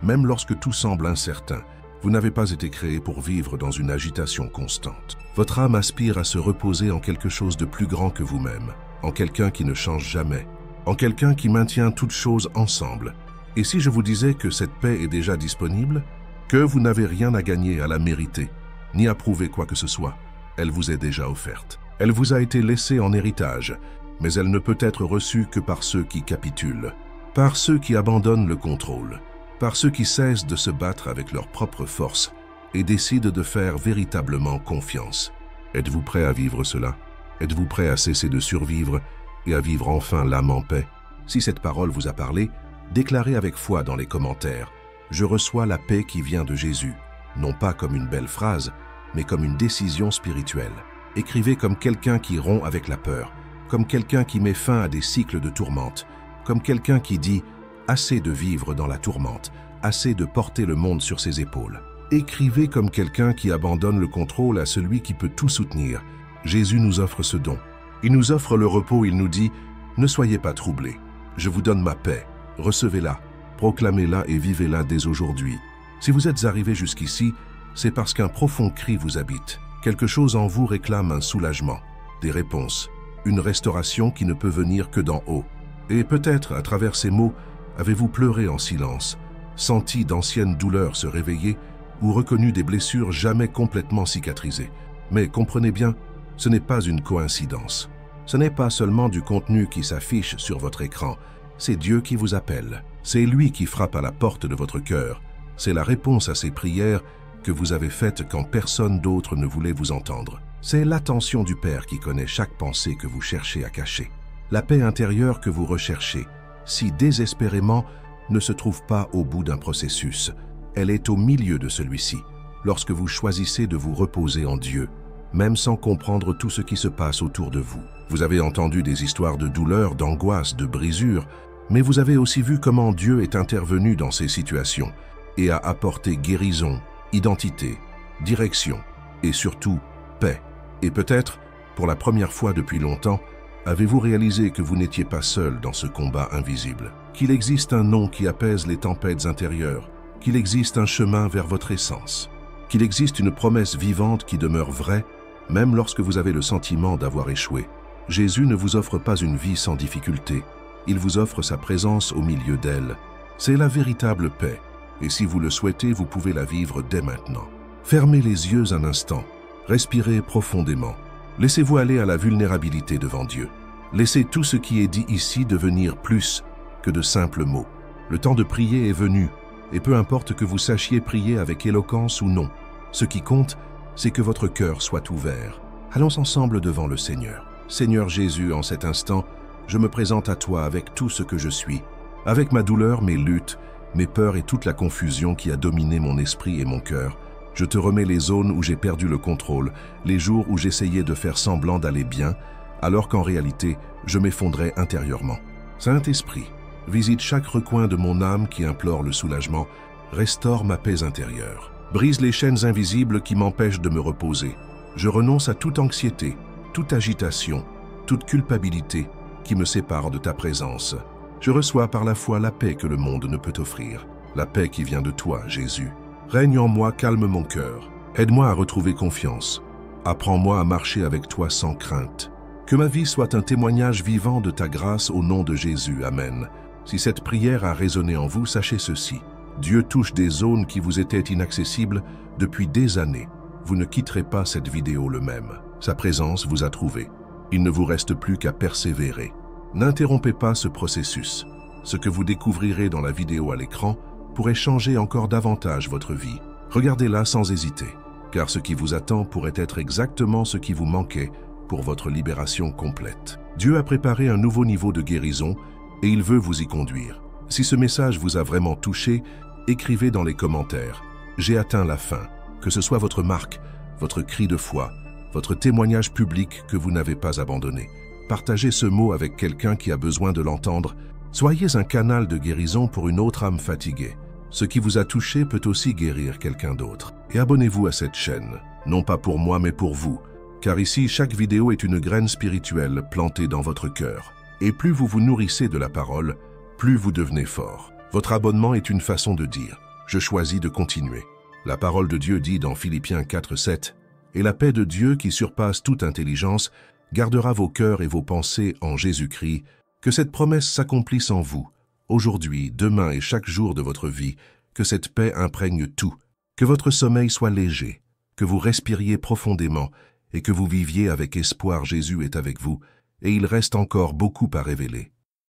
Même lorsque tout semble incertain, vous n'avez pas été créé pour vivre dans une agitation constante. Votre âme aspire à se reposer en quelque chose de plus grand que vous-même, en quelqu'un qui ne change jamais, en quelqu'un qui maintient toutes choses ensemble. Et si je vous disais que cette paix est déjà disponible, que vous n'avez rien à gagner à la mériter, ni à prouver quoi que ce soit, elle vous est déjà offerte. Elle vous a été laissée en héritage, mais elle ne peut être reçue que par ceux qui capitulent, par ceux qui abandonnent le contrôle, par ceux qui cessent de se battre avec leur propre force et décident de faire véritablement confiance. Êtes-vous prêt à vivre cela? Êtes-vous prêt à cesser de survivre et à vivre enfin l'âme en paix? Si cette parole vous a parlé, déclarez avec foi dans les commentaires « Je reçois la paix qui vient de Jésus », non pas comme une belle phrase, mais comme une décision spirituelle. Écrivez comme quelqu'un qui rompt avec la peur, comme quelqu'un qui met fin à des cycles de tourmente, comme quelqu'un qui dit « Assez de vivre dans la tourmente, assez de porter le monde sur ses épaules ». Écrivez comme quelqu'un qui abandonne le contrôle à celui qui peut tout soutenir. Jésus nous offre ce don. Il nous offre le repos, il nous dit « Ne soyez pas troublés, je vous donne ma paix, recevez-la, proclamez-la et vivez-la dès aujourd'hui ». Si vous êtes arrivé jusqu'ici, c'est parce qu'un profond cri vous habite. Quelque chose en vous réclame un soulagement, des réponses, une restauration qui ne peut venir que d'en haut. Et peut-être, à travers ces mots, avez-vous pleuré en silence, senti d'anciennes douleurs se réveiller ou reconnu des blessures jamais complètement cicatrisées. Mais comprenez bien, ce n'est pas une coïncidence. Ce n'est pas seulement du contenu qui s'affiche sur votre écran, c'est Dieu qui vous appelle. C'est lui qui frappe à la porte de votre cœur. C'est la réponse à ces prières que vous avez faites quand personne d'autre ne voulait vous entendre. C'est l'attention du Père qui connaît chaque pensée que vous cherchez à cacher. La paix intérieure que vous recherchez, si désespérément, ne se trouve pas au bout d'un processus. Elle est au milieu de celui-ci, lorsque vous choisissez de vous reposer en Dieu, même sans comprendre tout ce qui se passe autour de vous. Vous avez entendu des histoires de douleur, d'angoisse, de brisure, mais vous avez aussi vu comment Dieu est intervenu dans ces situations et a apporté guérison, identité, direction et surtout paix. Et peut-être, pour la première fois depuis longtemps, avez-vous réalisé que vous n'étiez pas seul dans ce combat invisible, qu'il existe un nom qui apaise les tempêtes intérieures, qu'il existe un chemin vers votre essence, qu'il existe une promesse vivante qui demeure vraie, même lorsque vous avez le sentiment d'avoir échoué. Jésus ne vous offre pas une vie sans difficulté, il vous offre sa présence au milieu d'elle. C'est la véritable paix, et si vous le souhaitez, vous pouvez la vivre dès maintenant. Fermez les yeux un instant, respirez profondément. Laissez-vous aller à la vulnérabilité devant Dieu. Laissez tout ce qui est dit ici devenir plus que de simples mots. Le temps de prier est venu, et peu importe que vous sachiez prier avec éloquence ou non, ce qui compte, c'est que votre cœur soit ouvert. Allons ensemble devant le Seigneur. Seigneur Jésus, en cet instant, je me présente à toi avec tout ce que je suis, avec ma douleur, mes luttes, mes peurs et toute la confusion qui a dominé mon esprit et mon cœur. Je te remets les zones où j'ai perdu le contrôle, les jours où j'essayais de faire semblant d'aller bien, alors qu'en réalité, je m'effondrais intérieurement. Saint-Esprit, visite chaque recoin de mon âme qui implore le soulagement, restaure ma paix intérieure. Brise les chaînes invisibles qui m'empêchent de me reposer. Je renonce à toute anxiété, toute agitation, toute culpabilité qui me sépare de ta présence. Je reçois par la foi la paix que le monde ne peut offrir, la paix qui vient de toi, Jésus. Règne en moi, calme mon cœur. Aide-moi à retrouver confiance. Apprends-moi à marcher avec toi sans crainte. Que ma vie soit un témoignage vivant de ta grâce au nom de Jésus. Amen. Si cette prière a résonné en vous, sachez ceci. Dieu touche des zones qui vous étaient inaccessibles depuis des années. Vous ne quitterez pas cette vidéo le même. Sa présence vous a trouvé. Il ne vous reste plus qu'à persévérer. N'interrompez pas ce processus. Ce que vous découvrirez dans la vidéo à l'écran pourrait changer encore davantage votre vie. Regardez-la sans hésiter, car ce qui vous attend pourrait être exactement ce qui vous manquait pour votre libération complète. Dieu a préparé un nouveau niveau de guérison et il veut vous y conduire. Si ce message vous a vraiment touché, écrivez dans les commentaires « J'ai atteint la fin », que ce soit votre marque, votre cri de foi, votre témoignage public que vous n'avez pas abandonné. Partagez ce mot avec quelqu'un qui a besoin de l'entendre. Soyez un canal de guérison pour une autre âme fatiguée. Ce qui vous a touché peut aussi guérir quelqu'un d'autre. Et abonnez-vous à cette chaîne, non pas pour moi mais pour vous, car ici chaque vidéo est une graine spirituelle plantée dans votre cœur. Et plus vous vous nourrissez de la parole, plus vous devenez fort. Votre abonnement est une façon de dire « Je choisis de continuer ». La parole de Dieu dit dans Philippiens 4:7 « Et la paix de Dieu qui surpasse toute intelligence gardera vos cœurs et vos pensées en Jésus-Christ, que cette promesse s'accomplisse en vous, aujourd'hui, demain et chaque jour de votre vie, que cette paix imprègne tout, que votre sommeil soit léger, que vous respiriez profondément et que vous viviez avec espoir. Jésus est avec vous et il reste encore beaucoup à révéler.